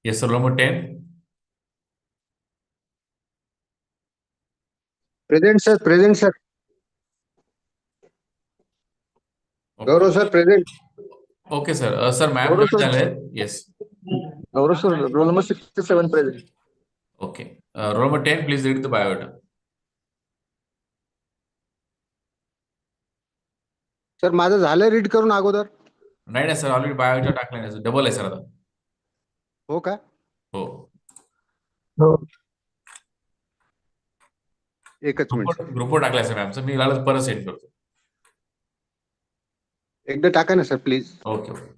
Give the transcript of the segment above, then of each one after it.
Yes, sir. Roll number 10. Present, sir. Present, sir. Okay, Gaurav, sir. Present. okay sir. Sir, ma'am Gaurav, join sir. झाले. Yes. Gaurav, sir. Roll number 67 present. Okay. Roll number 10, please read the biodata. Sir माझं झालं read करून अगोदर. नाही नाही sir, already बायोडा टाकला नाही. Double आहे सर आता. हो का? हो. एकच मिनिट सर. ग्रुपवर टाकलाय सर मॅमचं. मी लागलं परत सेंड करतो. एकदा टाका ना sir please. Okay okay.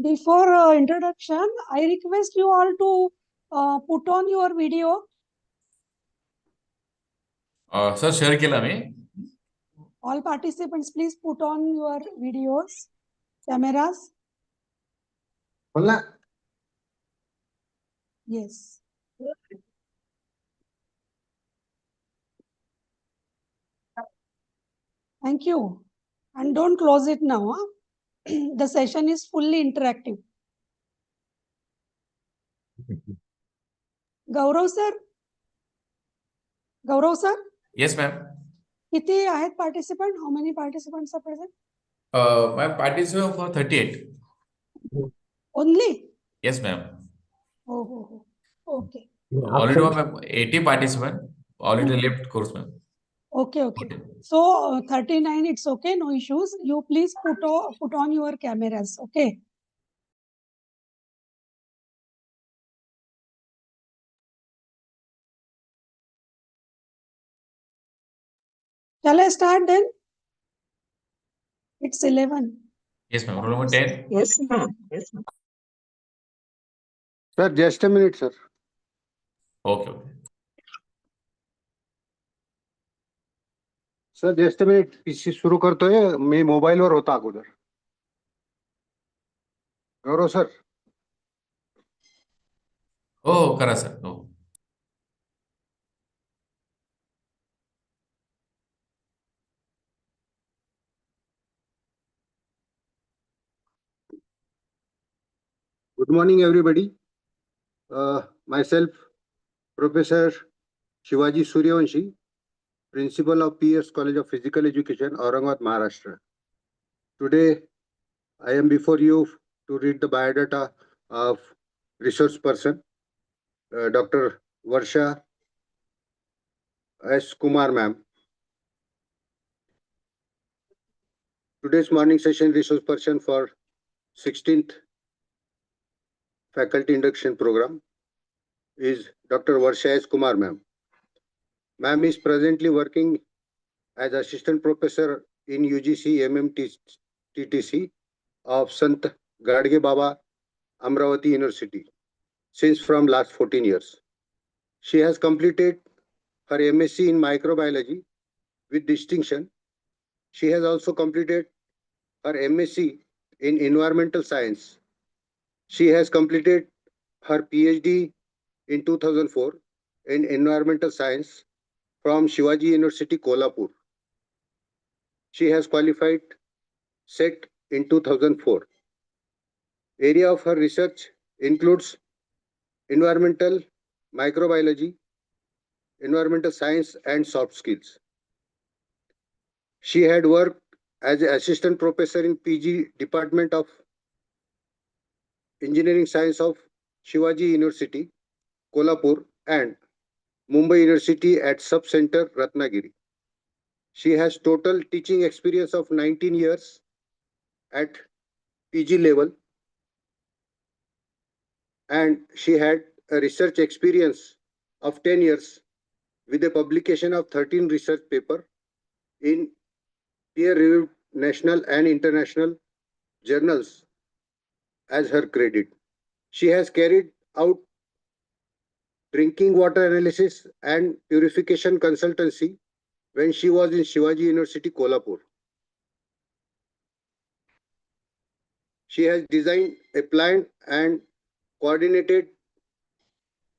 Before introduction, I request you all to put on your video. Sir share केला मी. All participants, please put on your videos, cameras. बोल ना. Yes. Thank you. And don't close it now. Huh? The session is fully interactive. Gaurav sir? Gaurav sir? Yes, ma'am. किती आहेत participant? How many participants are present? Ma'am, participant for 38. Only? Yes, ma'am. Oh. Okay. Already ma'am 80 participant. Already left course, ma'am. Okay. So 39, it's okay, no issues. You please put on your cameras, okay? Shall I start then? It's 11. Yes, ma'am. Roll number 10. Yes, ma'am. Sir just a minute sir. Okay. Sir just a minute. PC सुरू करतोय. मी मोबाईलवर होता अगोदर. गौरव sir. हो करा sir. हो. Good morning, everybody. Myself, Professor Shivaji Suryavanshi, Principal of PS College of Physical Education, Aurangabad, Maharashtra. Today, I am before you to read the biodata of resource person, Dr. Varsha S. Kumar, ma'am. Today's morning session resource person for 16th faculty induction program is Dr. Varsha S. Kumar, ma'am. Ma'am is presently working as assistant professor in UGC MMTTC of Sant Gadge Baba Amravati University since from last 14 years. She has completed her MSc in microbiology with distinction. She has also completed her MSc in environmental science. She has completed her PhD in 2004 in environmental science from Shivaji University, Kolhapur. She has qualified SET in 2004. Area of her research includes environmental microbiology, environmental science, and soft skills. She had worked as an assistant professor in PG Department of Engineering Science of Shivaji University, Kolhapur, and Mumbai University at Sub-Center Ratnagiri. She has total teaching experience of 19 years at PG level, and she had a research experience of 10 years with a publication of 13 research papers in peer-reviewed national and international journals as her credit. She has carried out drinking water analysis and purification consultancy when she was in Shivaji University, Kolhapur. She has designed, applied, and coordinated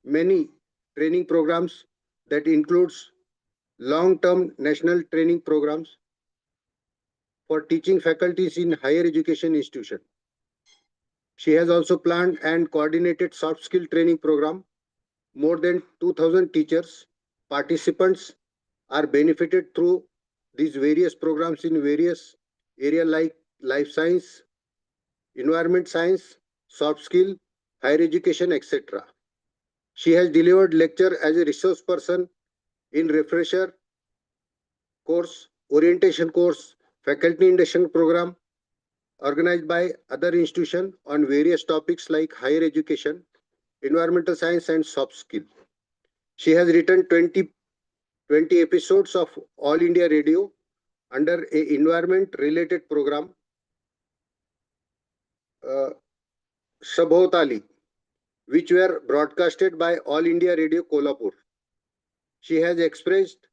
many training programs that includes long-term national training programs, for teaching faculties in higher education institution. She has also planned and coordinated soft skill training program. More than 2,000 teachers, participants are benefited through these various programs in various areas like life science, environment science, soft skill, higher education, etc. She has delivered lecture as a resource person in refresher course, orientation course, faculty induction program organized by other institutions on various topics like higher education, environmental science, and soft skill. She has written 20 episodes of All India Radio under a environment related program, Sabhotali, which were broadcasted by All India Radio Kolhapur. She has expressed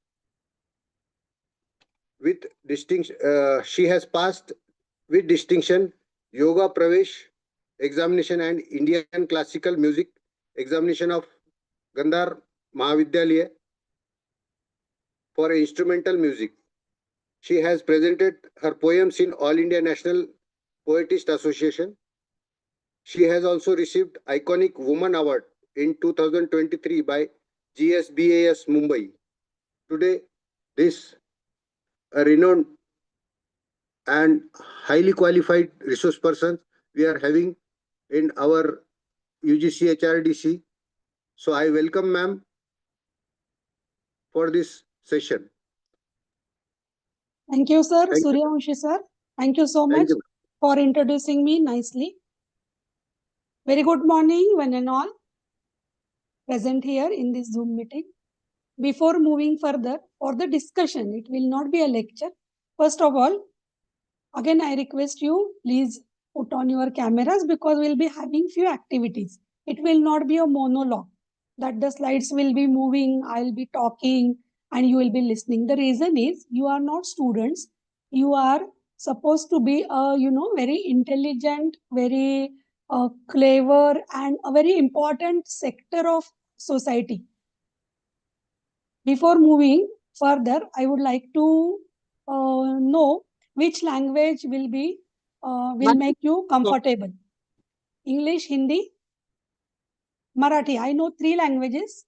with distinction, she has passed with distinction Yoga Pravesh examination and Indian classical music examination of Gandhar Mahavidyalaya for instrumental music. She has presented her poems in All India National Poetist Association. She has also received Iconic Woman Award in 2023 by GSBAS Mumbai. Today, this renowned and highly qualified resource person we are having in our UGC HRDC. So I welcome ma'am for this session. Thank you, sir. Thank you. Suryavanshi, sir. Thank you so Thank much you. for introducing me nicely. Very good morning, one and all present here in this Zoom meeting. Before moving further for the discussion, it will not be a lecture. First of all, again, I request you, please put on your cameras because we'll be having few activities. It will not be a monologue that the slides will be moving, I'll be talking and you will be listening. The reason is you are not students. You are supposed to be a, very intelligent, very clever and a very important sector of society. Before moving further, I would like to know which language will make you comfortable. English, Hindi, Marathi. I know 3 languages.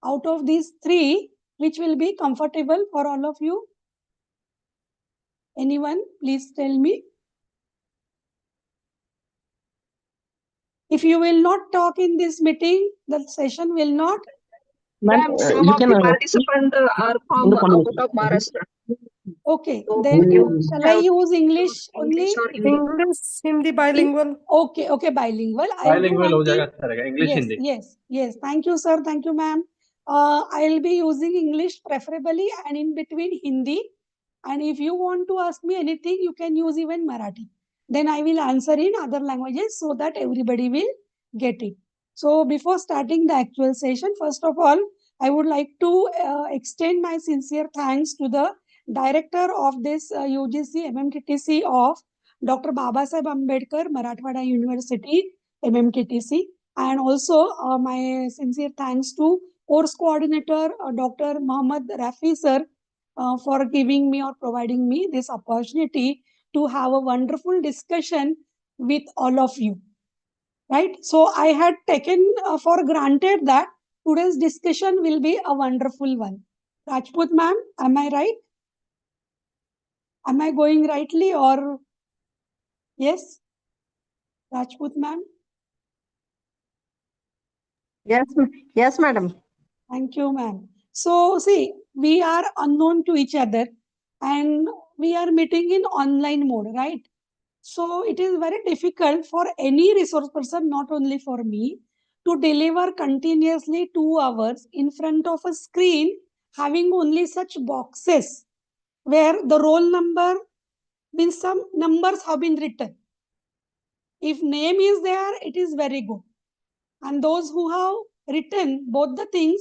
Out of these 3, which will be comfortable for all of you? Anyone, please tell me. If you will not talk in this meeting, the session will not. Ma'am, some of the participants are from out of Maharashtra. Okay, So then you shall I use English only? English or Hindi? English, Hindi, bilingual. Okay, bilingual. I'll do one thing. English, Yes, Hindi. yes. Thank you, sir. Thank you, ma'am. I'll be using English preferably and in between Hindi. And if you want to ask me anything, you can use even Marathi. Then I will answer in other languages so that everybody will get it. So before starting the actual session, first of all, I would like to extend my sincere thanks to the director of this UGC MMTTC of Dr. Babasaheb Ambedkar, Marathwada University, MMTTC. And also my sincere thanks to course coordinator, Dr. Mohammad Rafi sir, for giving me or providing me this opportunity to have a wonderful discussion with all of you. Right? So I had taken for granted that today's discussion will be a wonderful one. Rajput ma'am, am I right? Am I going rightly or yes? Rajput ma'am? Yes, madam. Thank you, ma'am. So, see, we are unknown to each other and we are meeting in online mode, right? So, it is very difficult for any resource person, not only for me, to deliver continuously 2 hours in front of a screen having only such boxes where the roll number means some numbers have been written. If name is there, it is very good. And those who have written both the things,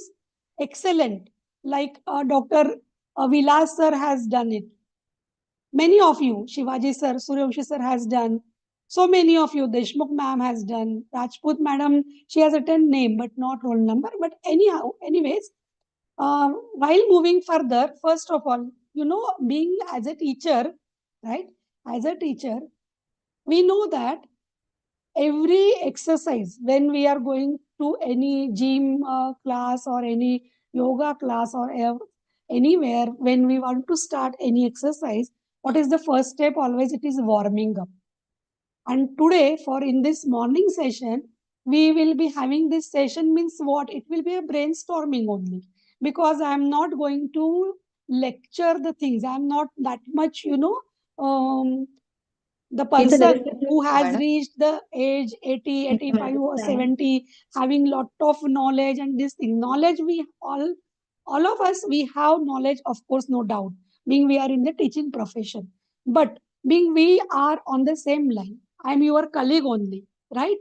excellent. Like Dr. Vilas sir has done it. Many of you, Shivaji sir, Suryavanshi sir has done. So many of you, Deshmukh ma'am has done. Rajput madam, she has written name but not roll number. But anyways, while moving further, first of all, being as a teacher, right? As a teacher, we know that every exercise, when we are going to any gym class or any yoga class or anywhere, when we want to start any exercise, what is the first step? Always it is warming up. And today, for in this morning session, we will be having this session means what? It will be a brainstorming only, because I am not going to lecture the things. I am not that much, the person who has reached the age 80, 85 or 70, having lot of knowledge and this thing. Knowledge, we all of us, we have knowledge, of course, no doubt, being we are in the teaching profession. But being we are on the same line, I am your colleague only, right?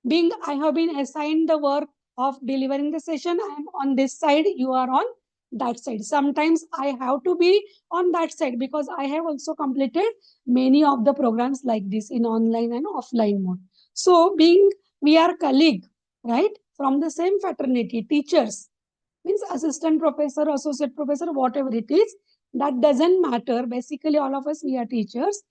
Being I have been assigned the work of delivering the session, I am on this side, you are on that side. Sometimes I have to be on that side because I have also completed many of the programs like this in online and offline mode. So being we are colleague, right? From the same fraternity, teachers, means assistant professor, associate professor, whatever it is, that doesn't matter. Basically, all of us, we are teachers.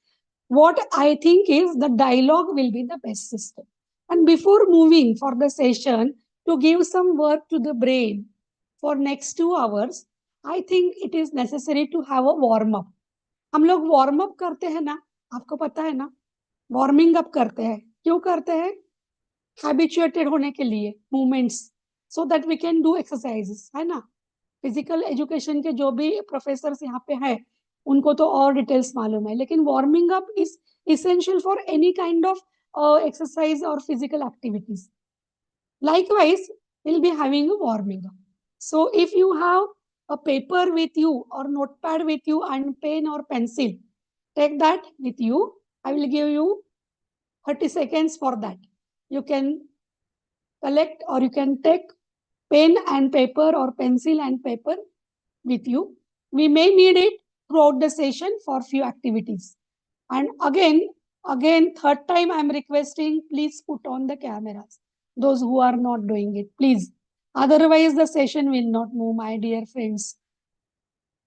What I think is the dialogue will be the best system. And before moving for the session, to give some work to the brain for next 2 hours, I think it is necessary to have a warm up. हम लोग warm up करते हैं ना, आपको पता है ना, warming up करते हैं. क्यों करते हैं? हैबिचुएटेड होने के लिए movements, so that we can do exercises, है ना. फिजिकल एजुकेशन के जो भी प्रोफेसर्स यहाँ पे हैं, उनको तो और डिटेल्स मालूम है, लेकिन warming up is essential for any kind of exercise or physical activities. Likewise, we'll be having a warming up. So if you have a paper with you or notepad with you and pen or pencil, take that with you. I will give you 30 seconds for that. You can collect or you can take pen and paper or pencil and paper with you. We may need it throughout the session for few activities. And again, third time I'm requesting, please put on the cameras. Those who are not doing it, please. Otherwise, the session will not move, my dear friends.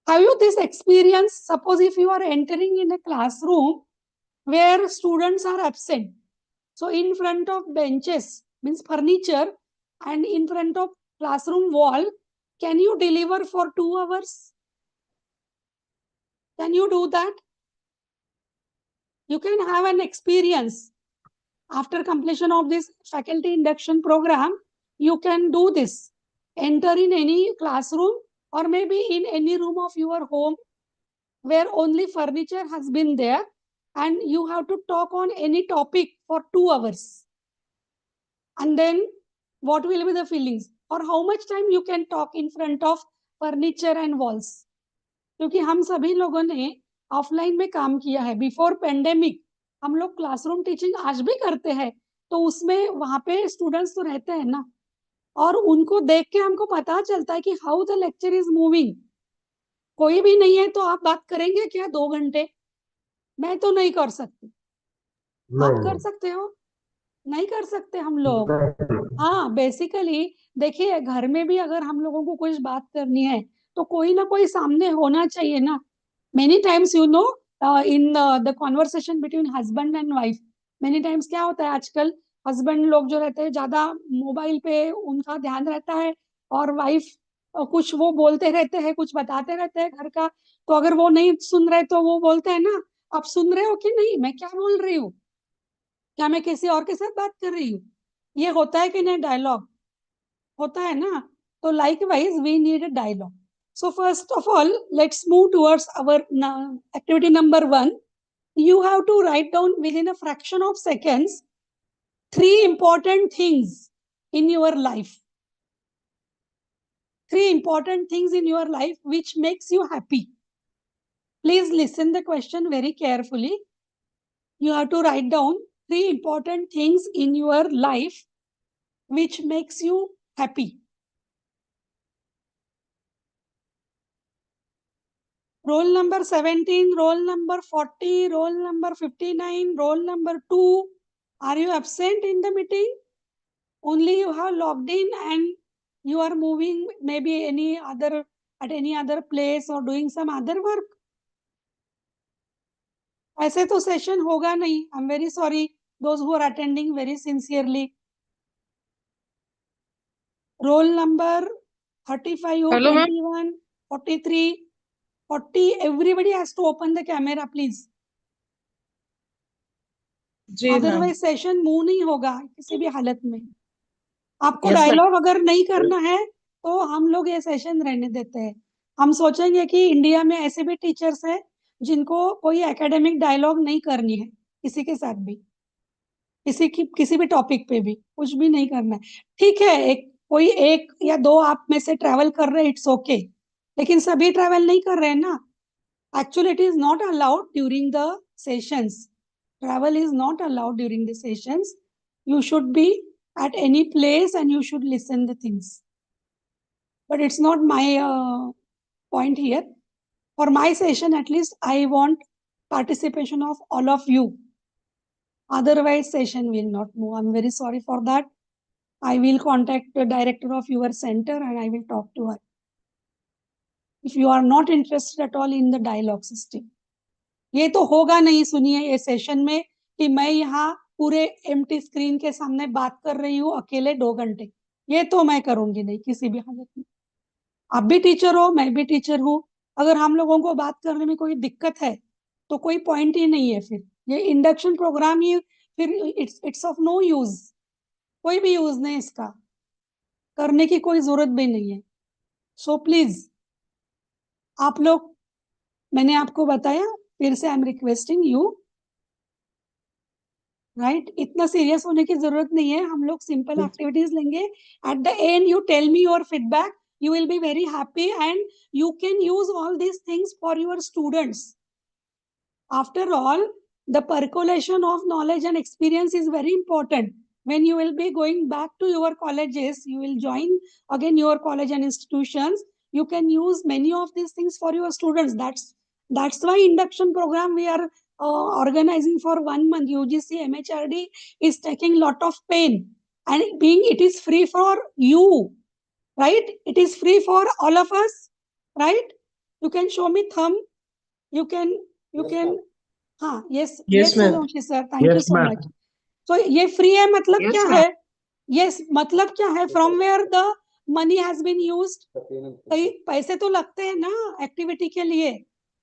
Have you this experience? Suppose if you are entering in a classroom where students are absent. So in front of benches, means furniture, and in front of classroom wall, can you deliver for 2 hours? Can you do that? You can have an experience. After completion of this faculty induction program, you can do this. Enter in any classroom or maybe in any room of your home where only furniture has been there, and you have to talk on any topic for 2 hours. And then what will be the feelings? Or how much time you can talk in front of furniture and walls? क्योंकि हम सभी लोगों ने offline में काम किया है. Before pandemic हम लोग क्लासरूम टीचिंग आज भी करते हैं, तो उसमें वहां पे स्टूडेंट्स तो रहते हैं ना, और उनको देख के हमको पता चलता है कि how the lecture is moving. कोई भी नहीं है तो आप बात करेंगे क्या 2 घंटे? मैं तो नहीं कर सकती. आप कर सकते हो? नहीं कर सकते हम लोग. हाँ, बेसिकली देखिए, घर में भी अगर हम लोगों को कुछ बात करनी है तो कोई ना कोई सामने होना चाहिए ना. Many times in the conversation between husband and wife, many times क्या होता है आजकल, हस्बैंड लोग जो रहते हैं ज्यादा मोबाइल पे उनका ध्यान रहता है, और वाइफ कुछ वो बोलते रहते हैं, कुछ बताते रहते हैं घर का. तो अगर वो नहीं सुन रहे तो वो बोलते हैं ना, आप सुन रहे हो कि नहीं, मैं क्या बोल रही हूँ, क्या मैं किसी और के साथ बात कर रही हूँ? ये होता है कि नहीं? डायलॉग होता है ना. तो likewise we need a dialogue. So first of all, let's move towards our activity number 1. You have to write down within a fraction of seconds 3 important things in your life. 3 important things in your life which makes you happy. Please listen the question very carefully. You have to write down 3 important things in your life which makes you happy. Roll number 17, roll number 40, roll number 59, roll number 2. Are you absent in the meeting? Only you have logged in and you are moving maybe at any other place or doing some other work. ऐसे तो session होगा नहीं. I am very sorry those who are attending very sincerely. Roll number 35, Hello, ma'am. 21, 43, 40. Everybody has to open the camera, please. जी ma'am. Otherwise session move नहीं होगा किसी भी हालत में. आपको Yes, ma'am. डायलॉग अगर नहीं करना है तो हम लोग ये सेशन रहने देते हैं. हम सोचेंगे कि इंडिया में ऐसे भी टीचर्स हैं जिनको कोई एकेडमिक डायलॉग नहीं करनी है किसी के साथ भी, किसी भी टॉपिक पे भी कुछ भी नहीं करना है. ठीक है, कोई एक या दो आप में से ट्रैवल कर रहे हैं, इट्स ओके. लेकिन सभी ट्रैवल नहीं कर रहे हैं ना. Actually, it is not allowed during the sessions. Travel is not allowed during the sessions. You should be at any place and you should listen the things. But it's not my point here. For my session, at least, I want participation of all of you. Otherwise, session will not move. I'm very sorry for that. I will contact the director of your center and I will talk to her. If you are not interested at all in the dialogue system. ये तो होगा नहीं. सुनिए, ये session में कि मैं यहाँ पूरे एम्प्टी स्क्रीन के सामने बात कर रही हूँ अकेले 2 घंटे, ये तो मैं करूंगी नहीं किसी भी हालत में. आप भी टीचर हो, मैं भी टीचर हूँ. अगर हम लोगों को बात करने में कोई दिक्कत है तो कोई पॉइंट ही नहीं है. फिर ये इंडक्शन प्रोग्राम ही फिर इट्स ऑफ नो यूज. कोई भी यूज नहीं, इसका करने की कोई जरूरत भी नहीं है. सो प्लीज आप लोग, मैंने आपको बताया, फिर से I am requesting you, right. इतना सीरियस होने की जरूरत नहीं है. हम लोग सिंपल एक्टिविटीज लेंगे. At the end you tell me your feedback. You will be very happy and you can use all these things for your students. After all, the percolation of knowledge and experience is very important. When you will be going back to your colleges, you will join again your college and institutions. You can use many of these things for your students. That's why induction program we are organizing for 1 month. UGC MHRD is taking lot of pain, and being it is free for you, right? It is free for all of us, right? You can show me thumb. You can हाँ. yes ma'am. Suryanshi sir, thank you so much. So ये free है मतलब Yes, क्या ma'am. है? yes मतलब क्या है? From where the money has been used. कई पैसे तो लगते हैं ना एक्टिविटी के लिए.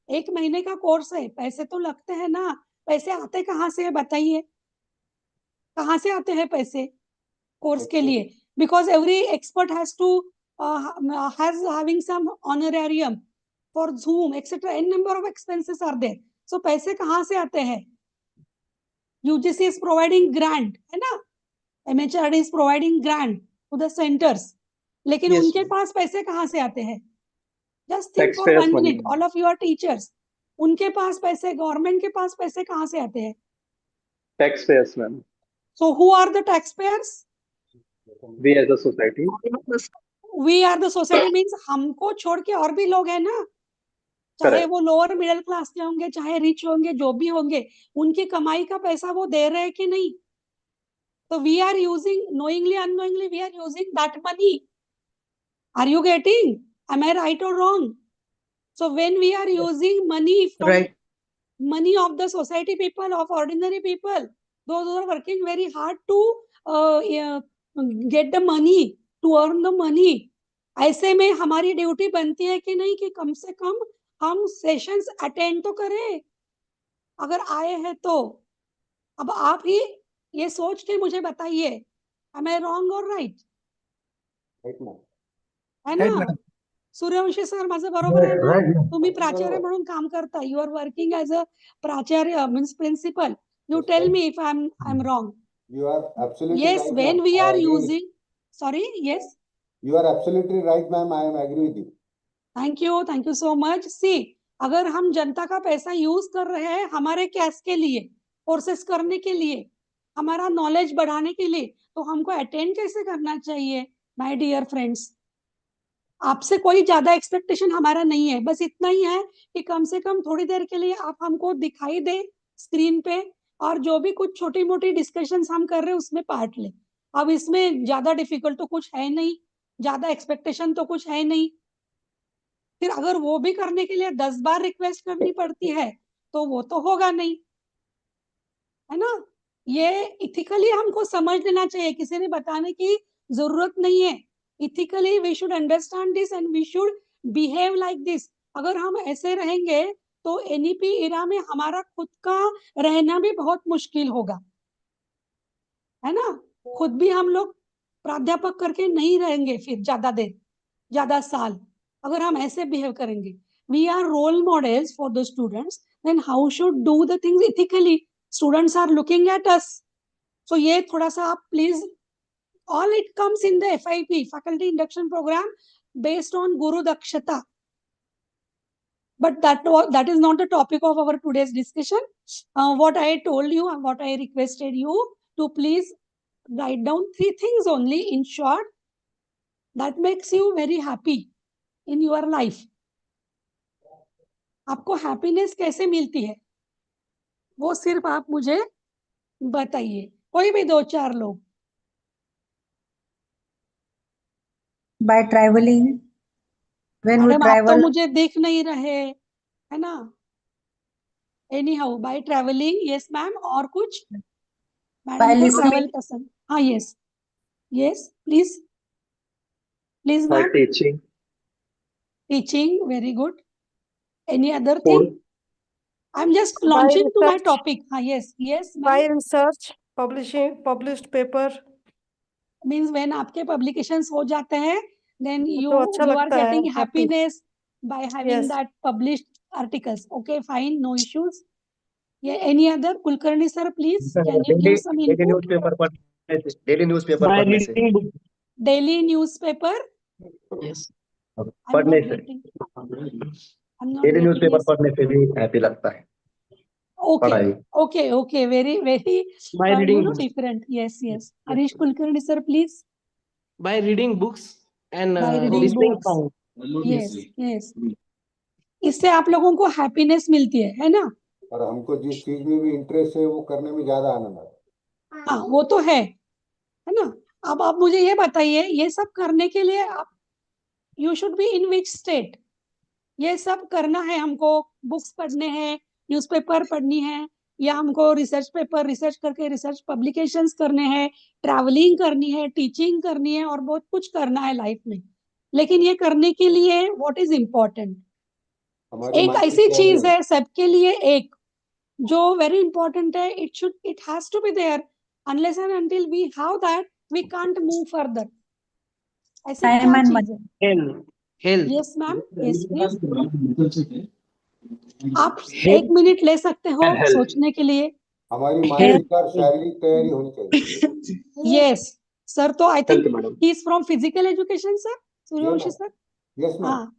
1 महीने का कोर्स है, पैसे तो लगते हैं ना. पैसे आते कहाँ से बताइए? कहाँ से आते हैं पैसे कोर्स के लिए? Because every expert has to has having some honorarium for Zoom, etc. N number of expenses are there. So पैसे कहाँ से आते हैं? UGC is providing grant, है ना? MHRD is providing grant to the centers. लेकिन Yes, उनके ma'am. पास पैसे कहाँ से आते हैं? Just think for Taxpayers 1 money. minute. All of you are teachers. उनके पास पैसे, गवर्नमेंट के पास पैसे कहाँ से आते हैं? Taxpayers, ma'am. So who are the taxpayers? We as a society. We are the society means हमको छोड़ के और भी लोग हैं ना. चाहे Correct. वो लोअर मिडिल क्लास के होंगे, चाहे रिच होंगे, जो भी होंगे, उनकी कमाई का पैसा वो दे रहे हैं कि नहीं? तो we are using, knowingly unknowingly we are using that money. Are you getting? Am I right or wrong? So when we are using money from Right. money of the society people, of ordinary people, those who are working very hard to get the money, to earn the money, ऐसे में हमारी duty बनती है कि नहीं कि कम से कम हम सेशंस अटेंड तो करें अगर आए हैं तो. अब आप ही ये सोच के मुझे बताइए, am I wrong or right? है ना? सूर्यवंशी सर माझं बरोबर आहे ना? तुम्ही प्राचार्य म्हणून काम करता. You are working as a प्राचार्य means principal. You tell me if I'm wrong. You are absolutely Yes, right, when ma'am. we I are agree. using, sorry, yes. You are absolutely right, ma'am. I am agree with you. Thank you so much. See, अगर हम जनता का पैसा use कर रहे हैं हमारे cash के लिए, कोर्सेस करने के लिए, हमारा नॉलेज बढ़ाने के लिए, तो हमको अटेंड कैसे करना चाहिए? माय डियर फ्रेंड्स, आपसे कोई ज्यादा एक्सपेक्टेशन हमारा नहीं है. बस इतना ही है कि कम से कम थोड़ी देर के लिए आप हमको दिखाई दे स्क्रीन पे, और जो भी कुछ छोटी मोटी डिस्कशंस हम कर रहे हैं उसमें पार्ट ले. अब इसमें ज्यादा डिफिकल्ट तो कुछ है नहीं, ज्यादा एक्सपेक्टेशन तो कुछ है नहीं. फिर अगर वो भी करने के लिए 10 बार रिक्वेस्ट करनी पड़ती है तो वो तो होगा नहीं. है ना, ये इथिकली हमको समझ लेना चाहिए, किसी ने बताने की जरूरत नहीं है। Ethically we should understand this and we should behave like this. अगर हम ऐसे रहेंगे तो एनईपी इरा में हमारा खुद का रहना भी बहुत मुश्किल होगा, है ना। खुद भी हम लोग प्राध्यापक करके नहीं रहेंगे फिर ज्यादा देर, ज्यादा साल, अगर हम ऐसे बिहेव करेंगे। We are role models for the students, then how should do the things ethically. Students are looking at us. So ये थोड़ा सा आप please, all it comes in the FIP, faculty induction program, based on guru dakshata. But that is not the topic of our today's discussion. What I told you and what I requested you to please write down 3 things only in short that makes you very happy in your life. आपको happiness कैसे मिलती है वो सिर्फ आप मुझे बताइए, कोई भी 2-4 लोग। By traveling, when we madam आप तो travel, मुझे दिख नहीं रहे, है ना। Anyhow, by traveling, yes ma'am, और कुछ? by मैडम को listening, ट्रैवल पसंद, हाँ yes yes please please By ma'am. teaching, teaching, very good. Any other thing? food, I am just By launching to my research. Topic. हाँ yes yes By ma'am. research, published paper, means when आपके publications हो जाते हैं then तो अच्छा you are लगता है, getting happy. Happiness by having Yes. That published articles. Okay fine, no issues. ये any other? Kulkarni sir please can you give some input? Newspaper पढ़ने से, डेली न्यूज़पेपर By पढ़ने से, reading book. Daily newspaper? Yes. I am पढ़ने not से, getting, I am not daily getting. Newspaper yes, पढ़ने से भी हैप्पी लगता है okay पढ़ाई। okay, very By reading books. different. Yes. Harish Kulkarni sir please. By reading books and By reading listening books. songs. Yes इससे आप लोगों को हैप्पीनेस मिलती है ना। और हमको जिस चीज में भी इंटरेस्ट है वो करने में ज्यादा आनंद आता है। हाँ वो तो है ना। अब आप मुझे ये बताइए, ये सब करने के लिए आप you should be in which state? ये सब करना है हमको, बुक्स पढ़ने हैं, न्यूज़पेपर पढ़नी है, या हमको रिसर्च पेपर रिसर्च करके रिसर्च पब्लिकेशंस करने हैं, ट्रैवलिंग करनी है, टीचिंग करनी है और बहुत कुछ करना है लाइफ में। लेकिन ये करने के लिए व्हाट इज इम्पोर्टेंट? एक ऐसी चीज है सबके लिए एक जो वेरी इंपॉर्टेंट है, it has to be there. Unless and until we have that we can't move further. ऐसी time क्या and चीज money. है? Health. Yes ma'am, yes please. आप Health. 1 मिनट ले सकते हो And health. सोचने के लिए। हमारी Health. मानसिक और शारीरिक तैयारी होनी चाहिए। यस सर, तो I think health, madam. He is from physical education sir, Suryavanshi sir. Yes ma'am.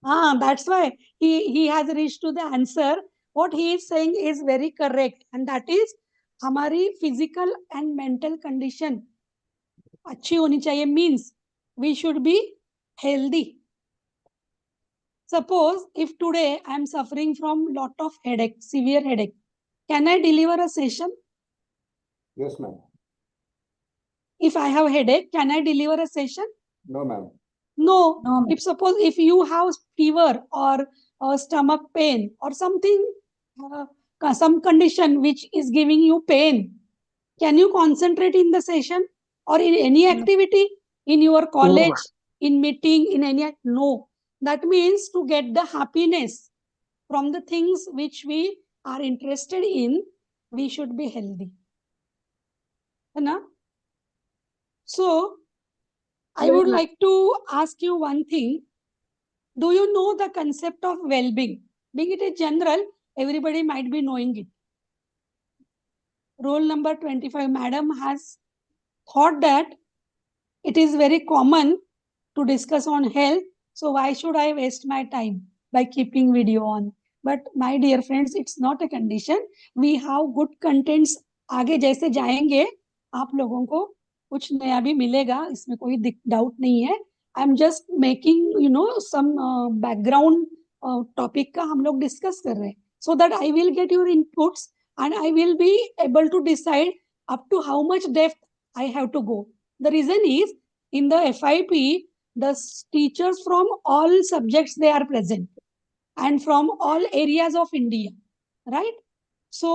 हाँ that's why he has reached to the answer. What he is saying is very correct and that is हमारी physical and mental condition अच्छी होनी चाहिए, means we should be healthy. Suppose if today I am suffering from lot of headache, severe headache, can I deliver a session? Yes ma'am. If I have headache, can I deliver a session? No ma'am. No. No. If suppose if you have fever or stomach pain or something, some condition which is giving you pain, can you concentrate in the session or in any activity in your college, in meeting, in any? No. That means to get the happiness from the things which we are interested in, we should be healthy. है ना? So I would like to ask you one thing. Do you know the concept of well-being? Being it is general, everybody might be knowing it. Roll number 25, madam has thought that it is very common to discuss on health. So why should I waste my time by keeping video on? But my dear friends, it's not a condition. We have good contents. आगे जैसे जाएंगे आप लोगों को कुछ नया भी मिलेगा, इसमें कोई डाउट नहीं है। I am just making some background topic का हम लोग डिस्कस कर रहे हैं, so that I will get your inputs and I will be able to decide up to how much depth I have to go. The reason is in the FIP, the teachers from all subjects, they are present and from all areas of India, right? So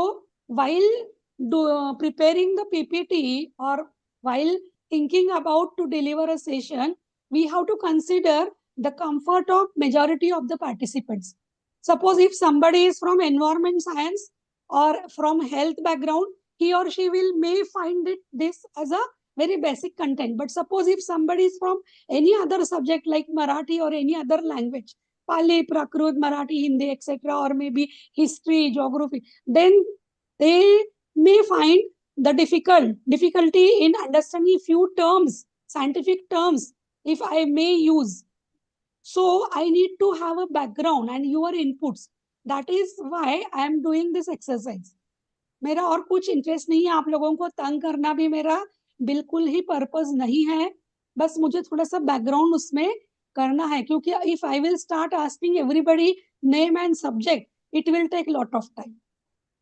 while preparing the PPT or while thinking about to deliver a session, we have to consider the comfort of majority of the participants. Suppose if somebody is from environment science or from health background, he or she may find this as a very basic content. But suppose if somebody is from any other subject like Marathi or any other language, Pali, Prakrut, Marathi, Hindi, etc., or maybe history, geography, then they may find the difficulty in understanding few terms, scientific terms, if I may use. So I need to have a background and your inputs. That is why I am doing this exercise. मेरा और कुछ interest नहीं है, आप लोगों को तंग करना भी मेरा बिल्कुल ही पर्पस नहीं है, बस मुझे थोड़ा सा बैकग्राउंड उसमें करना है, क्योंकि if I will start asking everybody name and subject, it will take lot of time.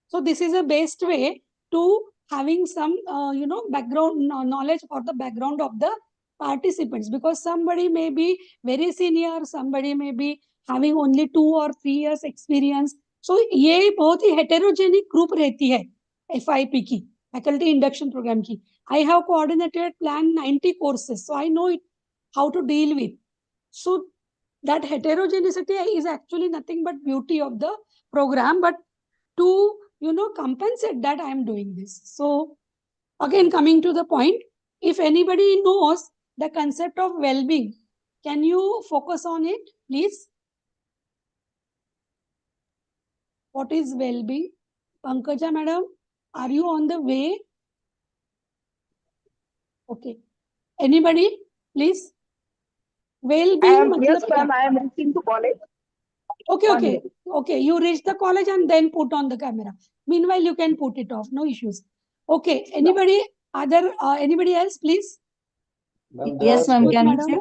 So this is a best way to having some background knowledge for the background of the participants, because somebody may be very senior, somebody may be having only 2 or 3 years experience. So ये बहुत ही heterogenic group रहती है FIP की, faculty induction program की. I have coordinated plan 90 courses, so I know it how to deal with. So that heterogeneity is actually nothing but beauty of the program, but to compensate that, I am doing this. So again, coming to the point, if anybody knows the concept of well-being, can you focus on it, please? What is well-being? Pankaja madam, are you on the way? Okay. Anybody, please? Well-being. Yes, ma'am, I am reaching to college. Okay. You reach the college and then put on the camera. Meanwhile, you can put it off. No issues. Okay. Anybody anybody else, please? Yes, ma'am. Can you say?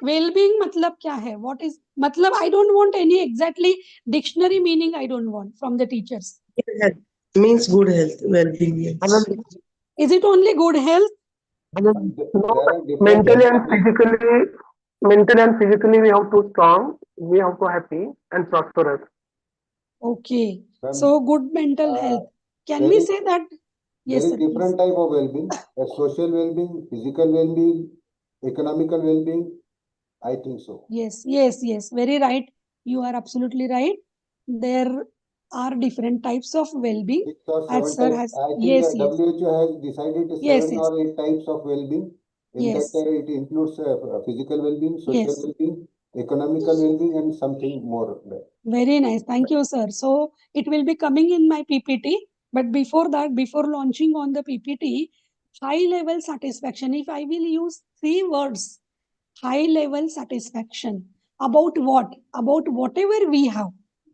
Well-being matlab kya hai? What is matlab? I don't want any exactly dictionary meaning. I don't want from the teachers. Means good health, well-being. Yes. Is it only good health? Mentally and physically we have to strong, we have to happy and prosperous. Okay. So good mental health. Can we say that? Yes, sir. Different type of well-being: social well-being, physical well-being, economical well-being. I think so. Yes. Very right. You are absolutely right. There are different types of well-being. As sir has, yes. WHO has decided 7 or 8 types of well-being. In that it includes physical well-being, social well-being, economical well-being, and something more. Very nice. Thank you, sir. So it will be coming in my PPT. But before that, before launching on the PPT, high level satisfaction. If I will use 3 words, high level satisfaction. About what? About whatever we have.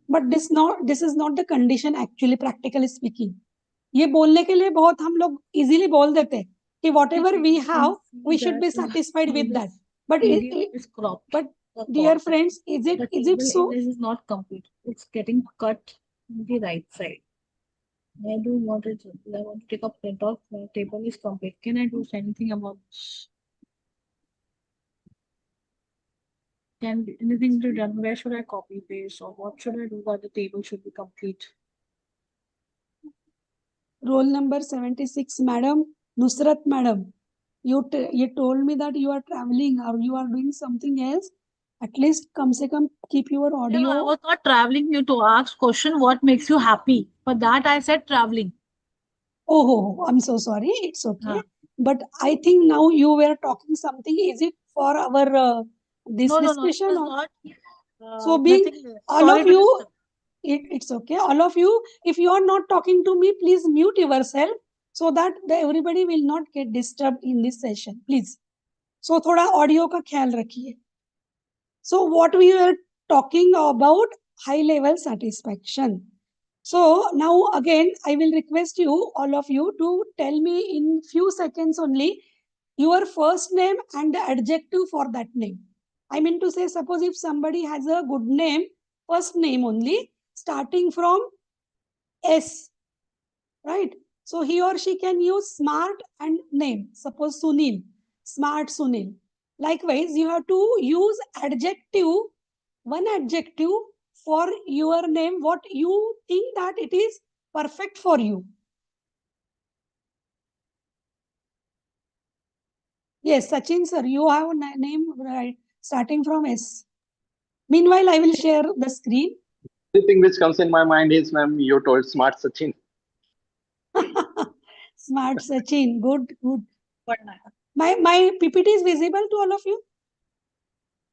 But this is not the condition actually, practically speaking. ये बोलने के लिए बहुत हम लोग easily बोल देते हैं कि whatever we have, we should be satisfied with that. But dear friends, is it so? This is not complete. It's getting cut on the right side. I do want it. I want to take a print off. My table is complete. Can I do anything about this? Can anything be done? Where should I copy paste, or what should I do while the table should be complete? Roll number 76, madam, Nusrat madam. You told me that you are traveling or you are doing something else. At least come se come keep your audio. No, I was not traveling. You to ask question what makes you happy. For that I said traveling. Oh, I'm so sorry. It's okay. But I think now you were talking something. Is it for our this discussion? No, so being all of you, it's okay. All of you, if you are not talking to me, please mute yourself so that everybody will not get disturbed in this session. Please. So thoda audio ka ख्याल रखिए. So what we were talking about, high level satisfaction. So now again, I will request you, all of you, to tell me in few seconds only your first name and the adjective for that name. I mean to say, suppose if somebody has a good name, first name only, starting from S, right? So he or she can use smart and name. Suppose Sunil, smart Sunil. Likewise, you have to use adjective, one adjective for your name, what you think that it is perfect for you. Yes, Sachin sir, you have a name right, starting from S. Meanwhile, I will share the screen. The thing which comes in my mind is, ma'am, you told smart Sachin. Smart Sachin, good, good. But My PPT is visible to all of you?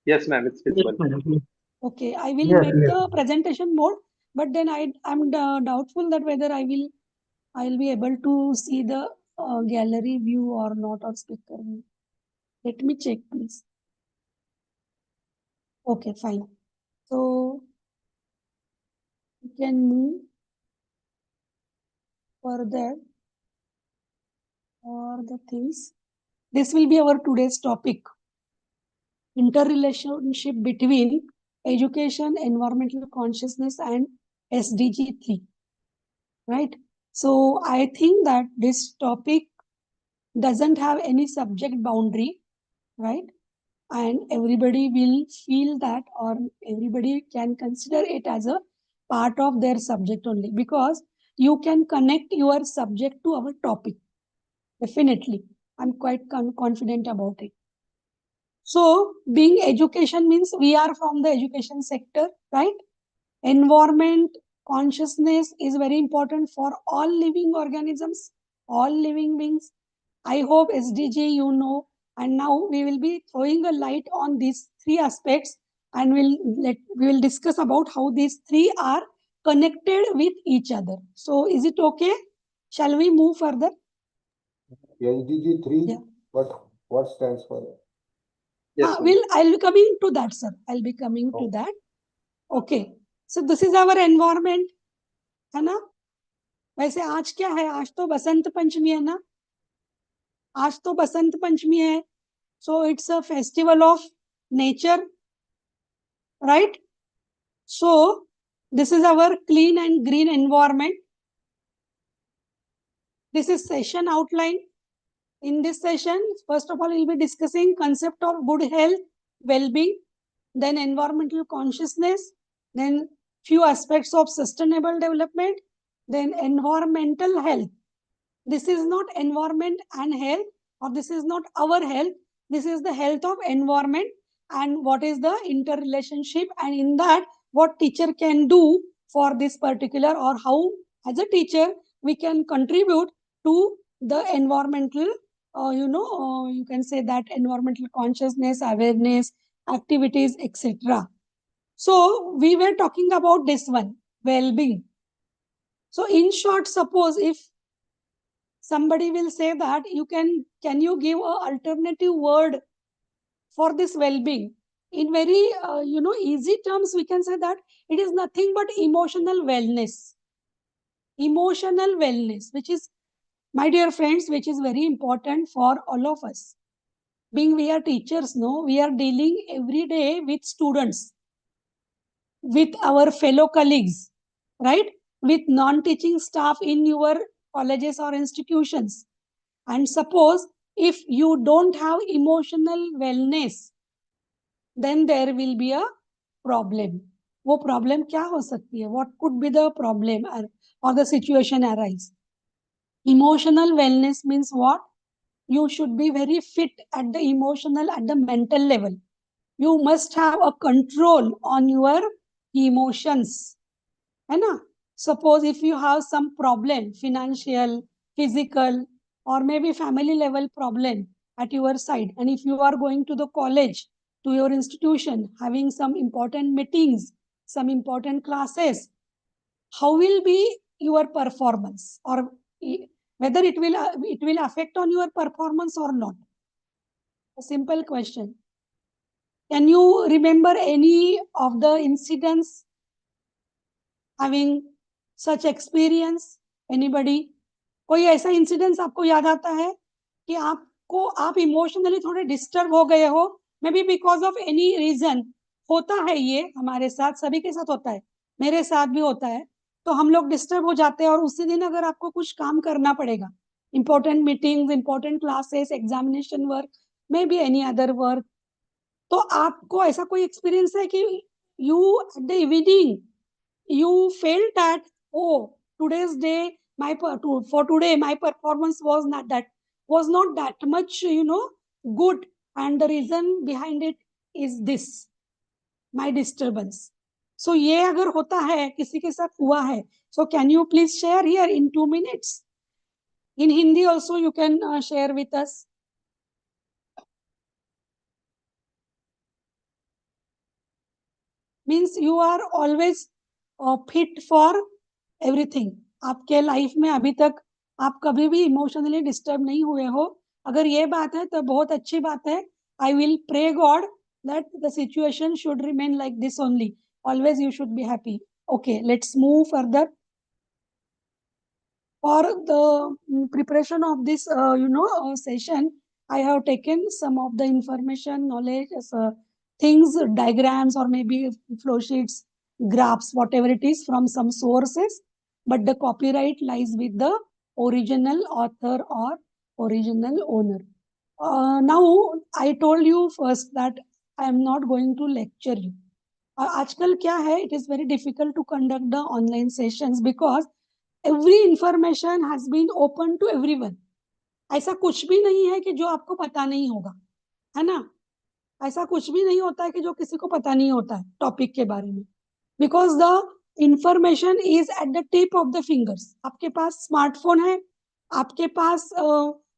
Yes, ma'am, it's Yes, visible. madam. Okay, I will Yes, make yes. the presentation mode, but then I'm doubtful that whether I'll be able to see the gallery view or not, or speaker view. Let me check, please. Okay, fine. So we can move further or the things. This will be our today's topic. Interrelationship between education, environmental consciousness, and SDG 3. Right? So I think that this topic doesn't have any subject boundary, right? And everybody will feel that, or everybody can consider it as a part of their subject only, because you can connect your subject to our topic. Definitely. I'm quite confident about it. So being education means we are from the education sector, right? Environment consciousness is very important for all living organisms, all living beings. I hope SDG you know, and now we will be throwing a light on these three aspects, and we will discuss about how these three are connected with each other. So is it okay? Shall we move further? SDG 3, Yeah. what stands for it? Yes, ma'am. I'll be coming to that, sir. I'll be coming to that. Okay. So this is our environment, है ना? वैसे आज क्या है? आज तो बसंत पंचमी है ना? आज तो बसंत पंचमी है. So it's a festival of nature, right? So this is our clean and green environment. This is session outline. In this session, first of all, we'll be discussing concept of good health, well-being, then environmental consciousness, then few aspects of sustainable development, then environmental health. This is not environment and health, or this is not our health. This is the health of environment, and what is the interrelationship, and in that what teacher can do for this particular, or how as a teacher we can contribute to the environmental, you can say that environmental consciousness, awareness, activities, etc. So we were talking about this one, well-being. So in short, suppose if somebody will say that can you give a alternative word for this well-being? In very easy terms, we can say that it is nothing but emotional wellness. Emotional wellness, which is, my dear friends, which is very important for all of us. Being we are teachers, no, we are dealing every day with students, with our fellow colleagues, right? With non-teaching staff in your colleges or institutions. And suppose if you don't have emotional wellness, then there will be a problem. वो problem क्या हो सकती है? What could be the problem or the situation arise? Emotional wellness means what? You should be very fit at the emotional, at the mental level. You must have a control on your emotions. है ना? Suppose if you have some problem, financial, physical, or maybe family level problem at your side, and if you are going to the college, to your institution, having some important meetings, some important classes, how will be your performance, or whether it will affect on your performance or not? A simple question. Can you remember any of the incidents having such experience? Anybody? कोई ऐसा incidence आपको याद आता है कि आप emotionally थोड़े disturb हो गए हो, maybe because of any reason? होता है, ये हमारे साथ, सभी के साथ होता है, मेरे साथ भी होता है. तो हम लोग डिस्टर्ब हो जाते हैं, और उसी दिन अगर आपको कुछ काम करना पड़ेगा, important meetings, important classes, examination work, may be any other work, तो आपको ऐसा कोई एक्सपीरियंस है कि you at the evening you felt that, oh, today's day for today my performance was not that much good, and the reason behind it is this, my disturbance. So ये अगर होता है, किसी के साथ हुआ है, so can you please share here in 2 minutes? In Hindi also you can share with us. Means you are always fit for everything. आपके लाइफ में अभी तक आप कभी भी इमोशनली डिस्टर्ब नहीं हुए हो. अगर ये बात है तो बहुत अच्छी बात है. I will pray God that the situation should remain like this only. Always you should be happy. Okay, let's move further. For the preparation of this, session, I have taken some of the information, knowledge, things, diagrams, or maybe flow sheets, graphs, whatever it is, from some sources. But the copyright lies with the original author or original owner. Now, I told you first that I am not going to lecture you. आजकल क्या है, it is very difficult to conduct the online sessions because every information has been open to everyone. ऐसा कुछ भी नहीं है कि जो आपको पता नहीं होगा, है ना? ऐसा कुछ भी नहीं होता है कि जो किसी को पता नहीं होता है टॉपिक के बारे में. Because the information is at the tip of the fingers. आपके पास स्मार्टफोन है, आपके पास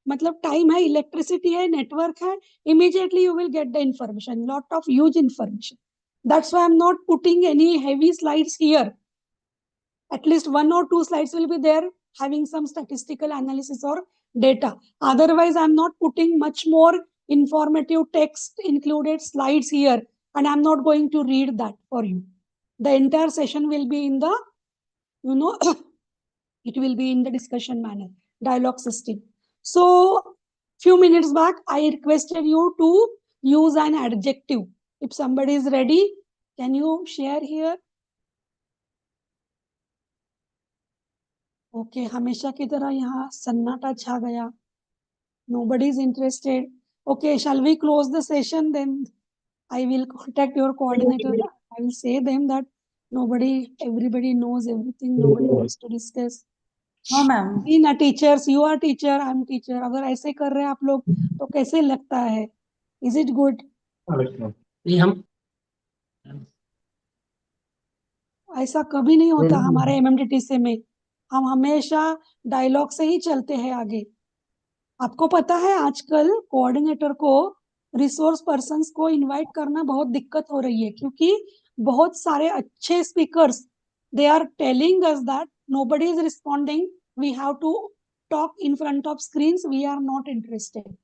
मतलब टाइम है, इलेक्ट्रिसिटी है, नेटवर्क है, immediately you will get the information, lot of huge information. That's why I'm not putting any heavy slides here. At least 1 or 2 slides will be there having some statistical analysis or data. Otherwise, I'm not putting much more informative text included slides here, and I'm not going to read that for you. The entire session will be in the, it will be in the discussion manner, dialogue system. So, few minutes back, I requested you to use an adjective. If somebody is ready, can you share here? Okay, हमेशा की तरह यहाँ सन्नाटा छा गया. Nobody is interested. Okay, shall we close the session? Then I will contact your coordinator. I will say them that everybody knows everything. Nobody wants to discuss. हाँ ma'am. In a teachers, you are teacher, I am teacher. अगर ऐसे कर रहे हैं आप लोग तो कैसे लगता है? Is it good? हम ऐसा कभी नहीं होता हमारे एमएमटीटीसी में. हम हमेशा डायलॉग से ही चलते हैं आगे. आपको पता है आजकल कोऑर्डिनेटर को रिसोर्स पर्संस को इनवाइट करना बहुत दिक्कत हो रही है क्योंकि बहुत सारे अच्छे speakers they are telling us that nobody is responding, we have to talk in front of screens, we are not interested.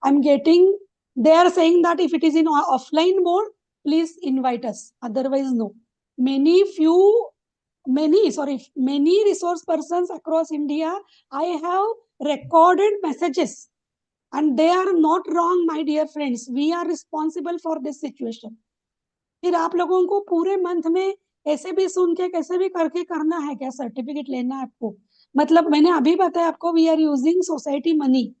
I am getting, they are saying that if it is in offline mode please invite us, otherwise no. Many resource persons across India, I have recorded messages and they are not wrong, my dear friends. We are responsible for this situation. फिर आप लोगों को पूरे month में ऐसे भी सुन के कैसे भी करके करना है क्या? सर्टिफिकेट लेना है आपको? मतलब मैंने अभी बताया आपको, we are using society money.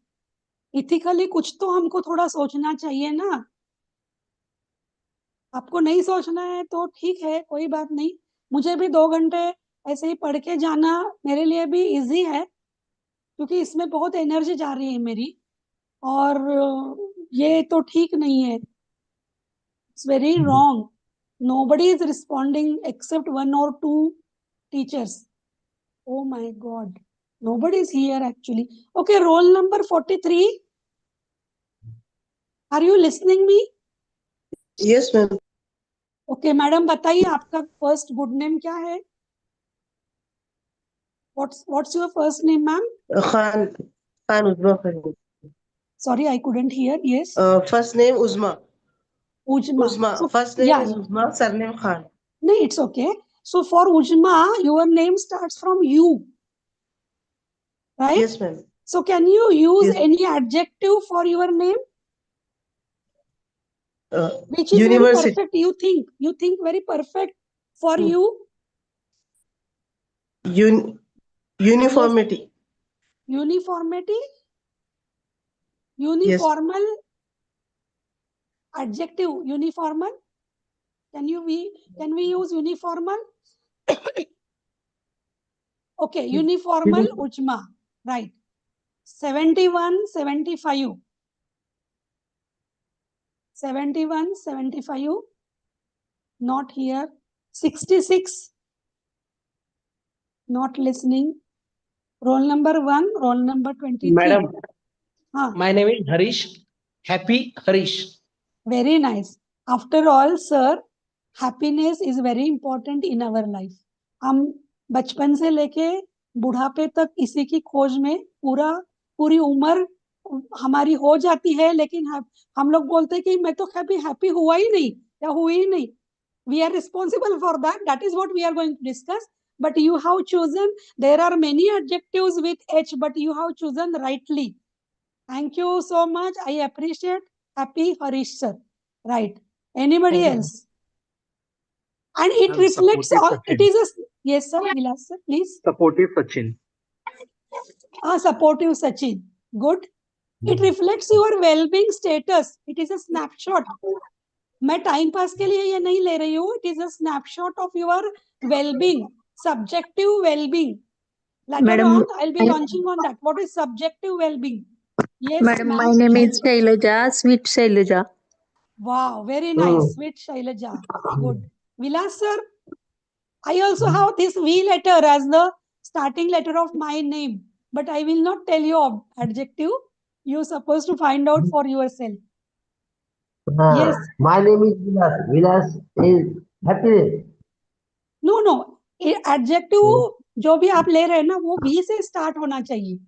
Ethically कुछ तो हमको थोड़ा सोचना चाहिए ना. आपको नहीं सोचना है तो ठीक है, कोई बात नहीं. मुझे भी 2 घंटे ऐसे ही पढ़ के जाना मेरे लिए भी इजी है क्योंकि इसमें बहुत एनर्जी जा रही है मेरी, और ये तो ठीक नहीं है. It's very wrong. Nobody is responding except 1 or 2 teachers. Oh my God, nobody is here actually. Okay, roll number 43. Are you listening me? Yes ma'am. Okay, madam बताइए आपका फर्स्ट गुड नेम क्या है? What's your first name, ma'am? Khan Uzma Farooq. Sorry, I couldn't hear. Yes. First name Uzma. Ujma. So, First name yeah. is Uzma, surname Khan. No, it's okay. So for Ujma, your name starts from U, right? Yes ma'am. So can you use Yes. any adjective for your name? Which is University. very perfect? You think very perfect for you? Uniformity. Uniformity? Uniformal? Yes. Adjective, uniformal? Can we use uniformal? Okay, uniformal Ujma, right. 71, 75. 71, 75, not here. 66, not listening. Roll number 1, roll number 23. Madam, Huh. my name is Harish. Happy Harish. Very nice. After all, sir, happiness is very important in our life. हम बचपन से लेके बुढ़ापे तक इसी की खोज में पूरी उम्र हमारी हो जाती है, लेकिन हम लोग बोलते हैं कि मैं तो कभी हैप्पी हुआ ही नहीं या हुई ही नहीं. We are responsible for that. That is what we are going to discuss. But you have chosen, there are many adjectives with H, but you have chosen rightly. Thank you so much. I appreciate. Happy Harish sir. Right. Anybody else? And it reflects on, it is a, yes sir, Vilas sir, please. Supportive Sachin. Supportive Sachin. Good. It reflects your well-being status. It is a snapshot. मैं time pass के लिए ये नहीं ले रही हूँ. It is a snapshot of your well-being, subjective well-being. Later on, I'll be launching on that. What is subjective well-being? Yes, Madam, my name is Shailaja, sweet Shailaja. Wow, very nice, sweet Shailaja. Good. Vilas sir, I also have this V letter as the starting letter of my name, but I will not tell you adjective. You're supposed to find out for yourself. Yes. My name is Vilas. Vilas is happiness. No. Adjective जो भी आप ले रहे हैं ना, वो V से start होना चाहिए.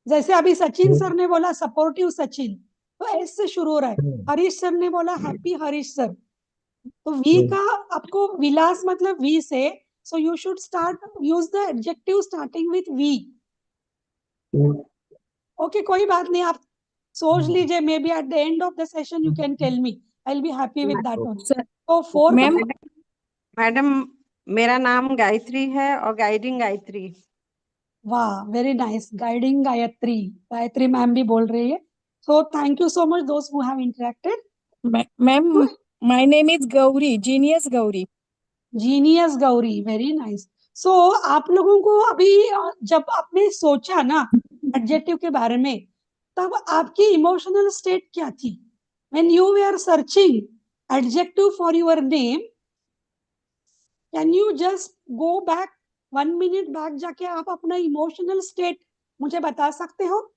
जैसे अभी सचिन सर ने बोला सपोर्टिव सचिन, तो एस से शुरू हो रहा है. हरीश सर ने बोला हैप्पी हरीश सर, तो V का आपको विलास मतलब V से, so you should use the adjective starting with V. Okay, कोई बात नहीं, आप सोच लीजिए. Maybe at the end of the session you can tell me. I'll be happy with that one. So 4. Madam मेरा नाम गायत्री है और गाइडिंग गायत्री. वाह, very nice. Guiding Gayatri ma'am भी बोल रही है. So thank you so much those who have interacted. Ma'am, my name is Gauri, Genius Gauri. Genius Gauri, very nice. So आप लोगों को अभी जब आपने सोचा ना एडजेक्टिव के बारे में, तब आपकी इमोशनल स्टेट क्या थी? When you were searching adjective for your name, can you just go back 1 minute back, जाके आप अपना इमोशनल स्टेट मुझे बता सकते हो?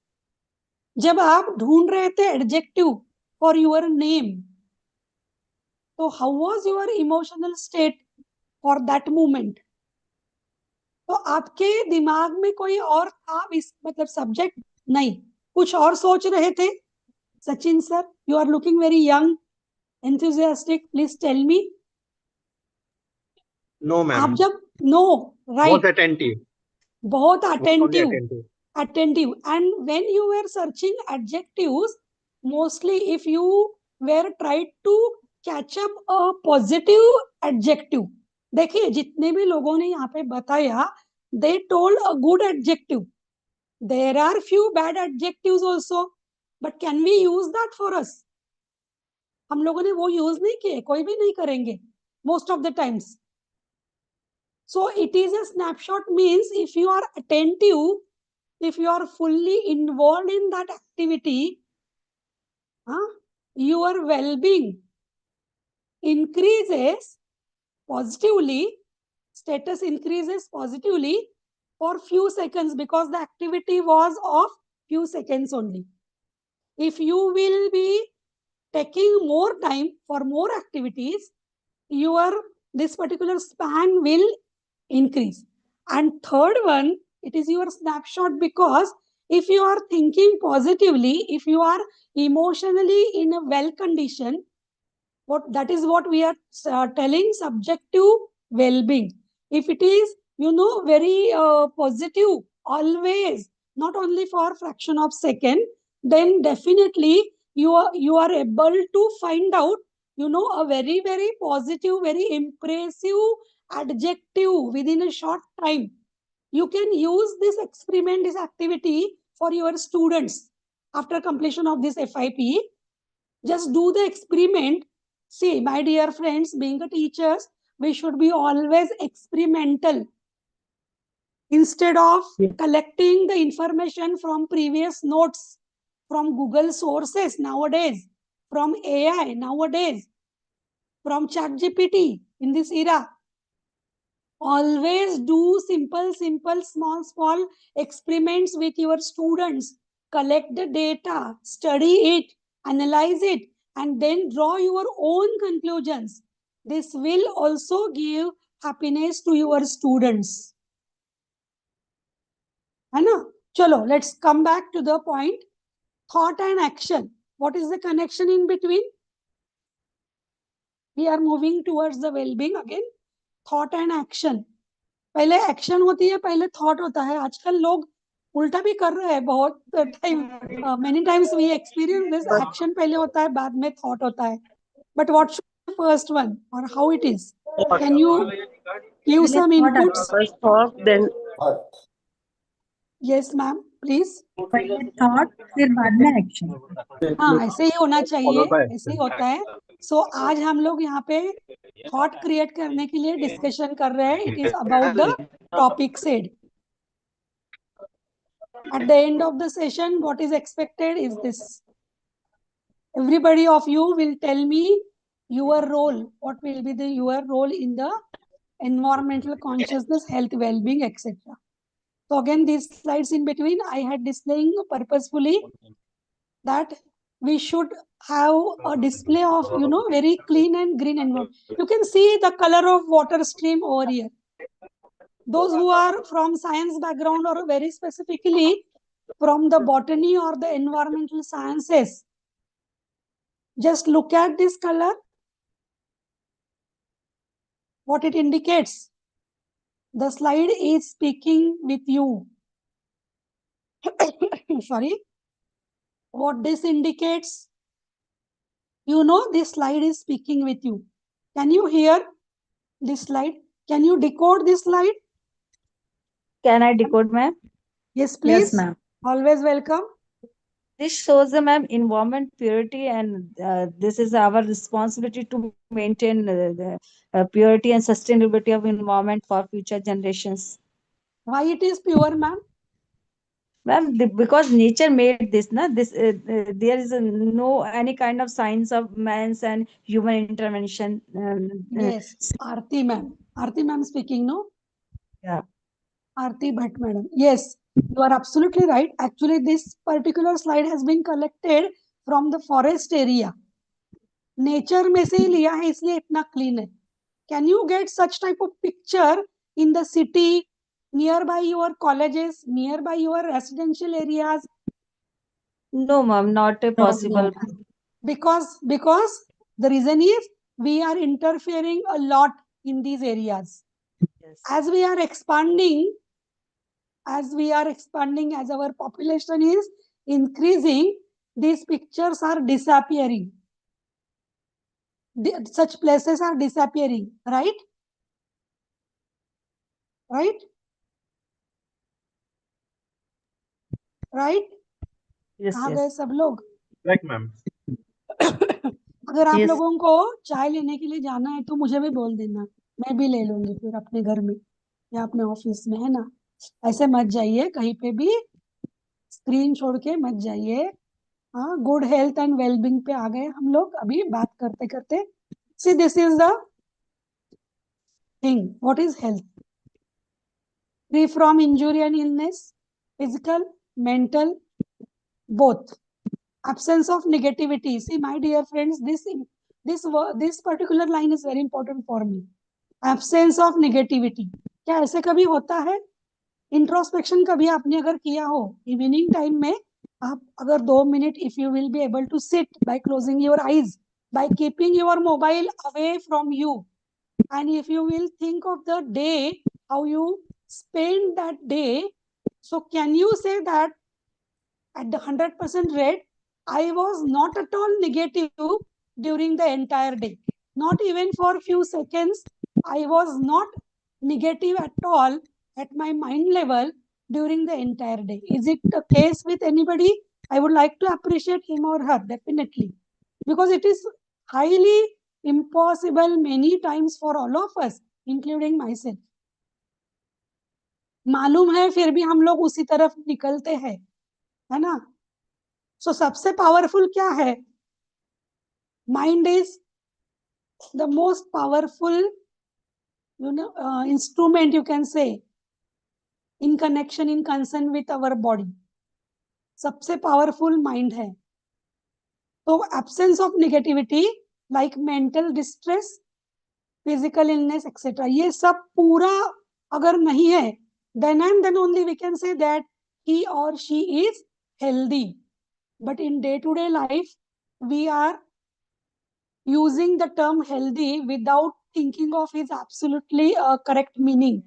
जब आप ढूंढ रहे थे एडजेक्टिव फॉर योर नेम, तो how was your emotional state for that moment? तो आपके दिमाग में कोई और था, मतलब सब्जेक्ट नहीं, कुछ और सोच रहे थे? Sachin sir, you are looking very young, enthusiastic, please tell me. No, ma'am. आप जब राइट, बहुत attentive. And when you were searching adjectives, mostly if you were tried to catch up a positive adjective, देखिए जितने भी लोगों ने यहाँ पे बताया, they told a good adjective. There are few bad adjectives also, but can we use that for us? हम लोगों ने वो यूज नहीं किए, कोई भी नहीं करेंगे most of the times. So it is a snapshot, means if you are attentive, if you are fully involved in that activity, your well-being increases positively, status increases positively for few seconds, because the activity was of few seconds only. If you will be taking more time for more activities, this particular span will increase. And third one, it is your snapshot, because if you are thinking positively, if you are emotionally in a well condition, that is what we are telling subjective well-being. If it is, very positive always, not only for fraction of second, then definitely you are able to find out, a very, very positive, very impressive adjective within a short time. You can use this experiment, this activity for your students after completion of this FIP. Just do the experiment. See, my dear friends, being a teachers, we should be always experimental. Instead of collecting the information from previous notes, from Google sources nowadays, from AI nowadays, from ChatGPT in this era. Always do simple, small experiments with your students. Collect the data, study it, analyze it, and then draw your own conclusions. This will also give happiness to your students. है ना? Chalo, let's come back to the point. Thought and action. What is the connection in between? We are moving towards the well-being again. Thought and action. पहले action होती है, पहले thought होता है. आजकल लोग उल्टा भी कर रहे हैं बहुत time. Many times we experience this. Action पहले होता है, बाद में थॉट होता है. But what should first one और how it is? Can you give some inputs? First thought, then yes ma'am, please. पहले थॉट फिर बाद में एक्शन. हाँ, ऐसे ही होना चाहिए, ऐसे ही होता है. सो आज हम लोग यहाँ पे थॉट क्रिएट करने के लिए डिस्कशन कर रहे हैं. It is about the topic said. At the end of the session, what is expected is this. Everybody of you will tell me your role. What will be your role in the environmental consciousness, health, well-being, etc. So again, these slides in between, I had displaying purposefully that we should have a display of, very clean and green environment. You can see the color of water stream over here. Those who are from science background or very specifically from the botany or the environmental sciences, just look at this color, what it indicates. The slide is speaking with you. Sorry. What this indicates, this slide is speaking with you. Can you hear this slide? Can you decode this slide? Can I decode, ma'am? Yes, please. Yes, ma'am. Always welcome. This shows the ma'am environment purity, and this is our responsibility to maintain the purity and sustainability of environment for future generations. Why it is pure, ma'am? Ma'am, because nature made this, na? This there is no any kind of signs of man's and human intervention. Yes, Aarti ma'am speaking, no? Yeah. Aarti Bhatt madam. Yes, you are absolutely right. Actually, this particular slide has been collected from the forest area. Nature में से ही लिया है, इसलिए इतना clean है. Can you get such type of picture in the city, nearby your colleges, nearby your residential areas? No, ma'am, not possible. Because the reason is we are interfering a lot in these areas. Yes. As we are expanding, as our population is increasing, these pictures are disappearing. Such places are disappearing, right? Right? Right? Yes, कहाँ yes. गए सब लोग? Right, ma'am. अगर आप Yes. लोगों को चाय लेने के लिए जाना है तो मुझे भी बोल देना, मैं भी ले लूंगी फिर अपने घर में या अपने ऑफिस में, है ना? ऐसे मत जाइए कहीं पे भी, स्क्रीन छोड़ के मत जाइए. हाँ, गुड हेल्थ एंड वेलबींग पे आ गए हम लोग अभी बात करते करते. See this is the thing. What is health? Free from injury and illness, physical, mental, both. Absence of negativity. See, my dear friends, this particular line is very important for me. Absence of negativity. क्या ऐसे कभी होता है? Introspection कभी आपने अगर किया हो इवनिंग टाइम में, आप अगर 2 minute, if you will be able to sit by closing your eyes, by keeping your mobile away from you, and if you will think of the day, how you spend that day, so can you say that at the 100% rate, I was not at all negative during the entire day? Not even for a few seconds, I was not negative at all at my mind level during the entire day. Is it the case with anybody? I would like to appreciate him or her, definitely. Because it is highly impossible many times for all of us, including myself. मालूम है फिर भी हम लोग उसी तरफ निकलते हैं, है ना? सो सबसे पावरफुल क्या है? Mind is the most powerful, instrument, you can say, in connection, in concern with our body. सबसे powerful mind है. So absence of negativity like mental distress, physical illness, etc. ये सब पूरा अगर नहीं है, then and then only we can say that he or she is healthy. But in day-to-day life, we are using the term healthy without thinking of its absolutely correct meaning.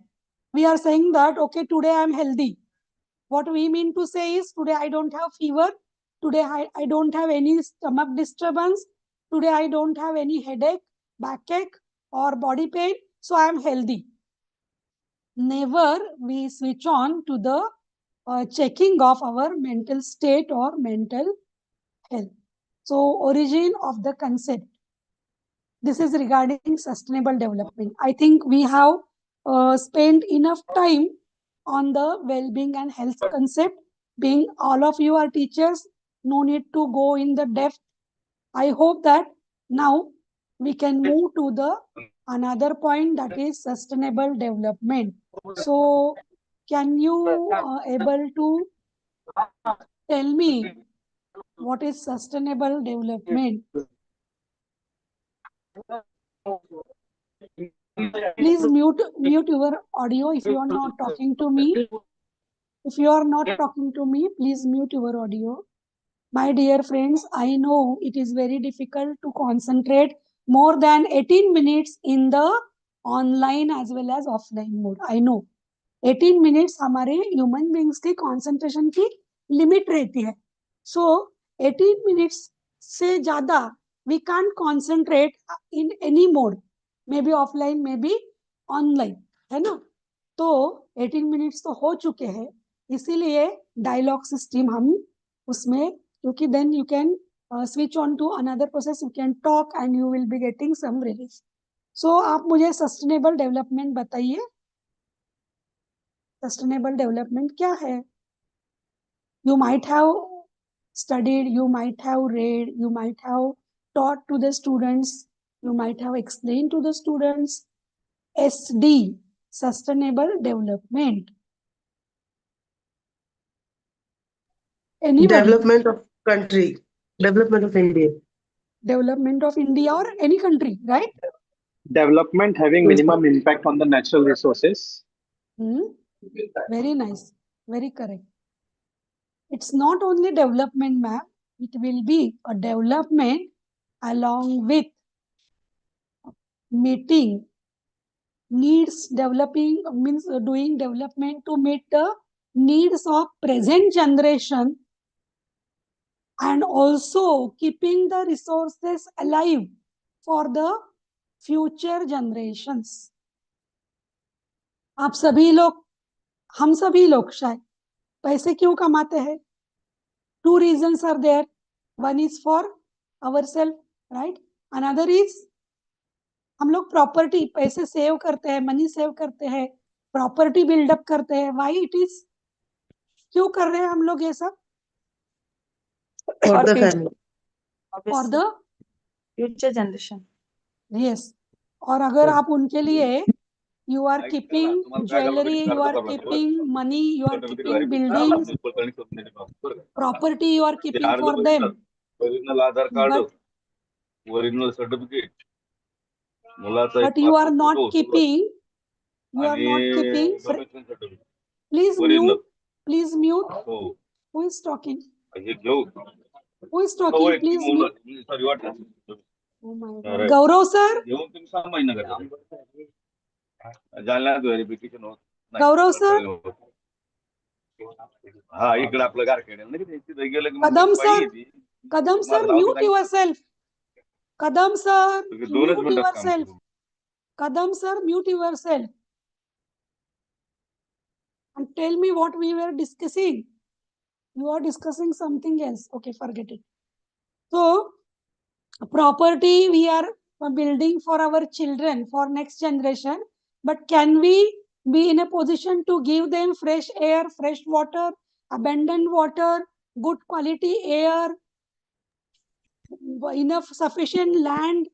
We are saying that, okay, today I am healthy. What we mean to say is, today I don't have fever. Today I don't have any stomach disturbance. Today I don't have any headache, backache, or body pain. So I am healthy. Never we switch on to the checking of our mental state or mental health. So origin of the concept. This is regarding sustainable development. I think we have spent enough time on the well-being and health concept. Being all of you are teachers, no need to go in the depth. I hope that now we can move to the another point, that is sustainable development. So can you able to tell me what is sustainable development? Please mute your audio if you are not talking to me. If you are not talking to me, please mute your audio. My dear friends, I know it is very difficult to concentrate more than 18 minutes in the online as well as offline mode. I know 18 minutes हमारे human beings की concentration की limit रहती है. So 18 minutes से ज़्यादा we can't concentrate in any mode. Maybe offline, maybe online, है ना? तो 18 minutes तो हो चुके हैं, इसीलिए dialogue system हम उसमें, क्योंकि then you can switch on to another process, you can talk and you will be getting some relief. So आप मुझे sustainable development बताइए. Sustainable development क्या है? You might have studied, you might have read, you might have taught to the students, you might have explained to the students. SD, sustainable development. Anybody? Development of country, development of India. Development of India or any country, right? Development having minimum impact on the natural resources. Very nice, very correct. It's not only development, ma'am. It will be a development along with meeting needs. Developing means doing development to meet the needs of present generation and also keeping the resources alive for the future generations. आप सभी लोग, हम सभी लोग शायद पैसे क्यों कमाते हैं? Two reasons are there. One is for ourselves, right? Another is हम लोग प्रॉपर्टी, पैसे सेव करते हैं, मनी सेव करते हैं, प्रॉपर्टी बिल्डअप करते हैं. Why it is? क्यों कर रहे हैं हम लोग ये सब? For the family. For the future generation. Yes. और अगर आप उनके लिए you are keeping jewelry, you are keeping money, you are keeping buildings, property you are keeping for them. But you are not keeping, please mute. Who is talking? Who is talking? Please mute. Oh my God. Gaurav sir? Gaurav sir? Kadam sir, mute yourself. Kadam sir, mute yourself. Kadam sir, mute yourself. And tell me what we were discussing. You are discussing something else. Okay, forget it. So, property we are building for our children, for next generation. But can we be in a position to give them fresh air, fresh water, abundant water, good quality air, enough sufficient land,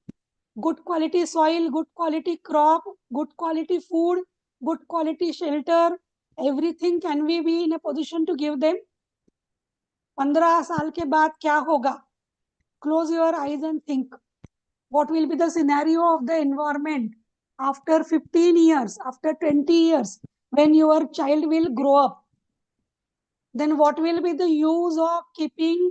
good quality soil, good quality crop, good quality food, good quality shelter, everything can we be in a position to give them? 15 साल के बाद क्या होगा? Close your eyes and think. What will be the scenario of the environment after 15 years, after 20 years, when your child will grow up? Then what will be the use of keeping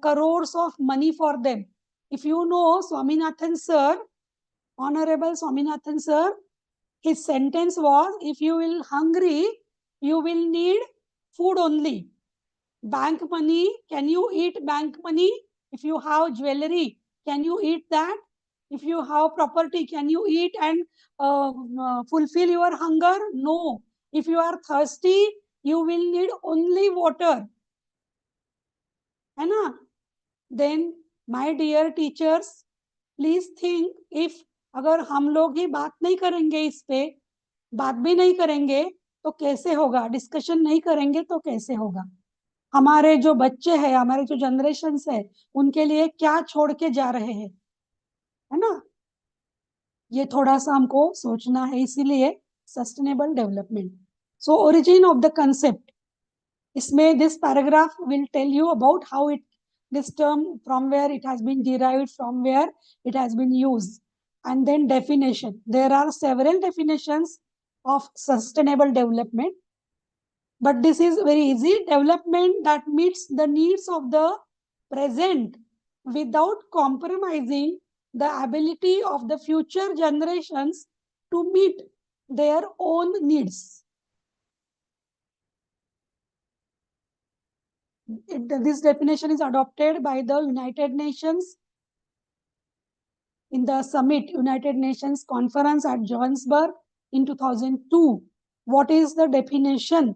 crores of money for them? If you know Swaminathan sir, Honorable Swaminathan sir, his sentence was, if you will hungry, you will need food only. Bank money, can you eat bank money? If you have jewelry, can you eat that? If you have property, can you eat and fulfill your hunger? No. If you are thirsty, you will need only water. है ना? Then, my dear teachers, please think, if अगर हम लोग ही बात नहीं करेंगे इस पे, बात भी नहीं करेंगे तो कैसे होगा? डिस्कशन नहीं करेंगे तो कैसे होगा? हमारे जो बच्चे हैं, हमारे जो जनरेशन्स है, उनके लिए क्या छोड़ के जा रहे हैं, है ना? ये थोड़ा सा हमको सोचना है, इसीलिए sustainable development. So origin of the concept, इसमें this paragraph will tell you about how it, this term, from where it has been derived, from where it has been used, and then definition. There are several definitions of sustainable development, but this is very easy. Development that meets the needs of the present without compromising the ability of the future generations to meet their own needs. This definition is adopted by the United Nations in the summit, United Nations conference at Johannesburg in 2002. What is the definition?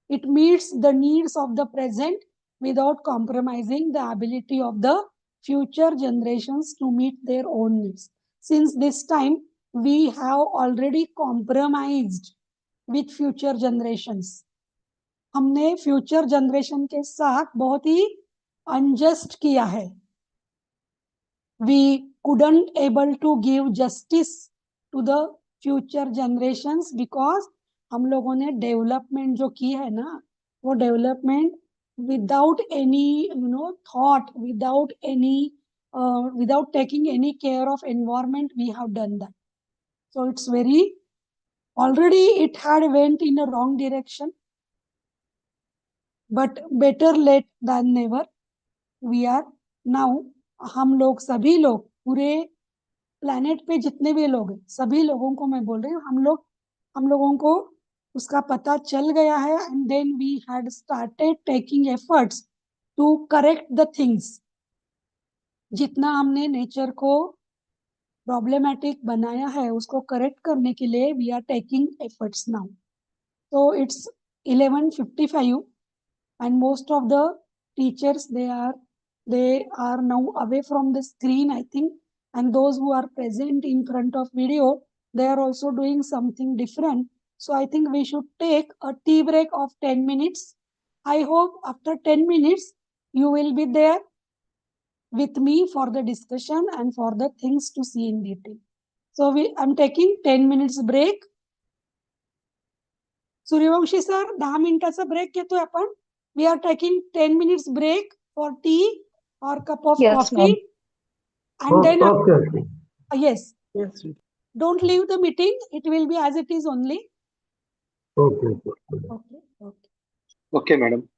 It meets the needs of the present without compromising the ability of the future generations to meet their own needs. Since this time, we have already compromised with future generations. हमने future generation के साथ बहुत ही unjust किया है. We couldn't able to give justice to the future generations because हम लोगों ने development जो की है ना, वो development without any thought, without taking any care of environment, we have done that. So it's very, already it had went in a wrong direction, but better late than never. We are now, हम लोग सभी लोग पूरे planet पे जितने भी लोग हैं, सभी लोगों को मैं बोल रही हूँ, हम लोगों को उसका पता चल गया है. And then we had started taking efforts to correct the things. जितना हमने नेचर को प्रॉब्लमेटिक बनाया है, उसको करेक्ट करने के लिए we are taking efforts now. So it's 11:55 and most of the teachers, they are now away from the screen, I think, and those who are present in front of video, they are also doing something different. So I think we should take a tea break of 10 minutes. I hope after 10 minutes you will be there with me for the discussion and for the things to see in detail. So I'm taking 10 minutes break. Suryavanshi sir 10 मिनिटाचा break घेतोय आपण. We are taking 10 minutes break for tea or cup of coffee. And then yes, don't leave the meeting, it will be as it is only. Okay, madam.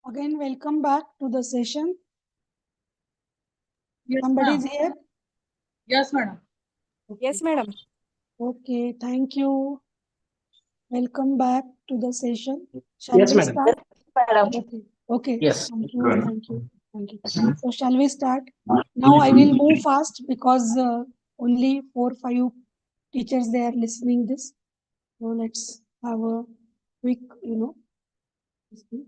Again, welcome back to the session. Yes, Somebody is ma'am. here? Yes, madam. Yes, madam. Okay, thank you. Welcome back to the session. Shall Yes, we madam. start? Madam. Okay, okay. Yes. Thank you, Good. thank you, thank you. So shall we start? Now I will move fast because only 4-5 teachers they are listening this. So let's have a quick, listening.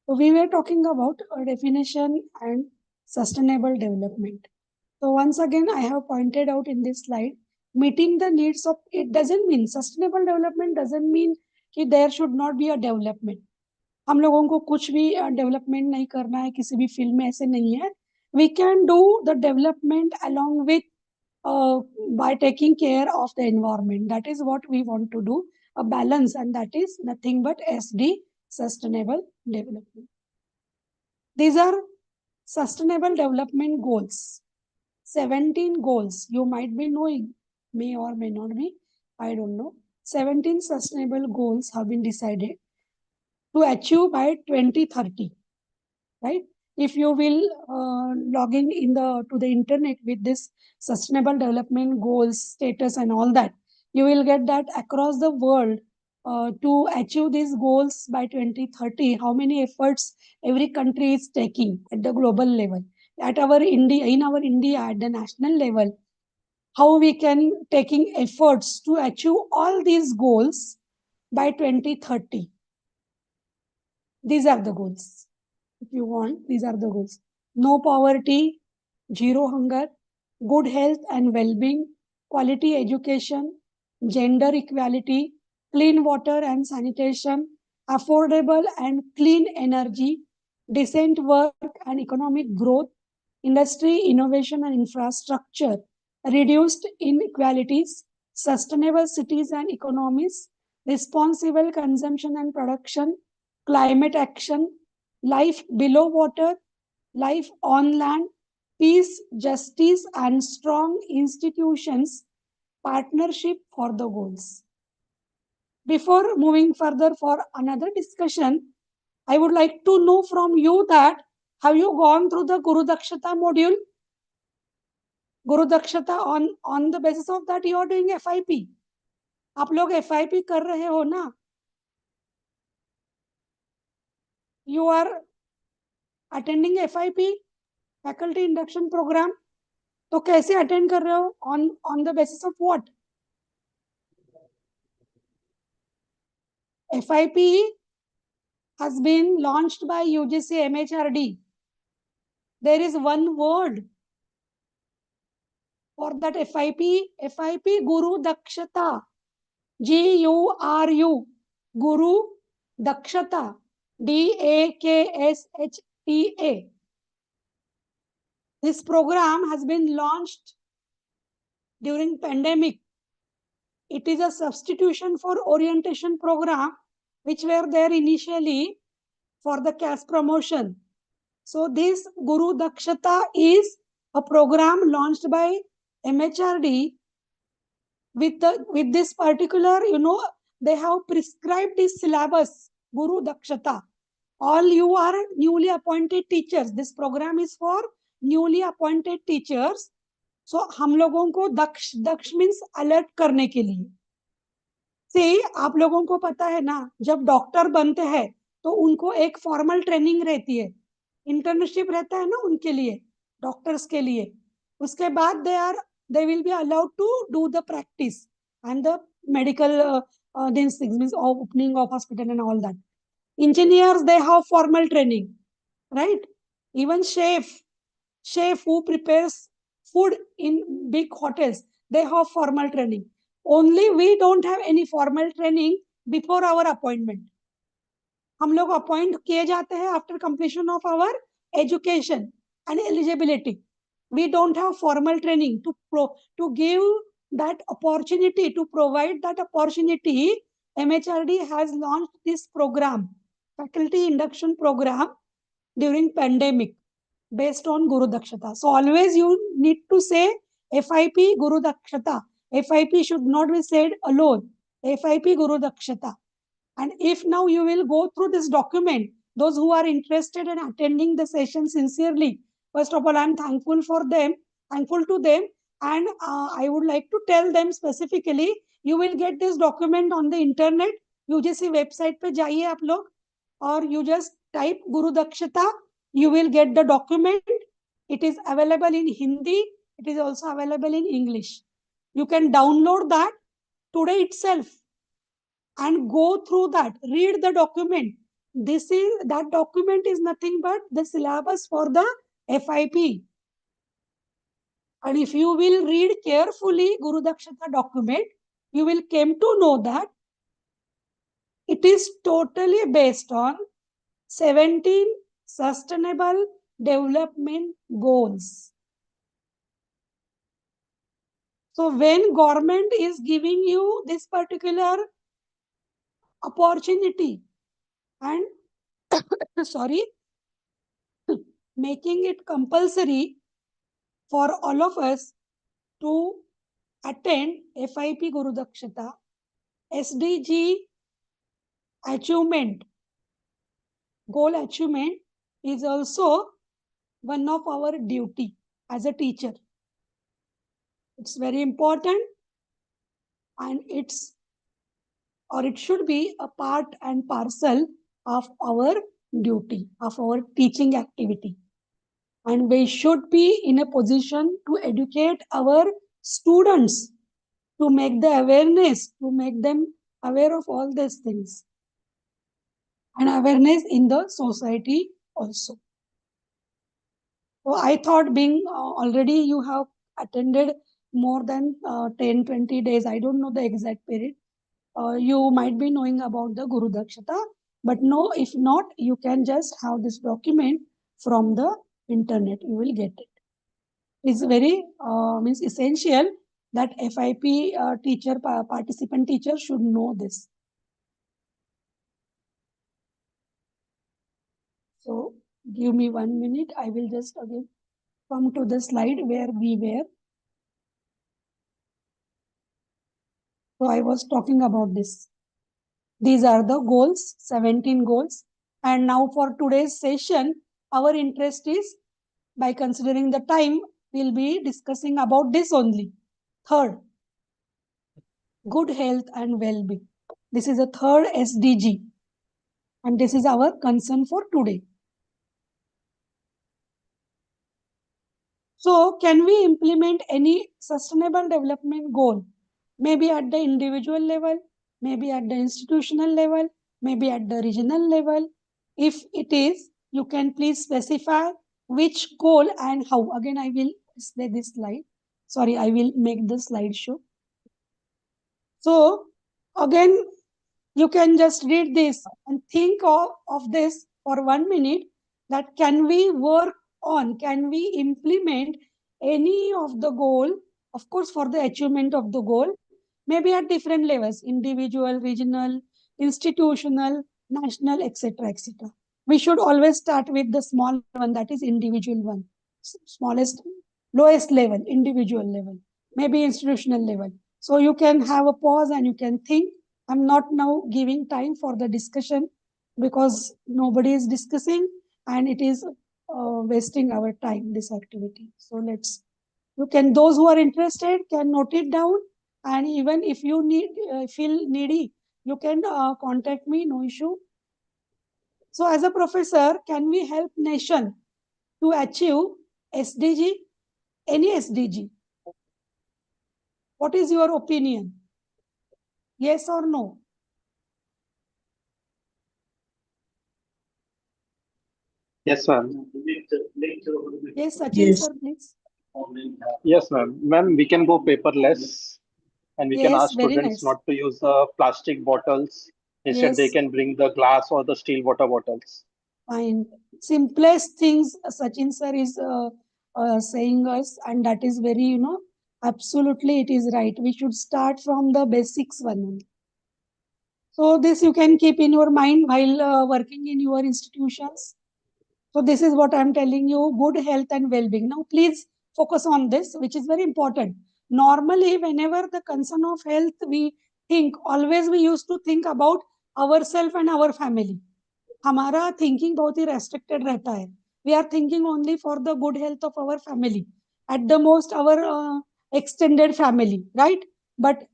So we were talking about a definition and sustainable development. So once again, I have pointed out in this slide, meeting the needs of, it doesn't mean, sustainable development doesn't mean कि there should not be a development. हम लोगों को कुछ भी development नहीं करना है किसी भी फील्ड में, ऐसे नहीं है. We can do the development along with by taking care of the environment. That is what we want to do, a balance, and that is nothing but SD, sustainable development. These are sustainable development goals. 17 goals. You might be knowing, may or may not be, I don't know. 17 sustainable goals have been decided to achieve by 2030, right? If you will log in to the internet with this sustainable development goals, status and all that, you will get that across the world to achieve these goals by 2030, how many efforts every country is taking at the global level. At our India, in our India, at the national level, how we can taking efforts to achieve all these goals by 2030. These are the goals. If you want, these are the goals. No poverty, zero hunger, good health and well-being, quality education, gender equality, clean water and sanitation, affordable and clean energy, decent work and economic growth, industry, innovation and infrastructure, reduced inequalities, sustainable cities and economies, responsible consumption and production, climate action, life below water, life on land, peace, justice, and strong institutions, partnership for the goals. Before moving further for another discussion, I would like to know from you that have you gone through the Guru Dakshata module? Guru Dakshata, on the basis of that you are doing FIP. आप लोग FIP कर रहे हो ना? You are attending FIP, faculty induction program. तो कैसे attend कर रहे हो? On the basis of what? FIP has been launched by UGC MHRD. There is one word for that FIP Guru Dakshata. GURU, Guru Dakshata, DAKSHTA. This program has been launched during pandemic. It is a substitution for orientation program, which were there initially for the caste promotion. So this Guru Dakshata is a program launched by MHRD with this particular, they have prescribed this syllabus, Guru Dakshata. All you are newly appointed teachers. This program is for newly appointed teachers. So हम लोगों को दक्ष means alert करने के लिए. See, आप लोगों को पता है ना, जब डॉक्टर बनते हैं तो उनको एक फॉर्मल ट्रेनिंग रहती है, इंटर्नशिप रहता है ना उनके लिए, डॉक्टर्स के लिए. उसके बाद they will be allowed to do the practice and the medical these things, means opening of hospital and all that. Engineers, they have formal training, right? Even chef who prepares food in big hotels, they have formal training. Only we don't have any formal training before our appointment. हम लोग appoint किए जाते हैं after completion of our education and eligibility. We don't have formal training to give that opportunity, to provide that opportunity. MHRD has launched this program, faculty induction program, during pandemic based on Guru Dakshata. So always you need to say FIP Guru Dakshata. FIP should not be said alone. FIP Guru Dakshata. And if now you will go through this document, those who are interested in attending the session sincerely, first of all, I am thankful to them. And I would like to tell them specifically, you will get this document on the internet. UGC website पे जाइए आप लोग, or you just type Guru Dakshata, you will get the document. It is available in Hindi. It is also available in English. You can download that today itself and go through that, read the document. That document is nothing but the syllabus for the FIP. And if you will read carefully Guru Dakshata document, you will come to know that it is totally based on 17 sustainable development goals. So when government is giving you this particular opportunity and making it compulsory for all of us to attend FIP Guru Dakshata, SDG achievement, goal achievement is also one of our duty as a teacher. It's very important, and it should be a part and parcel of our duty, of our teaching activity. And we should be in a position to educate our students, to make the awareness, to make them aware of all these things, and awareness in the society also. So I thought, being already you have attended more than 10-20 days, I don't know the exact period, you might be knowing about the Guru Dakshata, but no, if not, you can just have this document from the internet, you will get it. It's very means essential that FIP teacher, participant teacher should know this. So give me 1 minute, I will just again come to the slide where we were. So I was talking about this. These are the goals, 17 goals. And now for today's session, our interest is, by considering the time, we'll be discussing about this only. Third, good health and well-being. This is the third SDG. And this is our concern for today. So can we implement any sustainable development goal? Maybe at the individual level, maybe at the institutional level, maybe at the regional level. If it is, you can please specify which goal and how. Again, I will display this slide. Sorry, I will make the slide show. So again, you can just read this and think of this for 1 minute, that can we work on, can we implement any of the goal, of course for the achievement of the goal, maybe at different levels, individual, regional, institutional, national, etc., etc. We should always start with the small one, that is individual one, smallest, lowest level, individual level, maybe institutional level. So you can have a pause and you can think. I'm not now giving time for the discussion because nobody is discussing and it is wasting our time, this activity. So those who are interested can note it down, and even if you feel needy, you can contact me, no issue. So as a professor, can we help nation to achieve SDG, any SDG? What is your opinion? Yes or no? Yes, ma'am. Yes, Sachin Yes. sir, please. Yes, ma'am. Ma'am, we can go paperless, and we can Yes, ask very students nice. not to use the plastic bottles. Instead, they Yes, can bring the glass or the steel water bottles. fine. Simplest things Sachin sir is saying us, and that is very, absolutely it is right. We should start from the basics one only. So this you can keep in your mind while working in your institutions. So this is what I'm telling you, good health and well-being. Now please focus on this, which is very important. Normally, whenever the concern of health, we always we used to think about ourselves and our family. हमारा thinking बहुत ही restricted रहता है. We are thinking only for the good health of our family. At the most, our extended family, right? But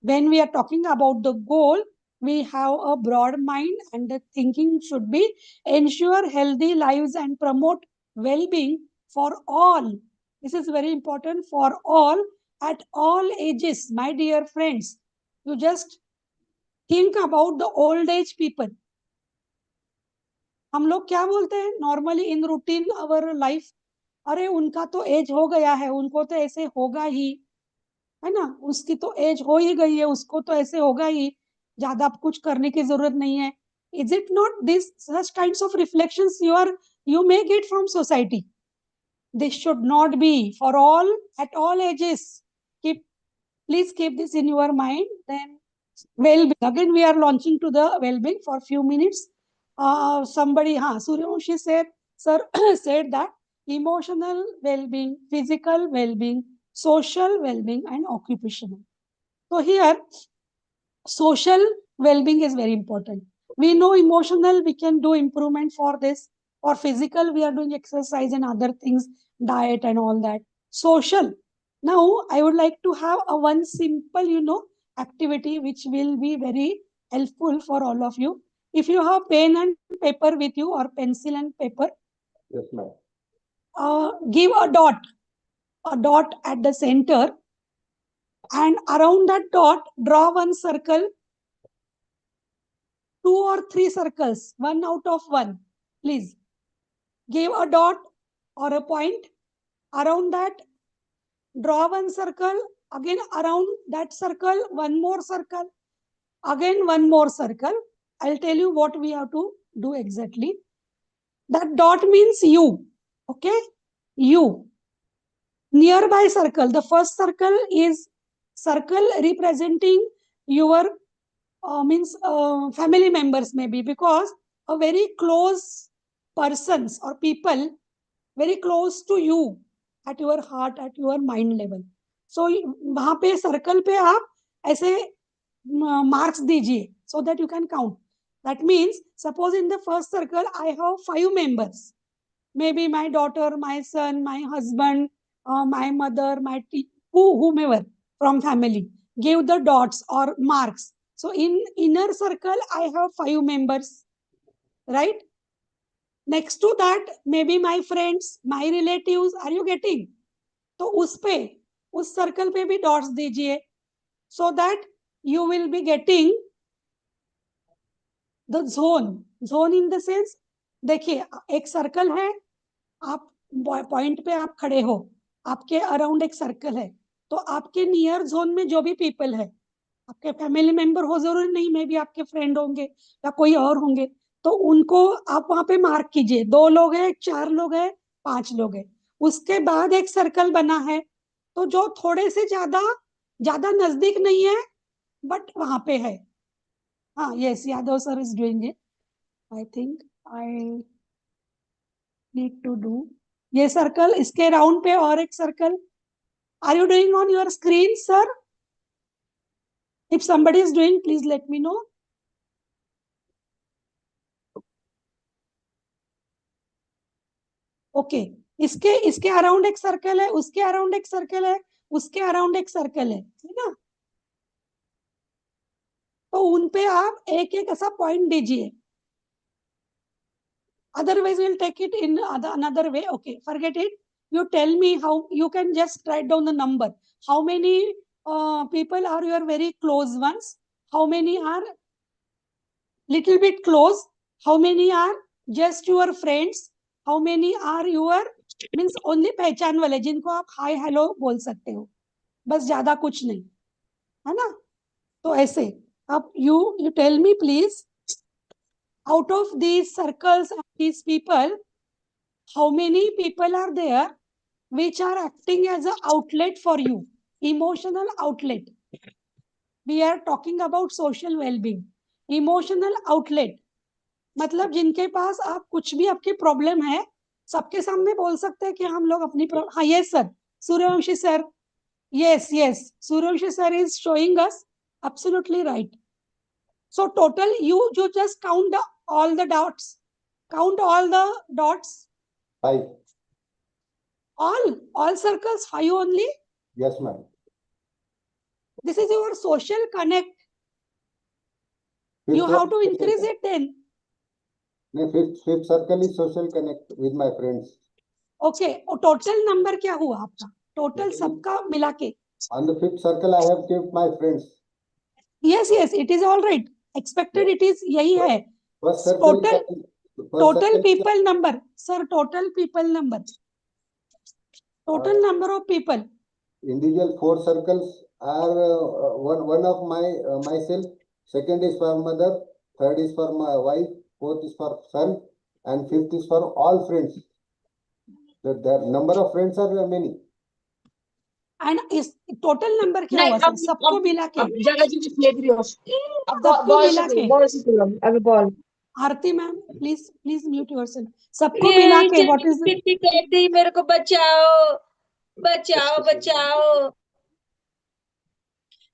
when we are talking about the goal, we have a broad mind, and the thinking should be ensure healthy lives and promote well-being for all. This is very important, for all, at all ages. My dear friends, you just think about the old age people. हम लोग क्या बोलते हैं normally in routine our life, अरे उनका तो as हो गया है, उनको तो ऐसे होगा ही, है ना, उसकी तो एज हो ही गई है, उसको तो ऐसे होगा ही, ज्यादा कुछ करने की जरूरत नहीं है. Is it not this such kinds of reflections you may get from society? This should not be for all, at all ages. Please keep this in your mind. Then well-being, again we are launching to the well-being for few minutes. Somebody, Suryavanshi said, sir said that emotional well-being, physical well-being, social well-being, and occupational. So here, social well-being is very important. We know emotional, we can do improvement for this. For physical, we are doing exercise and other things, diet and all that. Social. Now, I would like to have a one simple, activity which will be very helpful for all of you. If you have pen and paper with you, or pencil and paper, Yes, ma'am. give a dot at the center, and around that dot, draw one circle, 2 or 3 circles, 1 out of 1. Please give a dot or a point around that. Draw one circle, again around that circle, one more circle, again one more circle. I'll tell you what we have to do exactly. That dot means you, okay? You. Nearby circle, the first circle is circle representing your family members maybe, because a very close persons or people very close to you at your heart, at your mind level. So वहां पे circle पे आप ऐसे marks दीजिए so that you can count. That means suppose in the first circle I have 5 members, maybe my daughter, my son, my husband, my mother, my whomever from family. Give the dots or marks. So in inner circle I have 5 members, right? Next to that, maybe my friends, my relatives. Are you getting? तो उस पे, उस circle पे भी dots दीजिए, so that you will be getting the zone. Zone in the sense, देखिए एक circle है, आप point पे आप खड़े हो, आपके around एक circle है, तो आपके near zone में जो भी people है, आपके family member हो जरूरी नहीं, मे भी आपके friend होंगे या कोई और होंगे, तो उनको आप वहां पे मार्क कीजिए. 2 लोग हैं, 4 लोग हैं, 5 लोग हैं. उसके बाद एक सर्कल बना है, तो जो थोड़े से ज्यादा नजदीक नहीं है बट वहां पे है. हाँ, yes, Yadav sir is doing it. I think I need to do ये सर्कल. इसके राउंड पे और एक circle. Are you doing on your screen sir? If somebody is doing, please let me know. Okay. इसके अराउंड एक circle है, उसके around एक सर्कल है, उसके अराउंड एक सर्कल है, ठीक है ना? तो उन पे आप एक एक ऐसा पॉइंट दीजिए. Otherwise, we'll take it in another way. Okay, forget it. You tell me how you can just write down the number. How many people are your very close ones? How many are little bit close? How many are just your friends? How many are your means only पहचान वाले जिनको आप hi hello बोल सकते हो, बस ज्यादा कुछ नहीं, है ना? तो ऐसे अब you tell me please, out of these circles and these people, how many people are there which are acting as an outlet for you, emotional outlet. We are talking about social well-being. Emotional outlet मतलब जिनके पास आप कुछ भी आपकी problem है, सबके सामने बोल सकते हैं कि हम लोग अपनी हाँ yes sir, Suryavanshi sir, yes, Suryavanshi sir is showing us absolutely right. So total you just count all the dots. Count all the dots. 5. All circles 5 only. Yes, ma'am. This is your social connect. You have to increase it then. The fifth circle is social connect with my friends. Okay. और total number क्या हुआ आपका? Total सबका मिला के. On the 5th circle, I have kept my friends. Yes, it is all right. Expected it is यही है. First circle total people number. Sir, total people number. Total number of people. Individual 4 circles are one of myself. Second is for mother. Third is for my wife. Fourth is for son. And fifth is for all friends. The number of friends are many. And is total number क्या हुआ sir? सबको मिला के. सबको मिला के. आरती ma'am, please mute yourself. सबको मिला के what is कहती मेरे को बचाओ बचाओ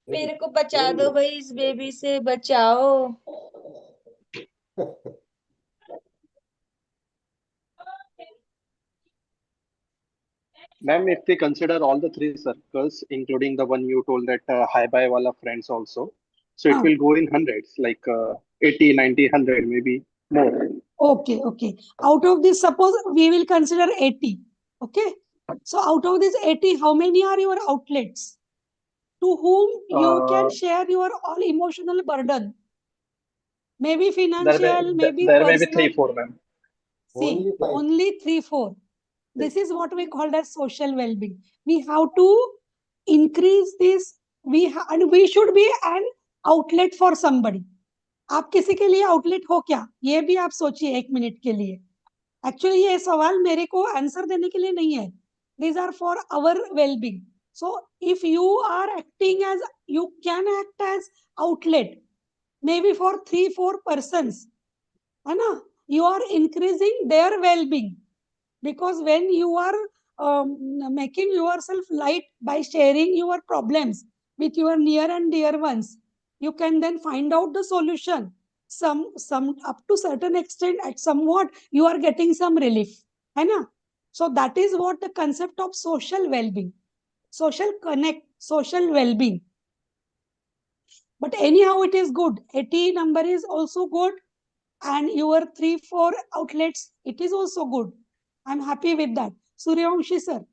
मेरे को बचा दो भाई, इस बेबी से बचाओ. Ma'am, if we consider all the 3 circles, including the one you told that hi bye wala friends also, so it will go in hundreds, like 80, 90, 100, maybe more. Okay. Out of this, suppose we will consider 80. Okay. So out of this 80, how many are your outlets? to whom you can Uh, share your all emotional burden. Maybe there financial, maybe there may be personal. 3, 4, ma'am. See, Only 5. only 3, 4. This is what we call as social well-being. We have to increase this. And we should be an outlet for somebody. आप किसी के लिए outlet हो क्या, ये भी आप सोचिए 1 मिनट के लिए. एक्चुअली ये सवाल मेरे को आंसर देने के लिए नहीं है. These are for our well-being. So if you are acting as, you can act as outlet, maybe for 3, 4 persons, है ना? You are increasing their well-being, because when you are making yourself light by sharing your problems with your near and dear ones, you can then find out the solution. Some up to certain extent, at somewhat you are getting some relief, है ना? So that is what the concept of social well-being, social connect, social well-being. But anyhow, it is good. 80 number is also good, and your 3, 4 outlets, it is also good. I'm happy with that. Suryavanshi sir,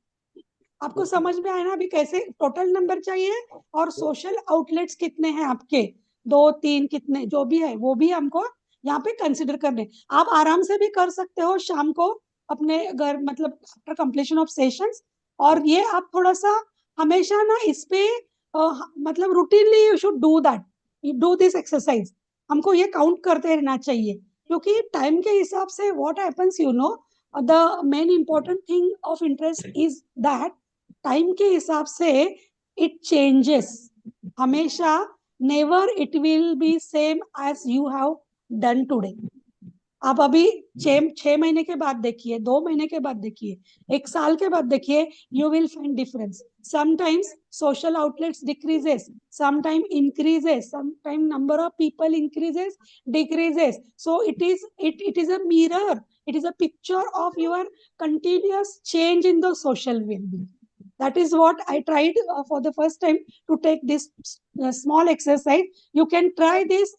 आपको समझ में आया ना अभी कैसे total number चाहिए और social outlets कितने हैं आपके, 2, 3 कितने जो भी है वो भी हमको यहाँ पे कंसिडर करने. आप आराम से भी कर सकते हो शाम को अपने घर, मतलब आफ्टर कंप्लीशन ऑफ सेशंस. और ये आप थोड़ा सा हमेशा ना इस पे मतलब routinely you should do that, you do this exercise. हमको ये काउंट करते रहना चाहिए, क्योंकि टाइम के हिसाब से what happens, you know, the main important thing of interest is that time के हिसाब से it changes. हमेशा never it will be same as you have done today. आप अभी 6 महीने के बाद देखिए, 2 महीने के बाद देखिए, 1 साल के बाद देखिए, you will find difference. Sometimes social outlets decreases, sometimes increases, sometimes number of people increases, decreases. So it is a mirror, it is a picture of your continuous change in the social well-being. That is what I tried for the first time to take this small exercise. You can try this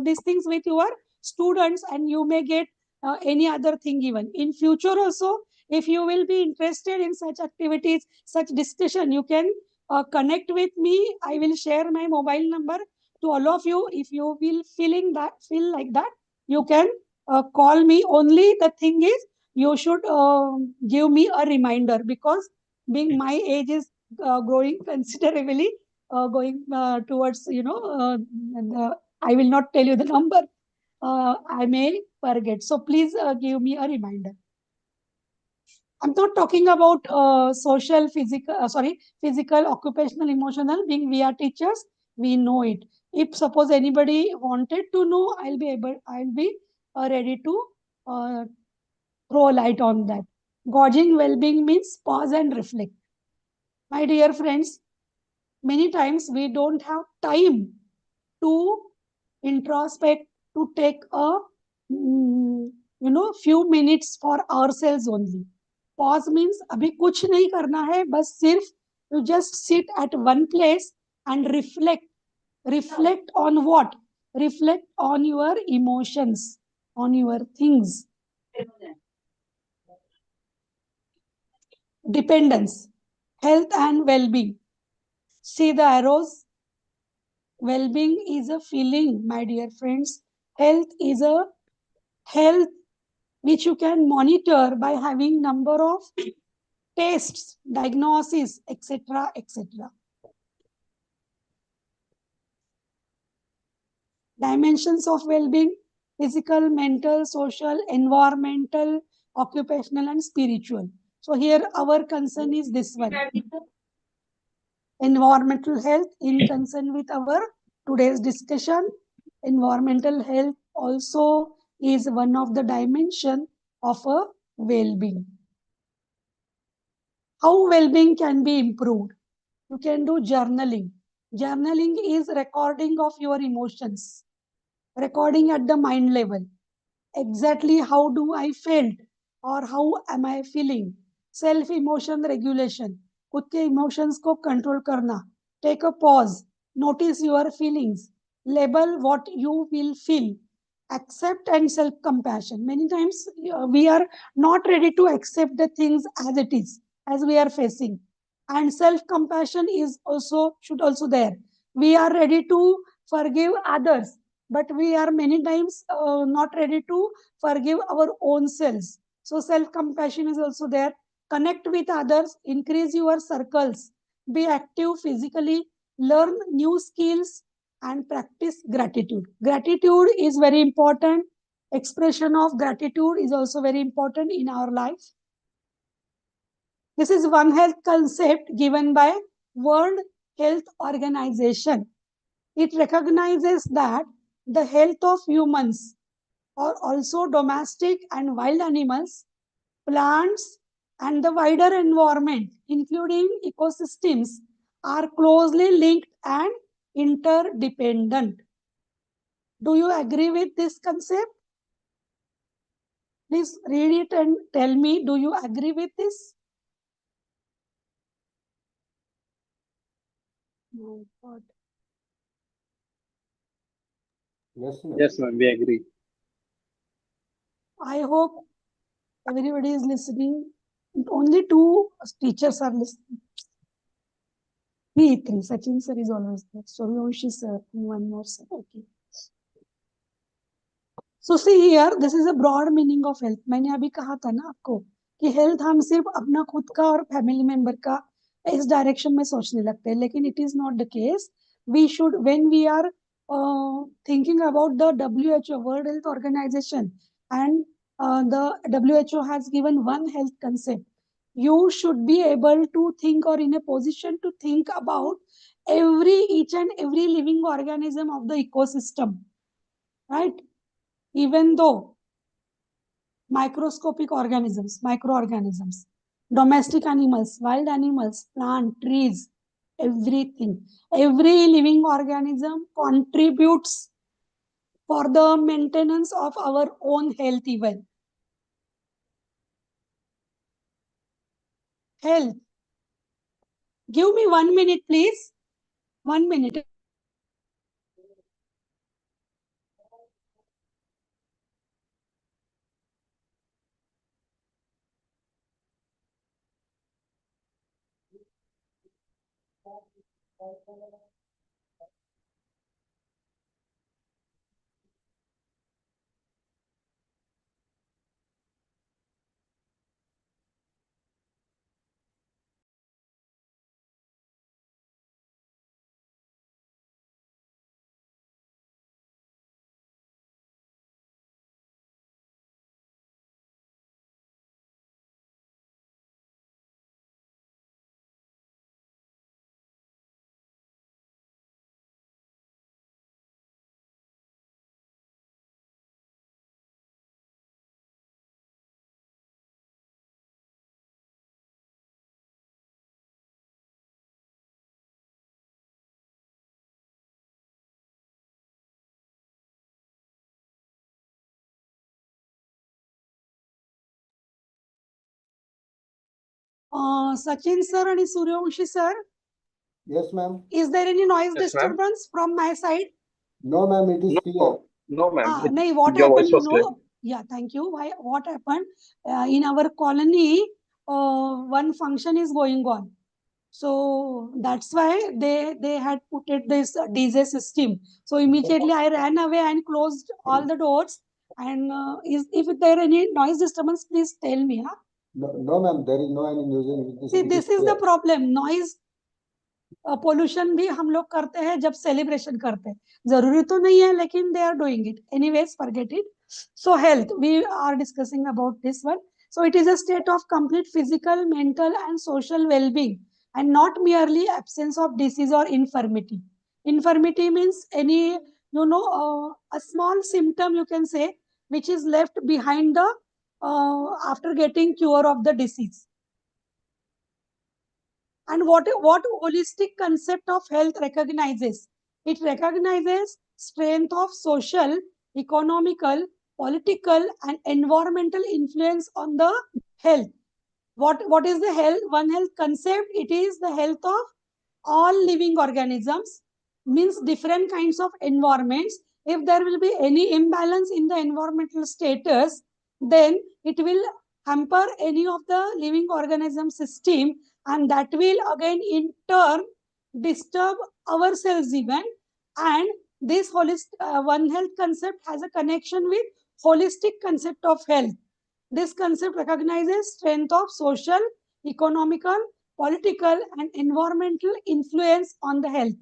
these things with your students, and you may get any other thing even in future also. If you will be interested in such activities, such discussion, you can connect with me. I will share my mobile number to all of you. If you will feel like that, you can call me. Only the thing is, you should give me a reminder, because being my age is growing considerably, going towards, you know, I will not tell you the number. I may forget. So please give me a reminder. I'm not talking about social, physical, occupational, emotional. Being we are teachers, we know it. If suppose anybody wanted to know, I'll be ready to throw a light on that. Gauging well-being means pause and reflect. My dear friends, many times we don't have time to introspect, to take a few minutes for ourselves only. Pause means अभी कुछ नहीं करना है, बस सिर्फ you just sit at one place and reflect. Reflect on what? Reflect on your emotions, on your things. Dependence, health and well-being. See the arrows. Well-being is a feeling, my dear friends. Health is a health which you can monitor by having number of tests, diagnosis, etc., etc. Dimensions of well-being: physical, mental, social, environmental, occupational, and spiritual. So here our concern is this one. Environmental health, in concern with our today's discussion. Environmental health also is one of the dimension of a well-being. How well-being can be improved? You can do journaling. Journaling is recording of your emotions, recording at the mind level. Exactly how do I felt or how am I feeling? Self emotion regulation. खुद के emotions को control करना. Take a pause. Notice your feelings. Label what you will feel. Accept and self-compassion. Many times we are not ready to accept the things as it is, as we are facing. and self-compassion is also should also there. We are ready to forgive others, but we are many times not ready to forgive our own selves. So self-compassion is also there. Connect with others, increase your circles, be active physically, learn new skills, and practice gratitude. Gratitude is very important. Expression of gratitude is also very important in our life. This is One Health concept given by World Health Organization. It recognizes that the health of humans or also domestic and wild animals, plants, and the wider environment, including ecosystems, are closely linked and interdependent. Do you agree with this concept? Please read it and tell me, do you agree with this? No, God. Yes, ma'am, we agree. I hope everybody is listening. Only two teachers are listening. We three. Sachin sir is always there. Suryavanshi sir, one more sir. Okay. So see here, this is a broad meaning of health. मैंने अभी कहा था ना आपको कि health हम सिर्फ अपना खुद का और फैमिली मेंबर का इस डायरेक्शन में सोचने लगते हैं, लेकिन it is not the case. We should, when we are thinking about the WHO, World Health Organization, and the WHO has given one health concept. You should be able to think or in a position to think about each and every living organism of the ecosystem, right? Even though microscopic organisms, microorganisms, domestic animals, wild animals, plant, trees, everything. Every living organism contributes for the maintenance of our own health even. Health. Give me 1 minute, please. 1 minute. Sachin sir and Suryavanshi sir. Yes, ma'am. Is there any noise Yes, ma'am. disturbance from my side? No, ma'am, it is clear. No, ma'am. No, what Your happened, voice was clear. Yeah, thank you. What happened? In our colony, one function is going on. So that's why they had put it this DJ system. So immediately I ran away and closed all the doors. And if there any noise disturbance, please tell me. Huh? No, ma'am, there is no any music. See, this is the problem. Noise pollution भी हम लोग करते हैं जब celebration करते हैं, जरूरी तो नहीं है, लेकिन they are doing it anyways, forget it. So health, we are discussing about this one. So it is a state of complete physical, mental, and social well-being, and not merely absence of disease or infirmity. Infirmity means any, a small symptom you can say, which is left behind the after getting cure of the disease. And what holistic concept of health recognizes? It recognizes strength of social, economical, political, and environmental influence on the health. What is the health? One health concept, it is the health of all living organisms, means different kinds of environments. If there will be any imbalance in the environmental status, then it will hamper any of the living organism system and that will again in turn disturb ourselves even. And this holistic One Health concept has a connection with holistic concept of health. This concept recognizes strength of social, economical, political, and environmental influence on the health.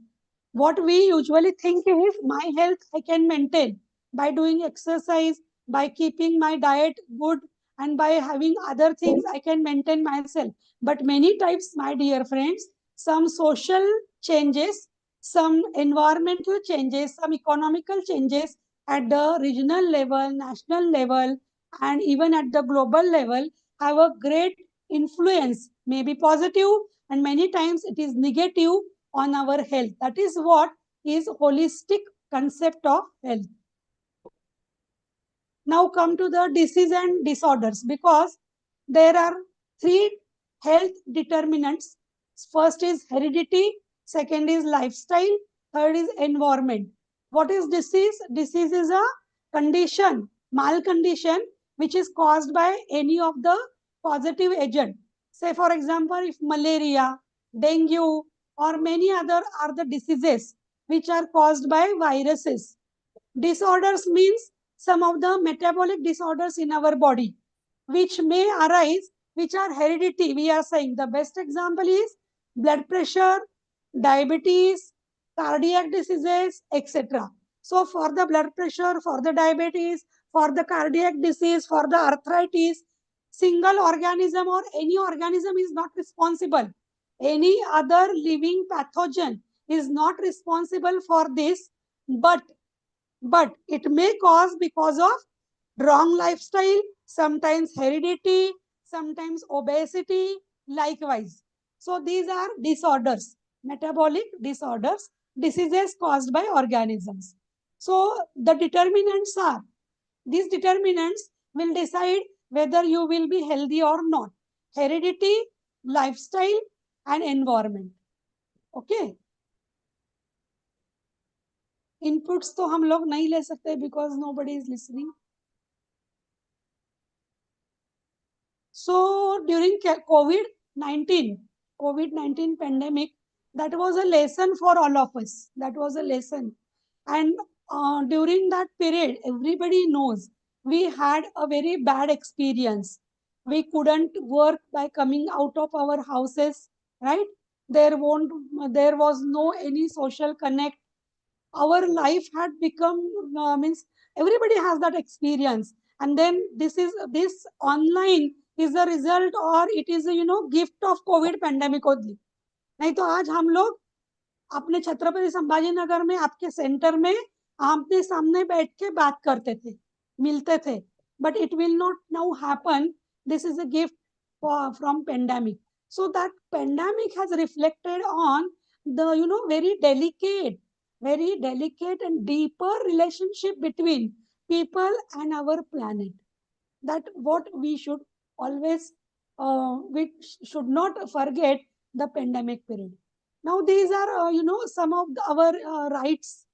What we usually think is my health I can maintain by doing exercise, by keeping my diet good, and by having other things I can maintain myself. But many times, my dear friends, some social changes, some environmental changes, some economical changes at the regional level, national level, and even at the global level have a great influence, maybe positive, and many times it is negative on our health. That is what is holistic concept of health. Now come to the disease and disorders, because there are three health determinants. First is heredity, second is lifestyle, third is environment. What is disease? Disease is a condition, malcondition, which is caused by any of the positive agent. Say for example, if malaria, dengue, or many other are the diseases which are caused by viruses. Disorders means some of the metabolic disorders in our body, which may arise, which are heredity. We are saying the best example is blood pressure, diabetes, cardiac diseases, etc. So for the blood pressure, for the diabetes, for the cardiac disease, for the arthritis, single organism or any organism is not responsible. Any other living pathogen is not responsible for this, but it may cause because of wrong lifestyle, sometimes heredity, sometimes obesity, likewise. So these are disorders, metabolic disorders, diseases caused by organisms. So the determinants are, these determinants will decide whether you will be healthy or not. Heredity, lifestyle, and environment. Okay. Inputs तो हम लोग नहीं ले सकते because nobody is listening. So during COVID-19 pandemic, that was a lesson for all of us. That was a lesson. And during that period, everybody knows we had a very bad experience. We couldn't work by coming out of our houses, right? There was no any social connect. Our life had become means everybody has that experience, and then this online is a result, or it is a gift of COVID pandemic only. नहीं तो आज हम लोग अपने छत्रपति संभाजी नगर में आपके centre में आमने सामने बैठ के बात करते थे, मिलते थे, but it will not now happen. This is a gift from pandemic. So that pandemic has reflected on the very delicate and deeper relationship between people and our planet. That what we should always, we should not forget the pandemic period. Now these are, some of our rights,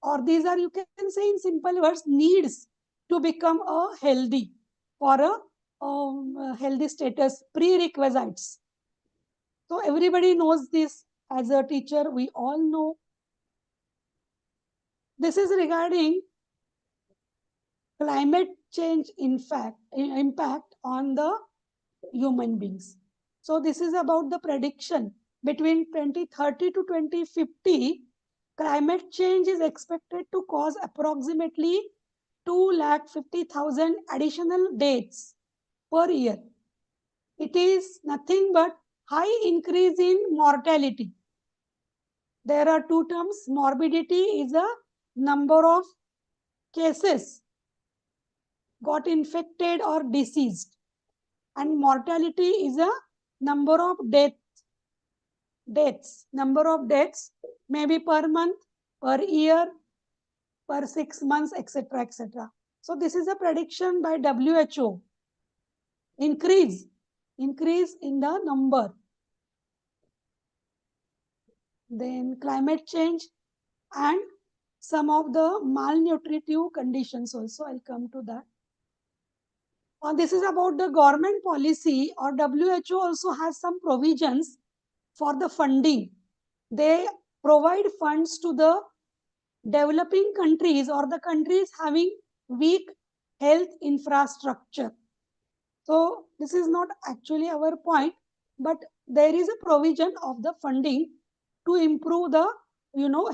or these are, you can say in simple words, needs to become a healthy, for a healthy status, prerequisites. So everybody knows this. As a teacher, we all know. This is regarding climate change impact on the human beings. So this is about the prediction. Between 2030 to 2050, climate change is expected to cause approximately 250,000 additional deaths per year. It is nothing but high increase in mortality. There are two terms. Morbidity is a number of cases got infected or diseased, and mortality is a number of deaths. Number of deaths maybe per month, per year, per 6 months, etc., etc. So this is a prediction by WHO. Increase in the number. Then climate change and some of the malnutritive conditions also. I'll come to that. This is about the government policy, or WHO also has some provisions for the funding. They provide funds to the developing countries or the countries having weak health infrastructure. So this is not actually our point, but there is a provision of the funding to improve the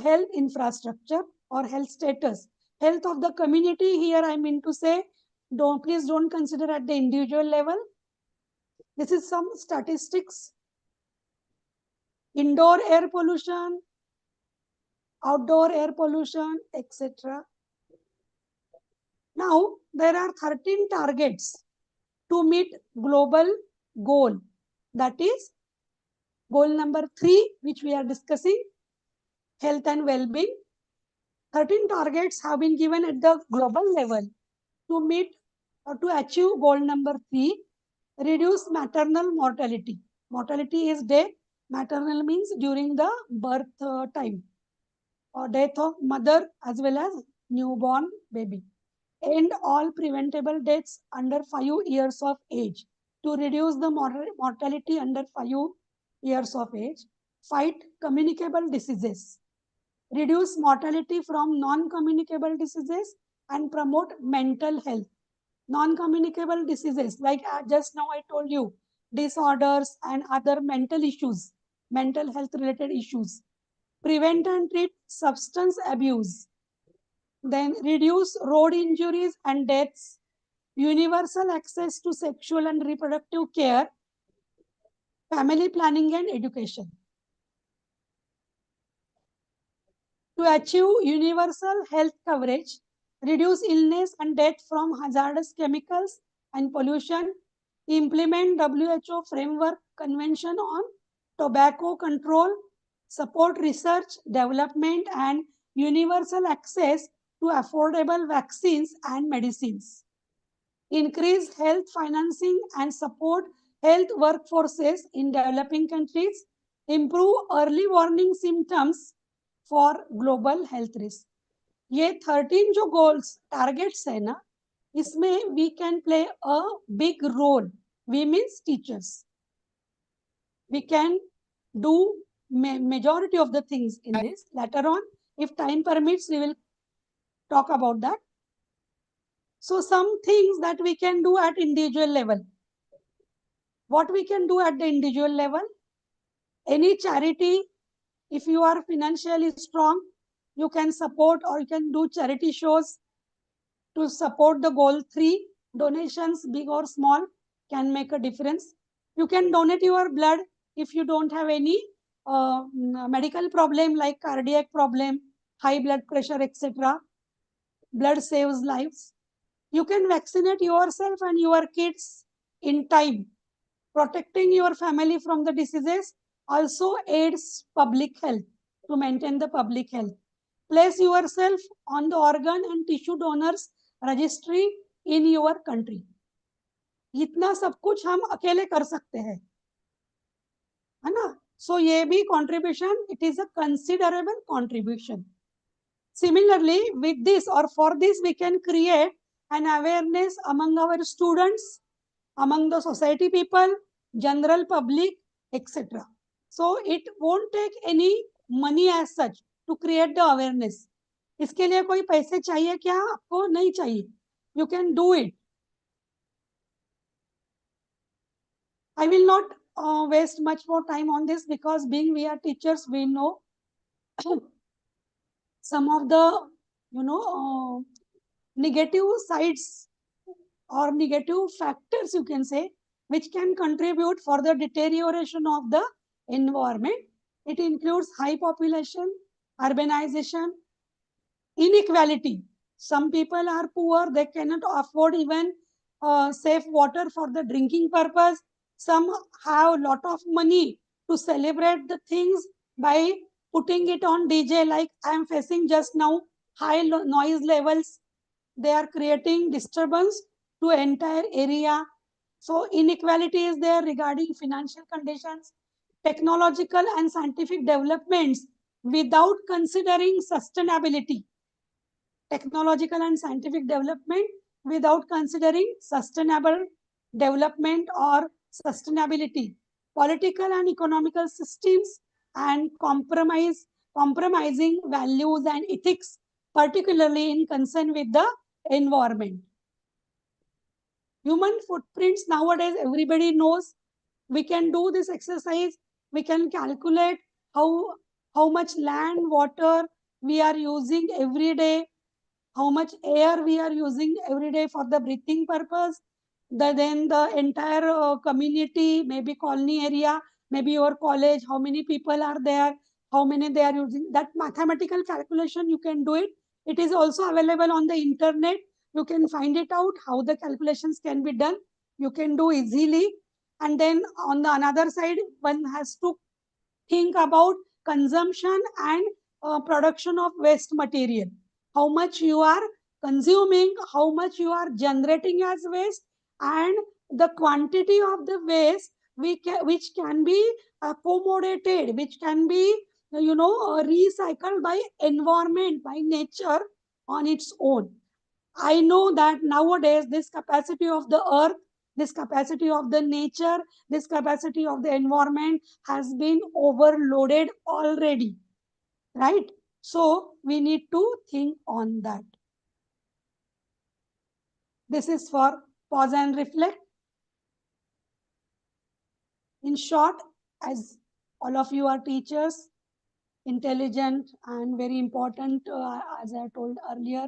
health infrastructure or health status, health of the community. Here I mean to say, please don't consider at the individual level. This is some statistics. Indoor air pollution, outdoor air pollution, etc. Now there are 13 targets to meet global goal. That is goal number 3, which we are discussing, health and well-being. 13 targets have been given at the global level to meet or to achieve goal number 3, reduce maternal mortality. Mortality is death. Maternal means during the birth time or death of mother as well as newborn baby. End all preventable deaths under 5 years of age. To reduce the mortality under 5 years of age. Fight communicable diseases. Reduce mortality from non-communicable diseases and promote mental health. Non-communicable diseases, like just now I told you, disorders and other mental issues, mental health related issues. Prevent and treat substance abuse. Then reduce road injuries and deaths. Universal access to sexual and reproductive care. Family planning and education. To achieve universal health coverage, reduce illness and death from hazardous chemicals and pollution, implement WHO Framework Convention on Tobacco Control, support research, development and universal access to affordable vaccines and medicines. Increase health financing and support health workforces in developing countries, improve early warning symptoms for global health risk. ये 13 जो goals targets है ना, इसमें we can play a big role. We means teachers. We can do majority of the things in this. Later on, if time permits, we will talk about that. So some things that we can do at individual level. What we can do at the individual level? Any charity, if you are financially strong, you can support or you can do charity shows to support the goal 3. Donations, big or small, can make a difference. You can donate your blood if you don't have any medical problem like cardiac problem, high blood pressure, etc. Blood saves lives. You can vaccinate yourself and your kids in time. Protecting your family from the diseases also aids public health, to maintain the public health. Place yourself on the organ and tissue donors registry in your country. इतना सब कुछ हम अकेले कर सकते हैं, है ना? So ये भी contribution, it is a considerable contribution. Similarly, with this or for this, we can create an awareness among our students, among the society people, general public, etc. So it won't take any money as such to create the awareness. इसके लिए कोई पैसे चाहिए क्या? आपको नहीं चाहिए. You can do it. I will not waste much more time on this because being we are teachers, we know some of the negative sides or negative factors, you can say, which can contribute for the deterioration of the environment. It includes high population, urbanization, inequality. Some people are poor, they cannot afford even safe water for the drinking purpose. Some have a lot of money to celebrate the things by putting it on DJ, like I am facing just now, high noise levels. They are creating disturbance to entire area. So inequality is there regarding financial conditions, technological and scientific developments without considering sustainability. Technological and scientific development without considering sustainable development or sustainability, political and economical systems, and compromising values and ethics, particularly in concern with the environment. Human footprints nowadays, everybody knows. We can do this exercise. We can calculate how much land, water we are using every day, how much air we are using every day for the breathing purpose. Then the entire community, maybe colony area, maybe your college, how many people are there, how many they are using. That mathematical calculation, you can do it. It is also available on the internet. You can find it out how the calculations can be done. You can do easily. And then on the another side, one has to think about consumption and production of waste material. How much you are consuming, how much you are generating as waste, and the quantity of the waste which can be accommodated, which can be recycled by environment, by nature on its own. I know that nowadays this capacity of the earth, this capacity of the nature, this capacity of the environment has been overloaded already, right? So we need to think on that. This is for pause and reflect. In short, as all of you are teachers, intelligent and very important, as I told earlier,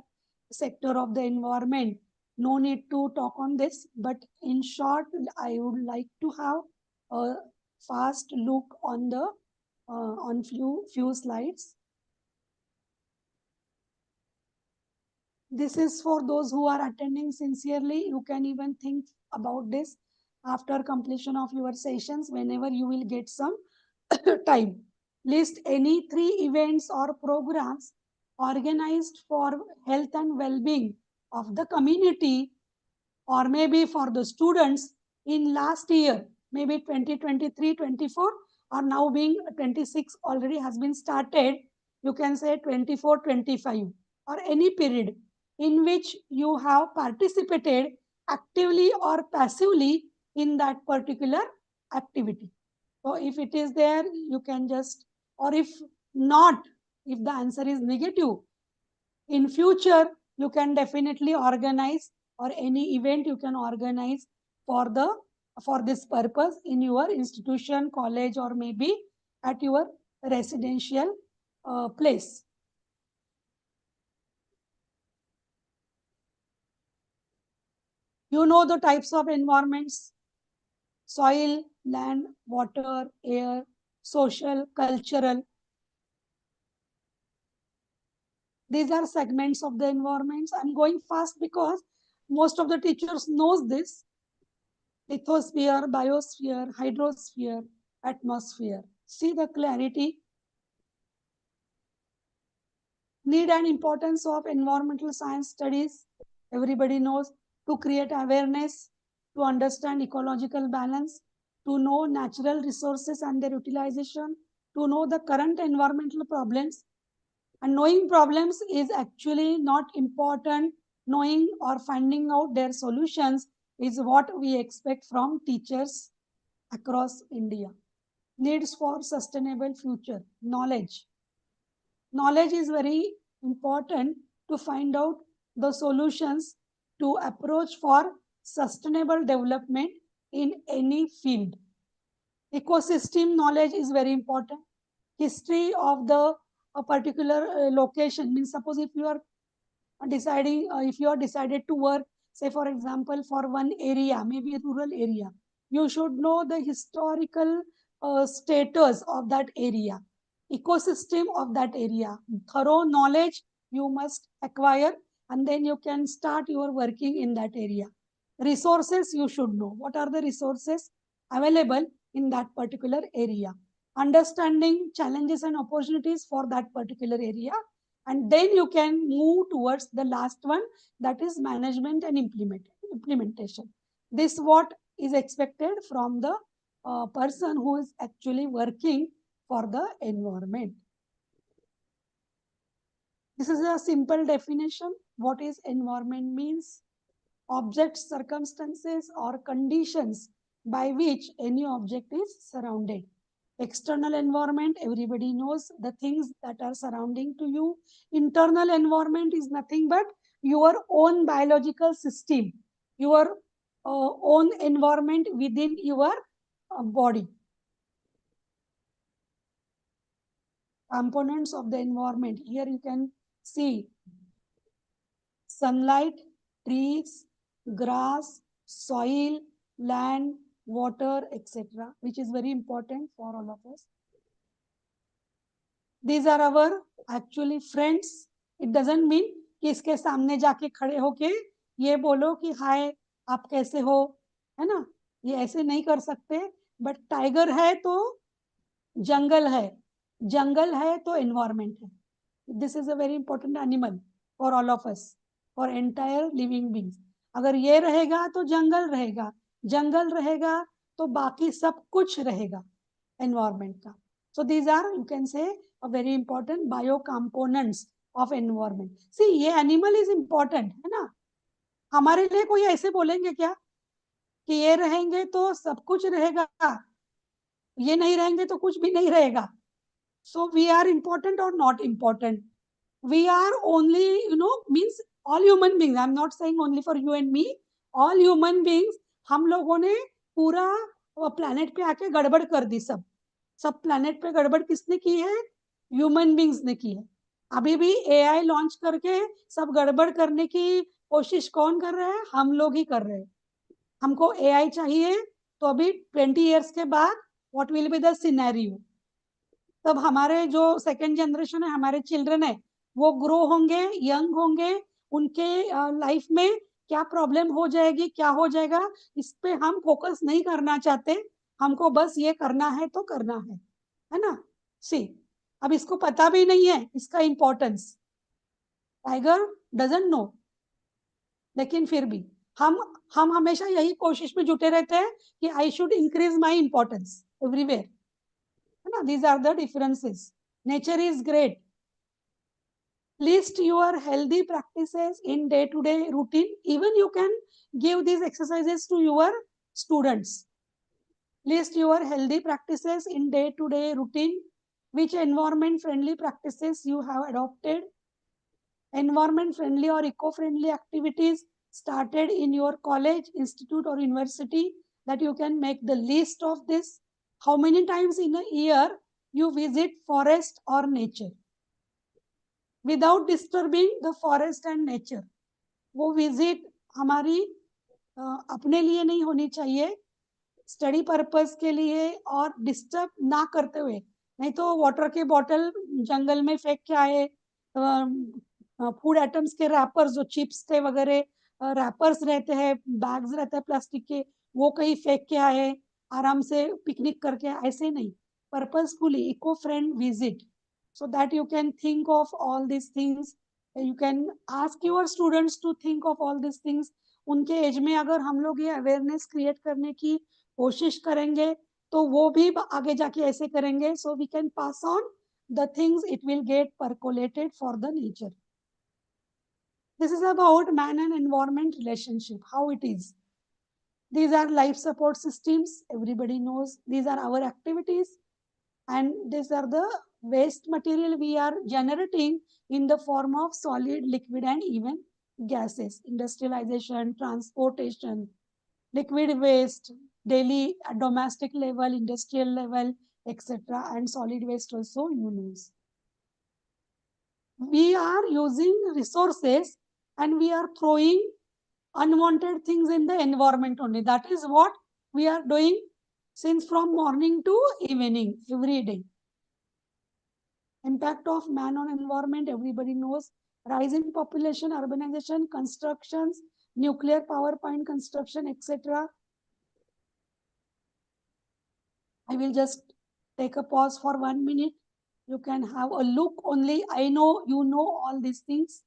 sector of the environment. No need to talk on this, but in short, I would like to have a fast look on the on few slides. This is for those who are attending sincerely. You can even think about this after completion of your sessions, whenever you will get some time. List any 3 events or programs organized for health and well-being of the community, or maybe for the students in last year, maybe 2023-24, or now being 26 already has been started. You can say 24-25, or any period in which you have participated actively or passively in that particular activity. So if it is there, you can just, or if not, if the answer is negative, in future, you can definitely organize, or any event you can organize for this purpose in your institution, college, or maybe at your residential place. You know the types of environments: soil, land, water, air, social, cultural. These are segments of the environments. I'm going fast because most of the teachers knows this. Lithosphere, biosphere, hydrosphere, atmosphere. See the clarity. Need and importance of environmental science studies. Everybody knows, to create awareness, to understand ecological balance, to know natural resources and their utilization, to know the current environmental problems. And knowing problems is actually not important. Knowing or finding out their solutions is what we expect from teachers across India. Needs for sustainable future. Knowledge. Knowledge is very important to find out the solutions to approach for sustainable development in any field. Ecosystem knowledge is very important. History of the a particular location, means suppose if you are deciding, if you are decided to work, say for example, for one area, maybe a rural area, you should know the historical status of that area, ecosystem of that area. Thorough knowledge you must acquire, and then you can start your working in that area. Resources you should know. What are the resources available in that particular area? Understanding challenges and opportunities for that particular area. And then you can move towards the last one, that is management and implementation. This what is expected from the person who is actually working for the environment. This is a simple definition. What is environment means? objects, circumstances, or conditions by which any object is surrounded. External environment, everybody knows the things that are surrounding to you. Internal environment is nothing but your own biological system, your own environment within your body. Components of the environment. Here you can see sunlight, trees, grass, soil, land, water, etc., which is very important for all of us. These are our actually friends. It doesn't mean कि इसके सामने जाके खड़े होके ये बोलो कि हाय आप कैसे हो, है ना, ये ऐसे नहीं कर सकते. बट टाइगर है तो जंगल है तो एनवायरमेंट है. This is a very important animal for all of us, for entire living beings. अगर ये रहेगा तो जंगल रहेगा तो बाकी सब कुछ रहेगा एनवायरमेंट का. So these are, you can say, a very important bio components of environment. See, ये animal is important, है ना. हमारे लिए कोई ऐसे बोलेंगे क्या कि ये रहेंगे तो सब कुछ रहेगा, ये नहीं रहेंगे तो कुछ भी नहीं रहेगा. So we are important or not important? We are only, means all human beings. I'm not saying only for you and me. All human beings. हम लोगों ने पूरा प्लैनेट पे आके गड़बड़ कर दी. सब प्लैनेट पे गड़बड़ किसने की है? ह्यूमन बींग्स ने की है. अभी भी एआई लॉन्च करके सब गड़बड़ करने की कोशिश कौन कर रहा है? हम लोग ही कर रहे हैं. हमको एआई चाहिए तो अभी 20 इयर्स के बाद what will be the scenario? तब हमारे जो सेकेंड जनरेशन है, हमारे चिल्ड्रन है, वो ग्रो होंगे, यंग होंगे, उनके लाइफ में क्या प्रॉब्लम हो जाएगी, क्या हो जाएगा, इस पे हम फोकस नहीं करना चाहते. हमको बस ये करना है तो करना है ना. सी, अब इसको पता भी नहीं है इसका इंपॉर्टेंस. Tiger doesn't know. लेकिन फिर भी हम हमेशा यही कोशिश में जुटे रहते हैं कि I should increase my importance everywhere. These are the differences. Nature is great. List your healthy practices in day-to-day routine. Even you can give these exercises to your students. List your healthy practices in day-to-day routine. Which environment-friendly practices you have adopted? Environment-friendly or eco-friendly activities started in your college, institute, or university, that you can make the list of this. How many times in a year you visit forest or nature without disturbing the forest and nature? वो visit हमारी अपने लिए नहीं होनी चाहिए, study purpose के लिए और डिस्टर्ब ना करते हुए. नहीं तो वाटर के बॉटल जंगल में फेंक के आए, फूड आइटम्स के रैपर्स, जो चिप्स के वगैरह रैपर्स रहते हैं, बैग्स रहते हैं प्लास्टिक के, वो कहीं फेंक के आए, आराम से पिकनिक करके, ऐसे नहीं. Purposefully eco friend visit, so that you can think of all these things. You can ask your students to think of all these things. उनके एज में अगर हम लोग ये अवेयरनेस क्रिएट करने की कोशिश करेंगे तो वो भी आगे जाके ऐसे करेंगे. So we can pass on the things, it will get percolated for the nature. This is about man and environment relationship, how it is. These are life support systems, everybody knows. These are our activities, and these are the waste material we are generating in the form of solid, liquid, and even gases. Industrialization, transportation, liquid waste, daily domestic level, industrial level, etc., and solid waste also you use. We are using resources and we are throwing unwanted things in the environment only. That is what we are doing since from morning to evening, every day. Impact of man on environment, everybody knows. Rise in population, urbanization, constructions, nuclear power plant construction, etc. I will just take a pause for 1 minute. You can have a look only. I know you know all these things.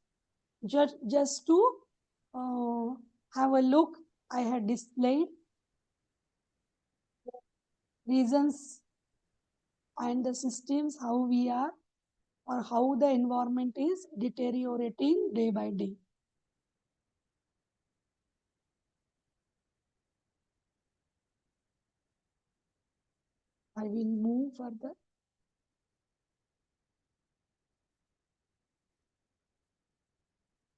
Just to have a look, I had displayed reasons and the systems, how we are or how the environment is deteriorating day by day. I will move further.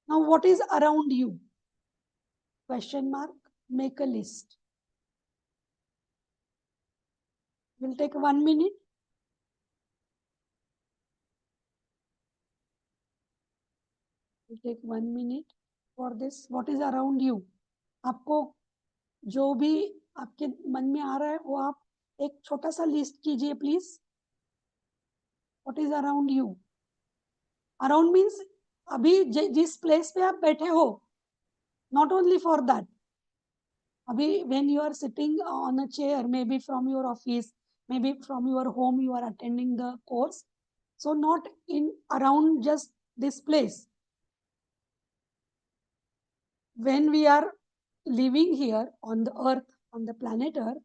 Now, what is around you? Question mark, make a list. Will take 1 minute. Will take 1 minute for this. What is around you? आपको जो भी आपके मन में आ रहा है वो आप एक छोटा सा लिस्ट कीजिए please. What is around you? Around means अभी जिस प्लेस पे आप बैठे हो. Not only for that. Abhi, when you are sitting on a chair, maybe from your office, maybe from your home, you are attending the course. So not in around just this place. When we are living here on the earth, on the planet Earth,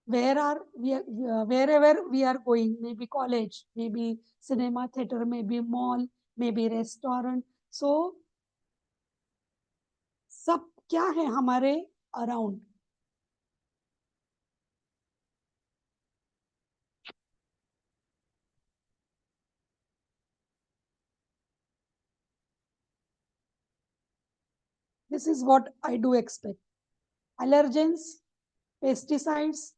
wherever we are going, maybe college, maybe cinema theater, maybe mall, maybe restaurant. So सब क्या है हमारे around? This is what I do expect. Allergens, pesticides,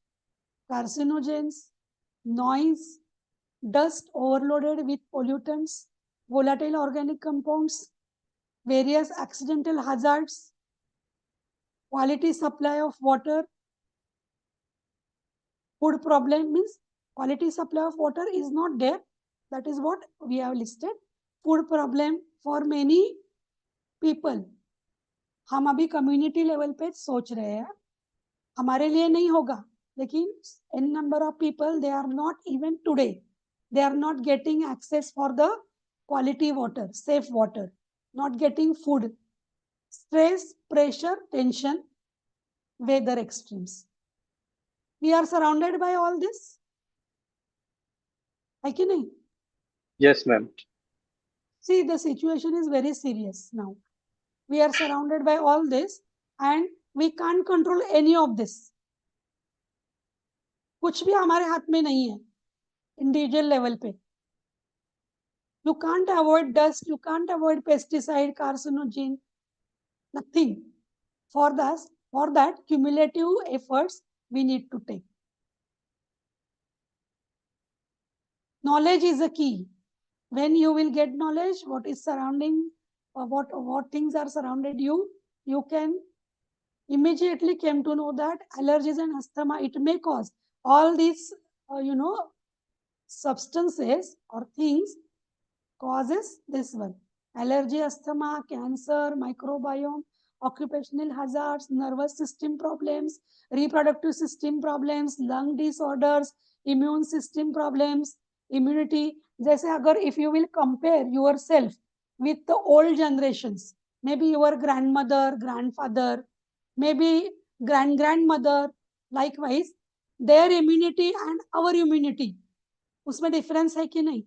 carcinogens, noise, dust overloaded with pollutants, volatile organic compounds, various accidental hazards, quality supply of water, food problem means quality supply of water is not there. That is what we have listed. Food problem for many people. हम अभी community level पे सोच रहे हैं. हमारे लिए नहीं होगा. लेकिन n number of people, they are not even today. They are not getting access for the quality water, safe water, not getting food, stress, pressure, tension, weather extremes. We are surrounded by all this. है कि नहीं? Yes, ma'am. See, the situation is very serious now. We are surrounded by all this and we can't control any of this. कुछ भी हमारे हाथ में नहीं है इंडिविजुअल लेवल पे. You can't avoid dust, you can't avoid pesticide, carcinogen, nothing. For that, cumulative efforts we need to take. Knowledge is a key. When you will get knowledge, what is surrounding, what things are surrounded you, you can immediately came to know that allergies and asthma, it may cause all these, substances or things causes this one. Allergy, asthma, cancer, microbiome, occupational hazards, nervous system problems, reproductive system problems, lung disorders, immune system problems, immunity. जैसे अगर if you will compare yourself with the old generations, maybe your grandmother, grandfather, maybe grandmother, likewise, their immunity and our immunity, उसमें difference है कि नहीं?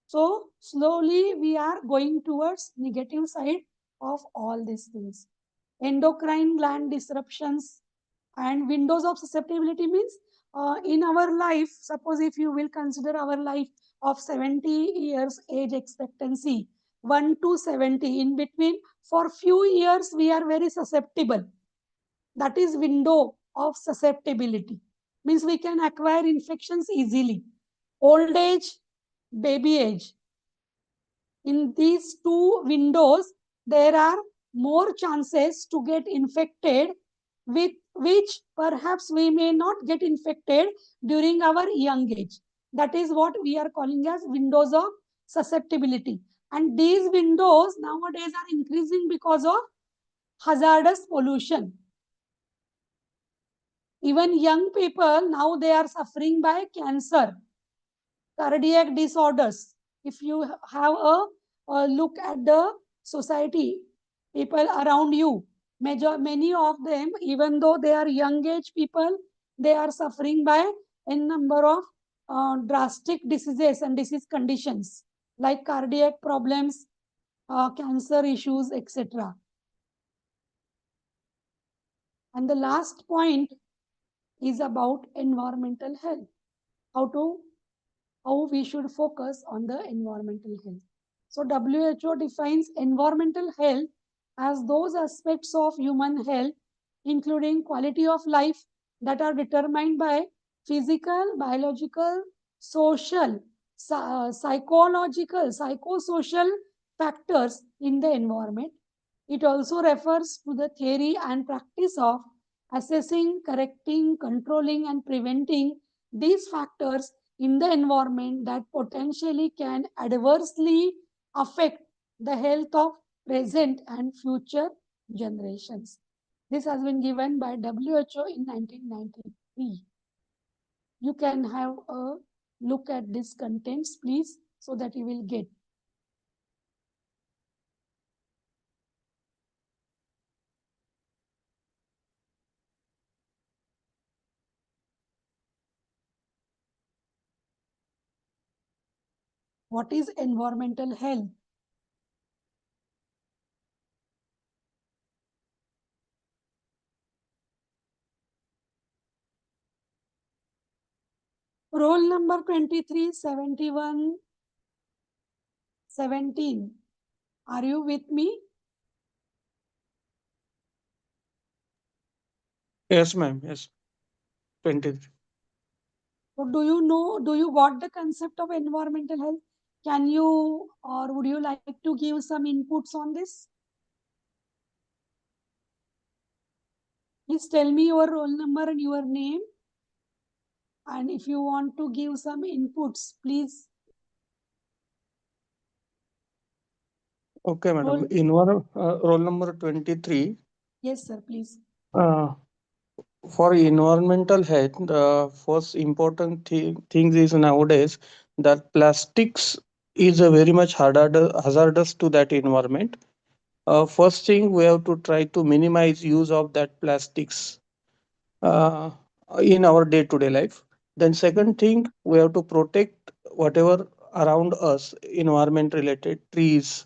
So slowly we are going towards negative side of all these things. Endocrine gland disruptions and windows of susceptibility means in our life, suppose if you will consider our life of 70 years age expectancy, 1 to 70, in between, for few years we are very susceptible. That is window of susceptibility. Means we can acquire infections easily. Old age, baby age. In these two windows, there are more chances to get infected, with which perhaps we may not get infected during our young age. That is what we are calling as windows of susceptibility. And these windows nowadays are increasing because of hazardous pollution. Even young people now they are suffering by cancer, cardiac disorders. If you have a look at the society, people around you, many of them, even though they are young age people, they are suffering by a number of drastic diseases and disease conditions like cardiac problems, cancer issues, etc. And the last point is about environmental health. how we should focus on the environmental health. So WHO defines environmental health as those aspects of human health, including quality of life, that are determined by physical, biological, social, psychological, psychosocial factors in the environment. It also refers to the theory and practice of assessing, correcting, controlling, and preventing these factors in the environment that potentially can adversely affect the health of present and future generations. This has been given by WHO in 1993. You can have a look at these contents, please, so that you will get. What is environmental health? Roll number 237117. Are you with me? Yes, ma'am. Yes. 23. So do you got the concept of environmental health? Can you or would you like to give some inputs on this? Please tell me your roll number and your name. And if you want to give some inputs, please. Okay, madam. Roll number 23. Yes, sir, please. For environmental health, the first important thing is nowadays that plastics is a very much hazardous to that environment. First thing, we have to try to minimize use of that plastics uh, in our day-to-day life. Then second thing, we have to protect whatever around us, environment related, trees,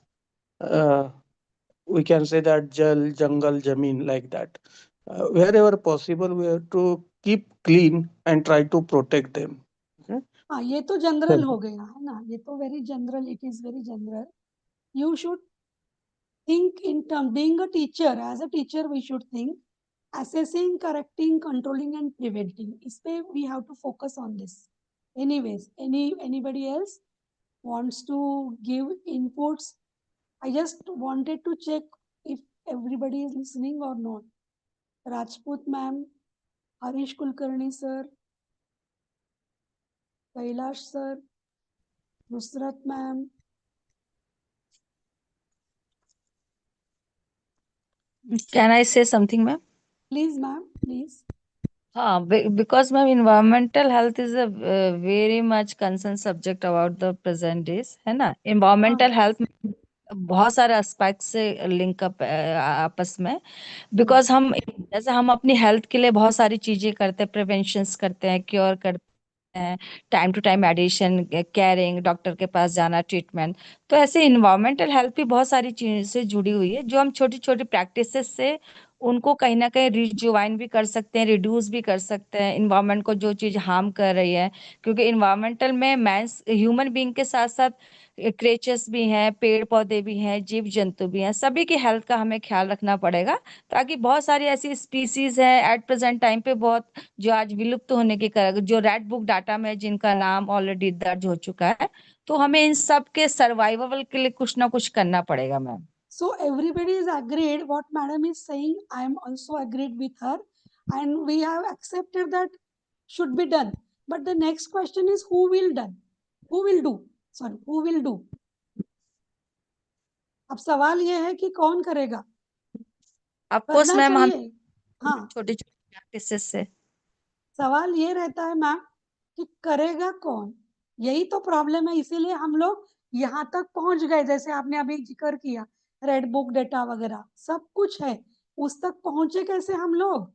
we can say that jal, jungle, jameen, like that. Wherever possible, we have to keep clean and try to protect them. Okay? हाँ, ये तो general हो गया है ना, ये तो very general, it is very general. You should think in terms, being a teacher, as a teacher we should think assessing, correcting, controlling and preventing. इस पे we have to focus on this. Anyways, anybody else wants to give inputs? I just wanted to check if everybody is listening or not. Rajput ma'am, Harish Kulkarni sir, Kailash sir, Nusrat ma'am. Can I say something, ma'am? Please, ma'am, please. Because ma'am, environmental health is a very much concerned subject about the present days, है ना? Environmental health में बहुत सारे aspect से link up आपस में, because हम जैसे हम अपनी हेल्थ के लिए बहुत सारी चीजें करते हैं, प्रिवेंशंस करते हैं, क्योर करते हैं, time to time medicine, caring, doctor के पास जाना, ट्रीटमेंट। तो ऐसे इन्वायरमेंटल हेल्थ भी बहुत सारी चीजों से जुड़ी हुई है, जो हम छोटी छोटी प्रैक्टिसेस से उनको कहीं ना कहीं रिजुवाइन भी कर सकते हैं, रिड्यूस भी कर सकते हैं, इन्वायरमेंट को जो चीज हार्म कर रही है। क्योंकि इन्वायरमेंटल में मैंस ह्यूमन बीइंग के साथ साथ क्रिएचर्स भी हैं, पेड़ पौधे भी हैं, जीव जंतु भी हैं, सभी की हेल्थ का हमें ख्याल रखना पड़ेगा, ताकि बहुत सारी ऐसी स्पीसीज है एट प्रेजेंट टाइम पे बहुत जो आज विलुप्त होने के कारण, जो रेड बुक डाटा में जिनका नाम ऑलरेडी दर्ज हो चुका है, तो हमें इन सब के सर्वाइवल के लिए कुछ ना कुछ करना पड़ेगा ma'am. So everybody is agreed what madam is saying. I am also agreed with her, and we have accepted that should be done. But the next question is who will do? Who will do? अब सवाल ये है कि कौन करेगा? Of course ma'am, हम हाँ, छोटे छोटे प्रैक्टिसेस से सवाल ये रहता है मैम कि करेगा कौन, यही तो प्रॉब्लम है। इसीलिए हम लोग यहाँ तक पहुंच गए, जैसे आपने अभी जिक्र किया, रेड बुक डेटा वगैरह सब कुछ है, उस तक पहुंचे कैसे हम लोग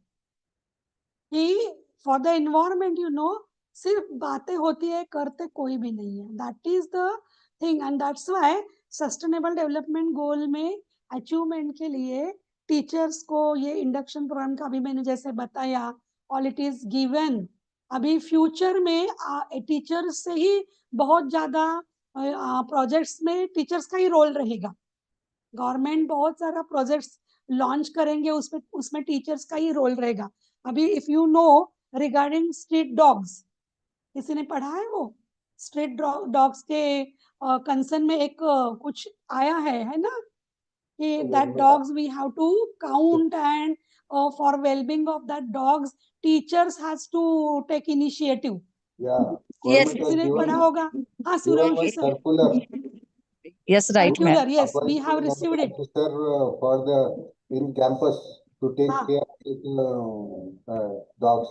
कि फॉर द एनवायरमेंट सिर्फ बातें होती है, करते कोई भी नहीं है। That is the thing, and that's why sustainable development goal में अचीवमेंट के लिए टीचर्स को ये इंडक्शन प्रोग्राम का अभी मैंने जैसे बताया, ऑल इट इज गिवन अभी फ्यूचर में टीचर्स से ही बहुत ज्यादा प्रोजेक्ट्स में टीचर्स का ही रोल रहेगा. गवर्नमेंट बहुत सारा प्रोजेक्ट्स लॉन्च करेंगे, उसमें टीचर्स का ही रोल रहेगा. अभी if you know regarding street dogs, किसी ने पढ़ा है वो स्ट्रीट डॉग्स के कंसर्न में एक कुछ आया है ना, कि that dogs we have to count and for well-being of that dogs teachers has to take initiative. Yeah. Yes. किसी ने पढ़ा होगा. हाँ, Given Suryavanshi one sir. circular Yes, right, ma'am. Circular, yes, we have appointing received an it. officer for the in campus to take हाँ. care of dogs.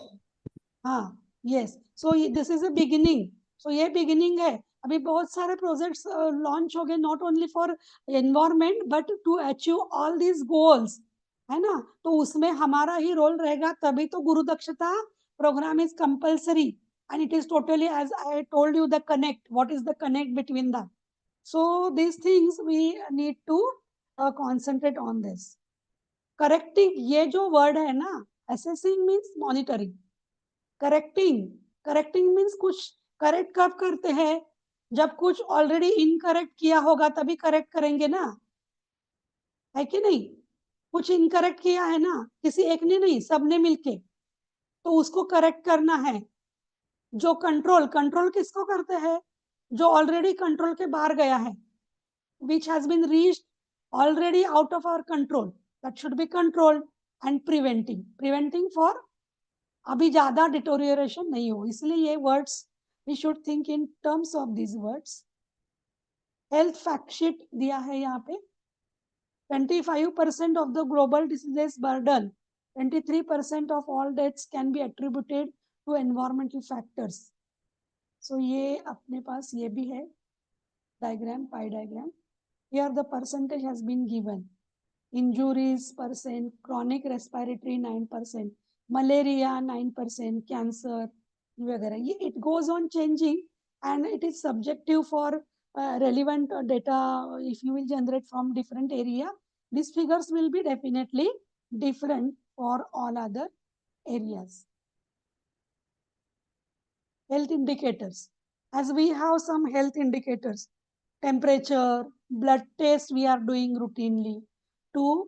हाँ, yes. So this is a beginning. So ये beginning है. अभी बहुत सारे projects launch हो गए, not only for environment but to achieve all these goals, है ना. तो उसमें हमारा ही रोल रहेगा. तभी तो Guru Dakshata program is compulsory and it is totally, as I told you, the connect. What is the connect between that? So these things we need to concentrate on this. Correcting, ये जो word है ना, assessing means monitoring. Correcting means कुछ correct कब करते हैं, जब कुछ ऑलरेडी इनकरेक्ट किया होगा तभी करेक्ट करेंगे ना, है कि नहीं. कुछ इनकरेक्ट किया है ना, किसी एक ने नहीं, सबने मिलके, तो उसको करेक्ट करना है. जो कंट्रोल किसको करते हैं, जो ऑलरेडी कंट्रोल के बाहर गया है, which has been reached already out of our control, that should be controlled. And preventing for अभी ज्यादा डिटोरिएशन नहीं हो. इसलिए ये words we should think in terms of this words. Health fact sheet दिया है यहाँ पे. 25% of the global diseases burden, 23% of all deaths can be attributed to environmental factors. So ये अपने पास ये भी है diagram, pi diagram. Here the percentage has been given. Injuries percent, chronic respiratory 9%, malaria 9%, cancer वगैरह. ये it goes on changing and it is subjective for relevant data. If you will generate from different area, these figures will be definitely different for all other areas. Health indicators. As we have some health indicators, temperature, blood test we are doing routinely to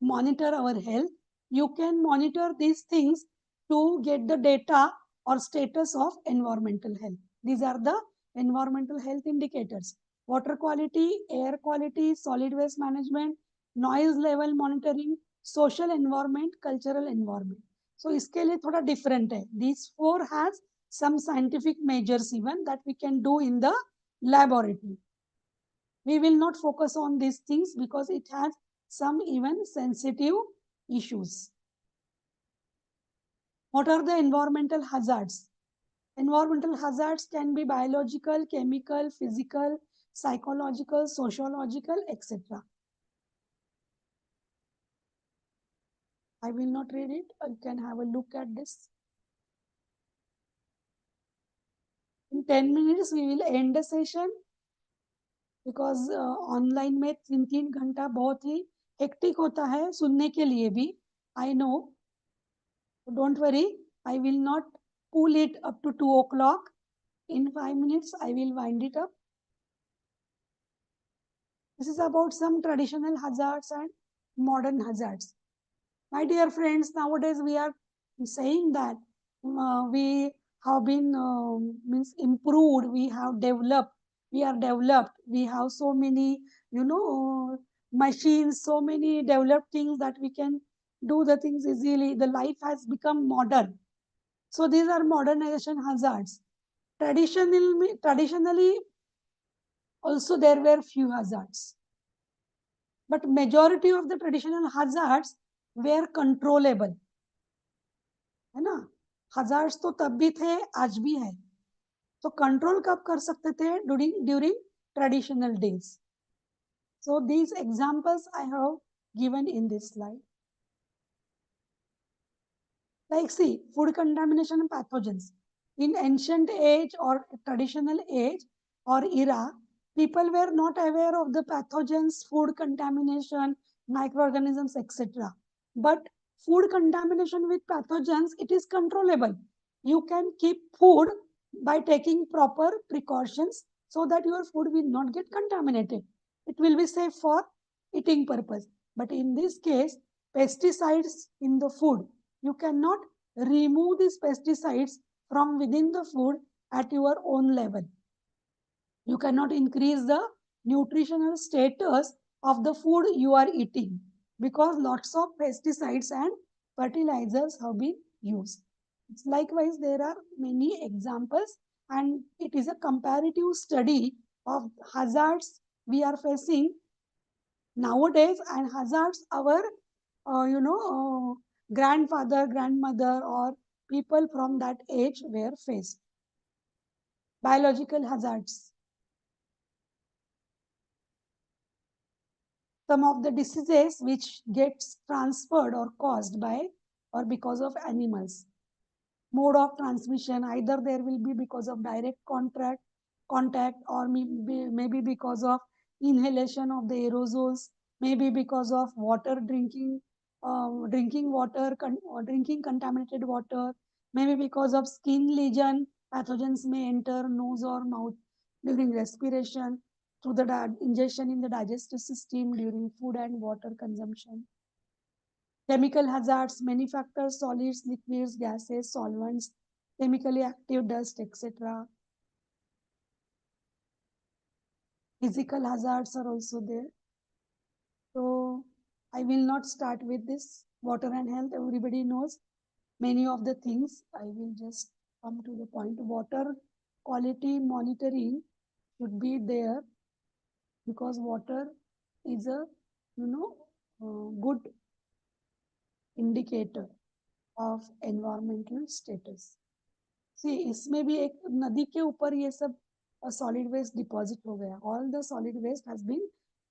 monitor our health. You can monitor these things to get the data or status of environmental health. These are the environmental health indicators. Water quality, air quality, solid waste management, noise level monitoring, social environment, cultural environment. So इसके लिए थोड़ा different है. These four has some scientific measures even that we can do in the laboratory. We will not focus on these things because it has some even sensitive issues. What are the environmental hazards? Environmental hazards can be biological, chemical, physical, psychological, sociological, etc. I will not read it. You can have a look at this. In 10 minutes, we will end the session because online में 3 घंटा बहुत ही hectic होता है सुनने के लिए भी. I know. Don't worry. I will not pull it up to 2 o'clock. In 5 minutes, I will wind it up. This is about some traditional hazards and modern hazards. My dear friends, nowadays we are saying that we have been improved, we have developed, we are developed, we have so many, machines, so many developed things that we can do the things easily. The life has become modern. So these are modernization hazards. Traditionally, also there were few hazards. But majority of the traditional hazards were controllable. है ना. hazards तो तब भी थे, आज भी है. तो कंट्रोल कब कर सकते थे? during traditional days. So these examples I have given in this slide. Like see, food contamination and pathogens. In ancient age or traditional age or era, people were not aware of the pathogens, food contamination, microorganisms, etc. But food contamination with pathogens, it is controllable. you can keep food by taking proper precautions so that your food will not get contaminated. It will be safe for eating purpose. But in this case, pesticides in the food, you cannot remove these pesticides from within the food at your own level. You cannot increase the nutritional status of the food you are eating because lots of pesticides and fertilizers have been used. Likewise, there are many examples, and it is a comparative study of hazards we are facing nowadays and hazards our grandfather, grandmother, or people from that age were faced. Biological hazards. Some of the diseases which gets transferred or caused by or because of animals. Mode of transmission, either there will be because of direct contact or maybe because of inhalation of the aerosols, maybe because of water drinking water or drinking contaminated water, maybe because of skin lesion. Pathogens may enter nose or mouth during respiration, through the ingestion in the digestive system during food and water consumption. Chemical hazards, many factors, solids, liquids, gases, solvents, chemically active dust, etc. Physical hazards are also there. So I will not start with this. Water and health, everybody knows many of the things. I will just come to the point. Water quality monitoring should be there because water is a good indicator of environmental status. See, इसमें भी एक नदी के ऊपर ये सब solid waste deposit हो गया. All the solid waste has been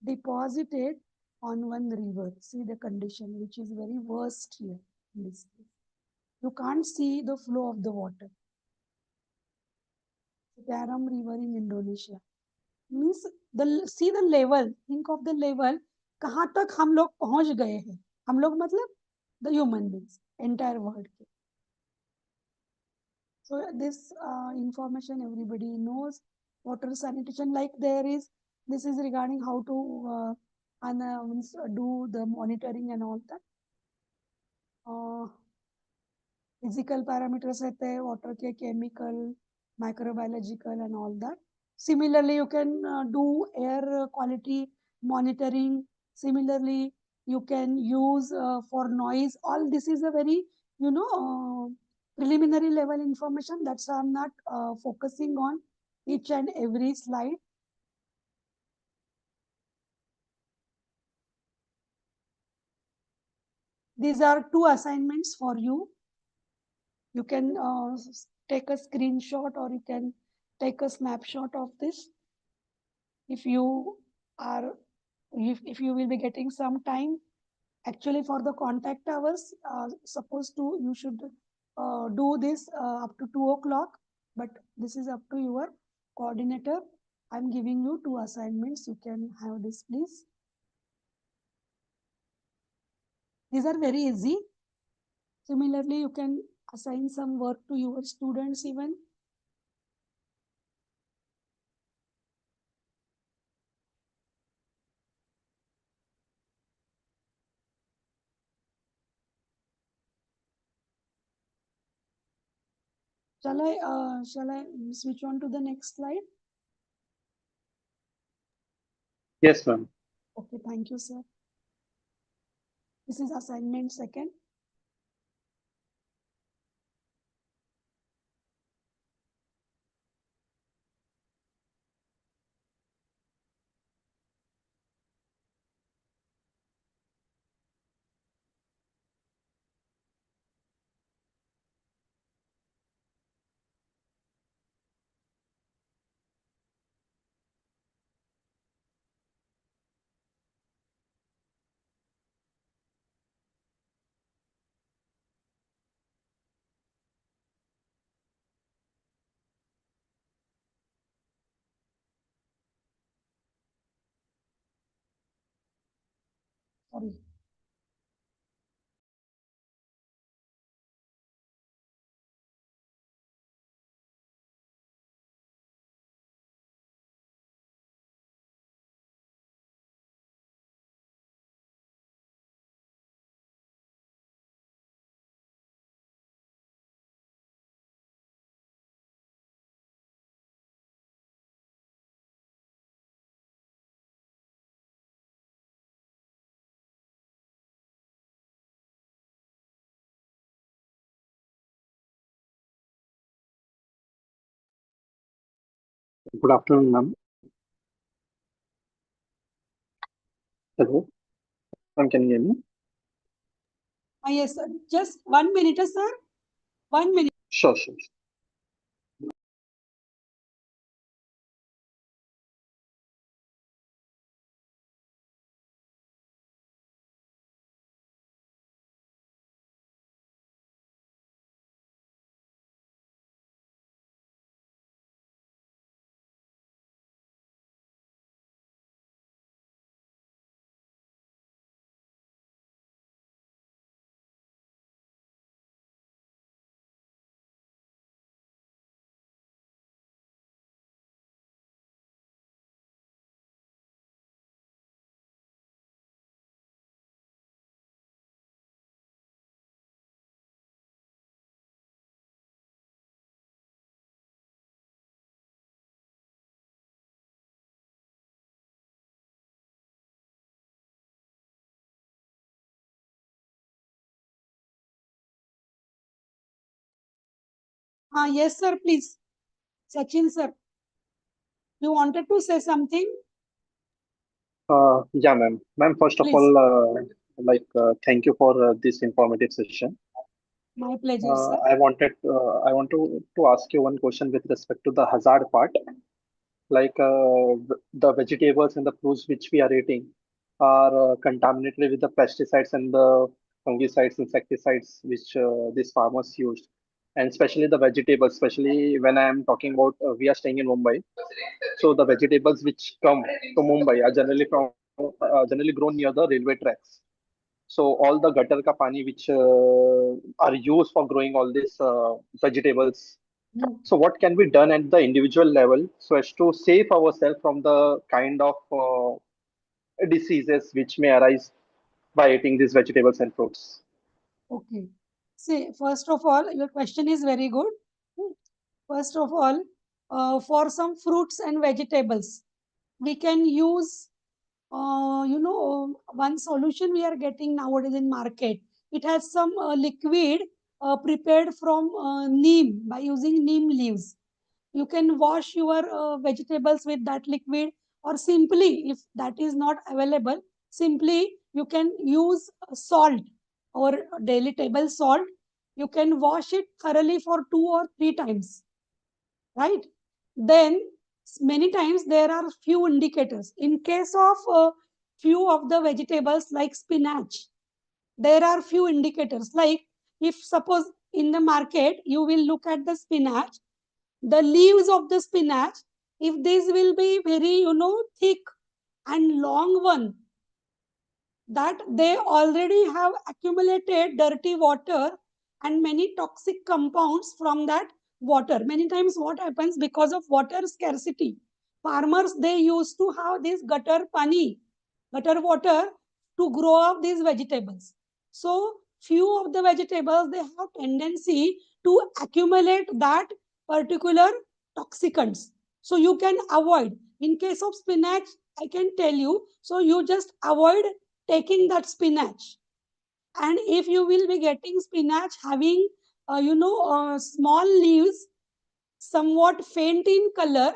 deposited on one river. See the condition, which is very worst here in this case. You can't see the flow of the water. Taram River in Indonesia. Means see the level. Think of the level. कहाँ तक हम लोग पहुँच गए हैं. हम लोग मतलब the human beings, entire world. So this information everybody knows. Water sanitation, like this is regarding how to do the monitoring and all that. Physical parameters रहते हैं water के, chemical, microbiological and all that. Similarly, you can do air quality monitoring. Similarly, you can use for noise. All this is a very preliminary level information. That's why I'm not focusing on each and every slide. These are 2 assignments for you. You can take a screenshot or you can take a snapshot of this. If you will be getting some time, actually for the contact hours, you should do this up to 2 o'clock, but this is up to your coordinator. I'm giving you 2 assignments. You can have this, please. These are very easy. Similarly, you can assign some work to your students even. Shall I switch on to the next slide? Yes, ma'am. Okay, thank you, sir. This is assignment 2nd. Sorry. Good afternoon, ma'am. Hello, ma'am, can you hear me? Yes, sir. Just 1 minute, sir. 1 minute. Sure, sure. Yes, sir, please. Sachin, sir. You wanted to say something? Yeah, ma'am. Ma'am, first of Please. all, thank you for this informative session. My pleasure, sir. I want to ask you one question with respect to the hazard part. The vegetables and the fruits which we are eating are contaminated with the pesticides and the fungicides, insecticides which these farmers used, and especially the vegetables. Especially when I am talking about, we are staying in Mumbai, so the vegetables which come to Mumbai are generally grown near the railway tracks. So all the gutter ka pani which are used for growing all these vegetables. So what can be done at the individual level so as to save ourselves from the kind of diseases which may arise by eating these vegetables and fruits? Okay. See, first of all, your question is very good. First of all, for some fruits and vegetables, we can use, one solution we are getting nowadays in market. It has some liquid prepared from neem by using neem leaves. You can wash your vegetables with that liquid, or simply, if that is not available, simply you can use salt or daily table salt. You can wash it thoroughly for 2 or 3 times, right? Then many times there are few indicators. In case of few of the vegetables like spinach, there are few indicators. Like if suppose in the market you will look at the spinach, the leaves of the spinach, if these will be very thick and long one, that they already have accumulated dirty water and many toxic compounds from that water. Many times what happens, because of water scarcity, farmers, they used to have this gutter water to grow up these vegetables. So few of the vegetables, they have tendency to accumulate that particular toxicants. So you can avoid. In case of spinach, I can tell you, so you just avoid taking that spinach. And if you will be getting spinach having small leaves, somewhat faint in color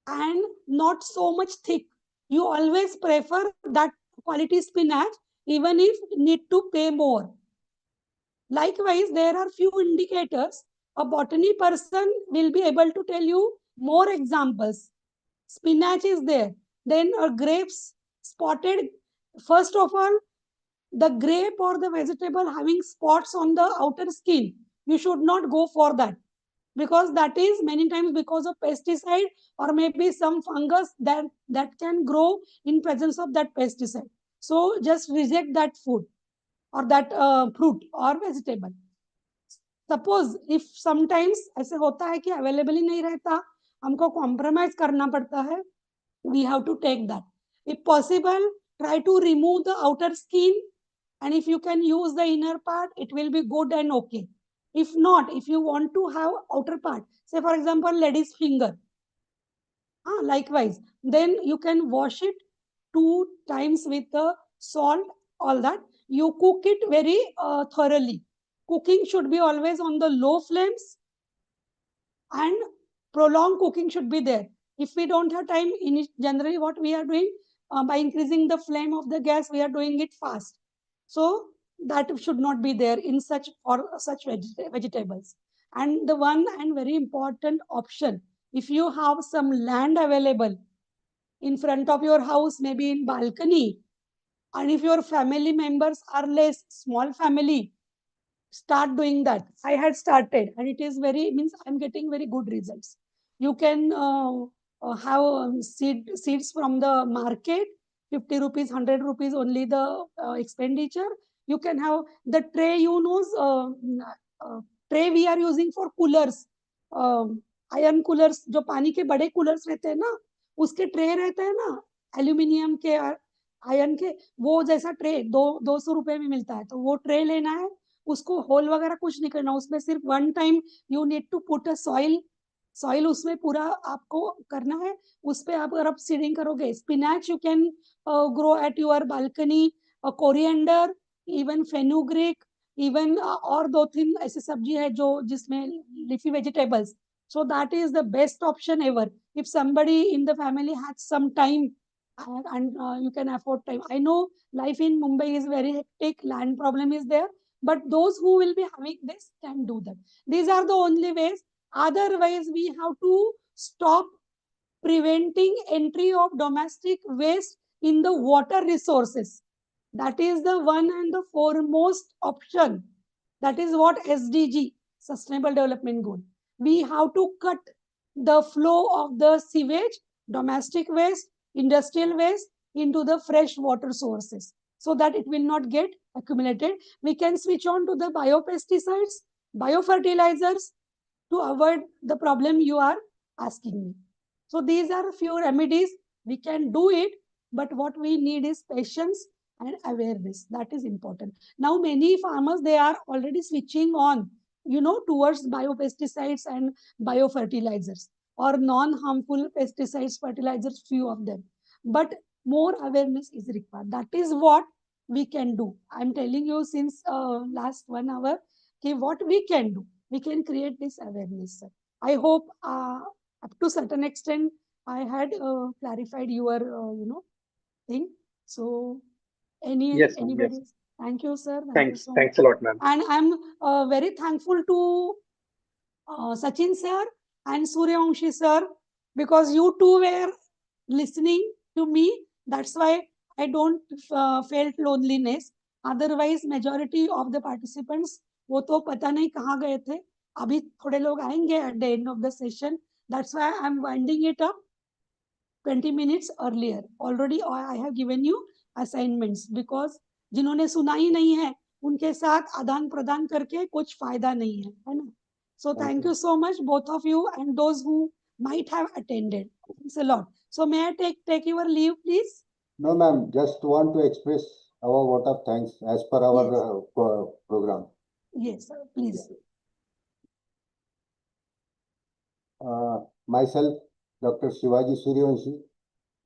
and not so much thick, you always prefer that quality spinach, even if need to pay more. Likewise, there are few indicators. A botany person will be able to tell you more examples. Spinach is there, then grapes spotted. First of all, the grape or the vegetable having spots on the outer skin, you should not go for that, because that is many times because of pesticide or maybe some fungus that can grow in presence of that pesticide. So just reject that food or that fruit or vegetable. Suppose if sometimes ऐसे होता है कि available ही नहीं रहता, हमको compromise करना पड़ता है, we have to take that. If possible, try to remove the outer skin, and if you can use the inner part, it will be good and okay. If not, if you want to have outer part, say for example, lady's finger, likewise, then you can wash it 2 times with the salt, all that. You cook it very thoroughly. Cooking should be always on the low flames, and prolonged cooking should be there. If we don't have time, generally what we are doing, by increasing the flame of the gas, we are doing it fast. So that should not be there in such vegetables. And the one and very important option, if you have some land available in front of your house, maybe in balcony, and if your family members are less, small family, start doing that. I had started, and it is means I'm getting very good results. You can have seeds from the market, 50 rupees, 100 rupees only the expenditure. You can have the tray, tray we are using for coolers, iron coolers, जो पानी के बड़े coolers रहते हैं ना, उसके tray रहते हैं ना, एल्यूमिनियम के, आयरन के, वो जैसा ट्रे 200 रुपए में मिलता है, तो वो ट्रे लेना है, उसको होल वगैरह कुछ नहीं करना, उसमें सिर्फ one time you need to put a soil उसमें पूरा आपको करना है, उस पे आप अगर आप सीडिंग करोगे, spinach you can grow at your balcony, coriander, even fenugreek, even और 2-3 ऐसी सब्जी है जो जिसमें leafy vegetables. So that is the best option ever. If somebody in the family has some time and you can afford time. I know life in Mumbai is very hectic, land problem is there, but those who will be having this can do that. These are the only ways. Otherwise, we have to stop preventing entry of domestic waste in the water resources. That is the one and the foremost option. That is what SDG, Sustainable Development Goal. We have to cut the flow of the sewage, domestic waste, industrial waste into the fresh water sources so that it will not get accumulated. We can switch on to the biopesticides, biofertilizers to avoid the problem you are asking me. So these are a few remedies. We can do it, but what we need is patience and awareness. That is important. Now many farmers, they are already switching on, towards biopesticides and biofertilizers or non-harmful pesticides, fertilizers, few of them. But more awareness is required. That is what we can do. I'm telling you since last 1 hour, okay, what we can do. We can create this awareness. Sir. I hope up to certain extent, I had clarified your, thing. So, Yes, ma'am, anybody? yes. Thank you, sir. Thank you Thanks. so Thanks much. a lot, ma'am. And I'm very thankful to Sachin sir and Suryavanshi sir, because you two were listening to me. That's why I don't felt loneliness. Otherwise, majority of the participants, वो तो पता नहीं कहाँ गए थे. अभी थोड़े लोग आएंगे at the end of the session. That's why I'm winding it up 20 minutes earlier. Already I have given you assignments because जिन्होंने सुना ही नहीं है, उनके साथ आदान प्रदान करके कुछ फायदा नहीं है ना? So thank you so much, both of you and those who might have attended. Thanks a lot. So may I take your leave, please? No, ma'am. Just want to express our vote of thanks as per our program. Yes, sir. Please. Myself, Dr. Shivaji Suryavanshi,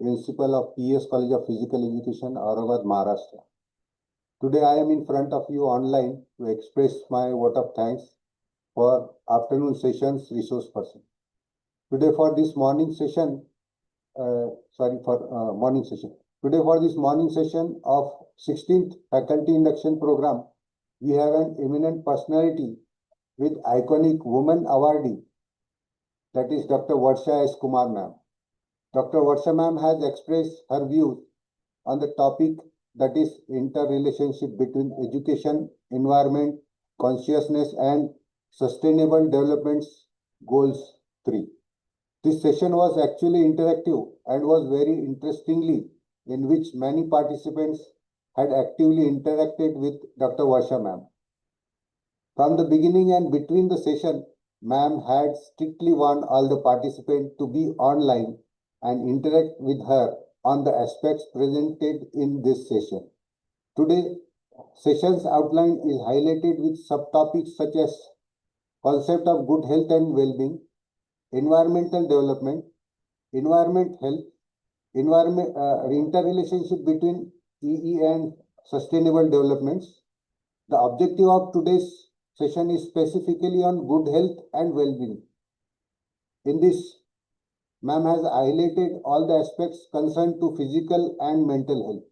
Principal of PS College of Physical Education, Aurangabad, Maharashtra. Today I am in front of you online to express my vote of thanks for afternoon session's resource person. Today for this morning session, morning session. Today for this morning session of 16th Faculty Induction Program, we have an eminent personality with iconic woman awardee, that is Dr. Varsha S. Kumar ma'am. Dr. Varsha ma'am has expressed her views on the topic, that is interrelationship between education, environment, consciousness and sustainable development goals 3. This session was actually interactive and was very interestingly, in which many participants had actively interacted with Dr. Varsha ma'am. From the beginning and between the session, ma'am had strictly warned all the participants to be online and interact with her on the aspects presented in this session. Today, session's outline is highlighted with subtopics such as concept of good health and well-being, environmental development, environment health, interrelationship between EE and sustainable developments. The objective of today's session is specifically on good health and well-being. In this Ma'am has highlighted all the aspects concerned to physical and mental health.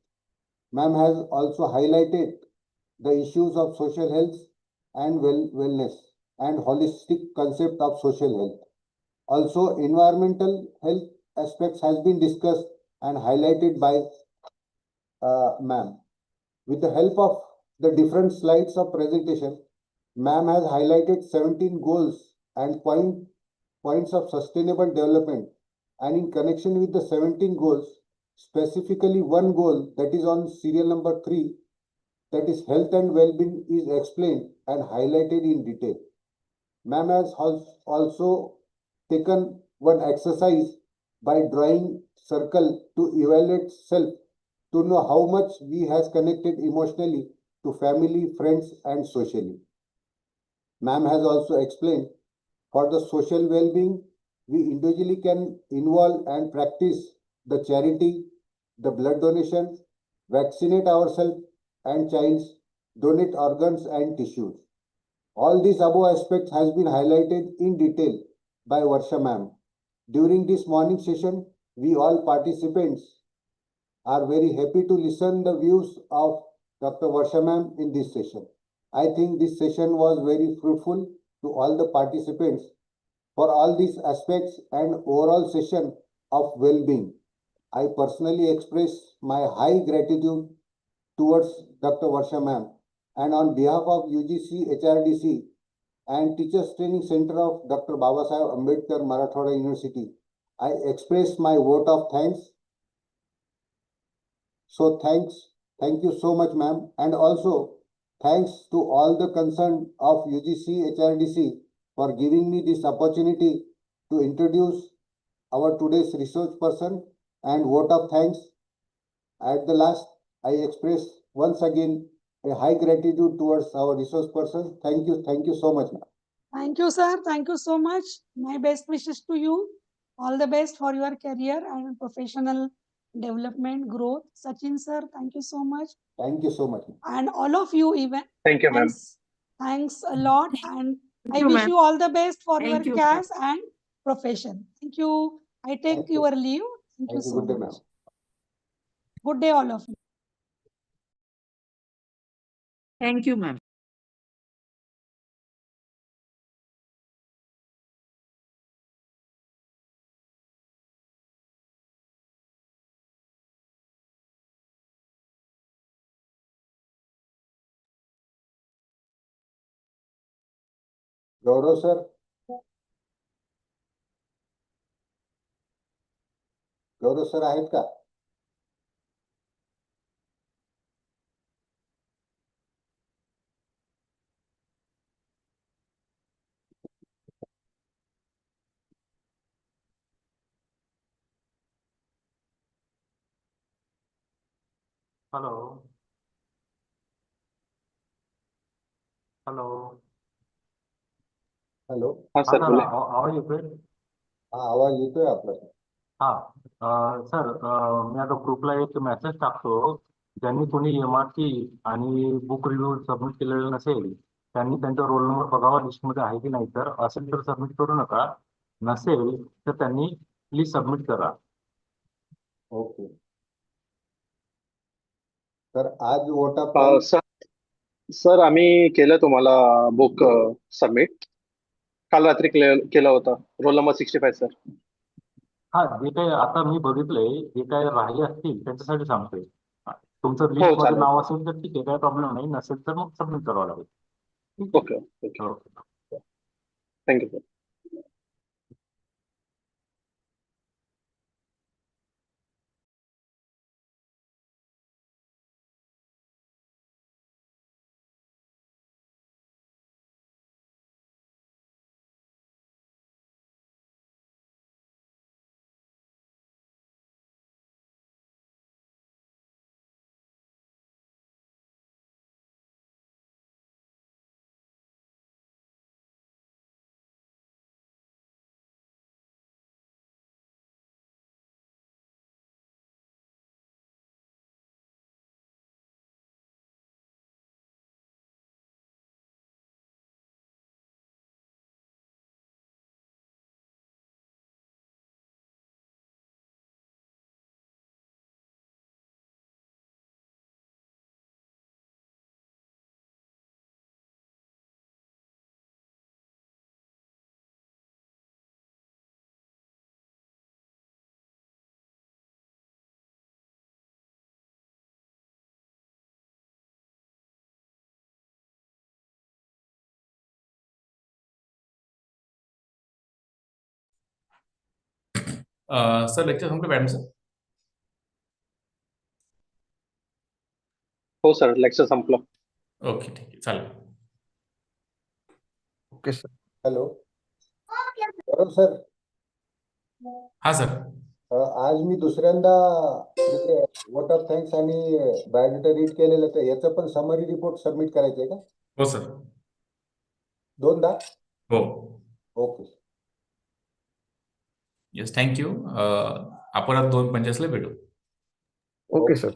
Ma'am has also highlighted the issues of social health and wellness and holistic concept of social health. Also, environmental health aspects has been discussed and highlighted by ma'am. With the help of the different slides of presentation, ma'am has highlighted 17 goals and points of sustainable development. And in connection with the 17 goals, specifically one goal that is on serial number 3, that is health and well-being, is explained and highlighted in detail. Ma'am has also taken one exercise by drawing circle to evaluate self, to know how much we has connected emotionally to family, friends and socially. Ma'am has also explained for the social well-being, we individually can involve and practice the charity, the blood donation, vaccinate ourselves and childs, donate organs and tissues. All these above aspects has been highlighted in detail by Varsha ma'am. During this morning session, we all participants are very happy to listen the views of Dr. Varsha ma'am in this session. I think this session was very fruitful to all the participants for all these aspects and overall session of well-being. I personally express my high gratitude towards Dr. Varsha ma'am, and on behalf of UGC HRDC and Teachers Training Center of Dr. Babasaheb Ambedkar Marathwada University, I express my vote of thanks. So thank you so much ma'am, and also thanks to all the concerned of UGC HRDC for giving me this opportunity to introduce our today's research person and vote of thanks. At the last, I express once again a high gratitude towards our resource person. Thank you so much. Thank you, sir. Thank you so much. My best wishes to you. All the best for your career and professional development growth. Sachin, sir, thank you so much. Thank you so much. And all of you even. Thank you, ma'am. Thanks a lot. And I you, wish ma'am. you all the best for Thank your you, careers and profession. Thank you. I take Thank you. your leave. Thank you Thank you. so Good day, much. ma'am. Good day, all of you. Thank you, ma'am. Gaurav sir. Gaurav sir आहेत का? Hello hello hello. हाँ हा sir sir बोले. आवाज येतोय? हा आवाज येतोय आपला. हा सर मी आता ग्रुपला एक मेसेज टाकतो. ज्यांनी कोणी एमआरसी आणि बुक रिव्ह्यू सबमिट केलेलं नसेल त्यांनी त्यांचा रोल नंबर बघावा लिस्टमध्ये आहे की नाही. तर असेल तर सबमिट करू नका, नसेल तर त्यांनी प्लीज सबमिट करा. ओके. तर आज वोट ऑफ सर सर आम्ही केलं तुम्हाला बुक सबमिट काल रात्री केलं होतं. Roll number 65 sir. हा जे काही आता मी बघितलंय, जे काही राहिले असतील त्यांच्यासाठी सांगतोय. तुमचं हो लिस्ट मध्ये चालेल. नाव असेल तर ठीक आहे, काही प्रॉब्लेम नाही. नसेल तर मग सबमिट करावं लागेल. ठीक ओके ओके. आहे. Okay. Thank you sir. Sir lecture संपलं मॅडम सर? हो सर, लेक्चर संपलं. ओके ठीक आहे चालेल. Okay sir. हॅलो बरोबर सर. हा सर. आज मी दुसऱ्यांदा वोट ऑफ थँक्स आणि बायोडेटा रीड केलेलं, तर याचं पण समरी रिपोर्ट सबमिट करायचं आहे का? हो सर. दोनदा? हो. ओके. Yes thank you. आपण 2:45 भेटू. Okay sir.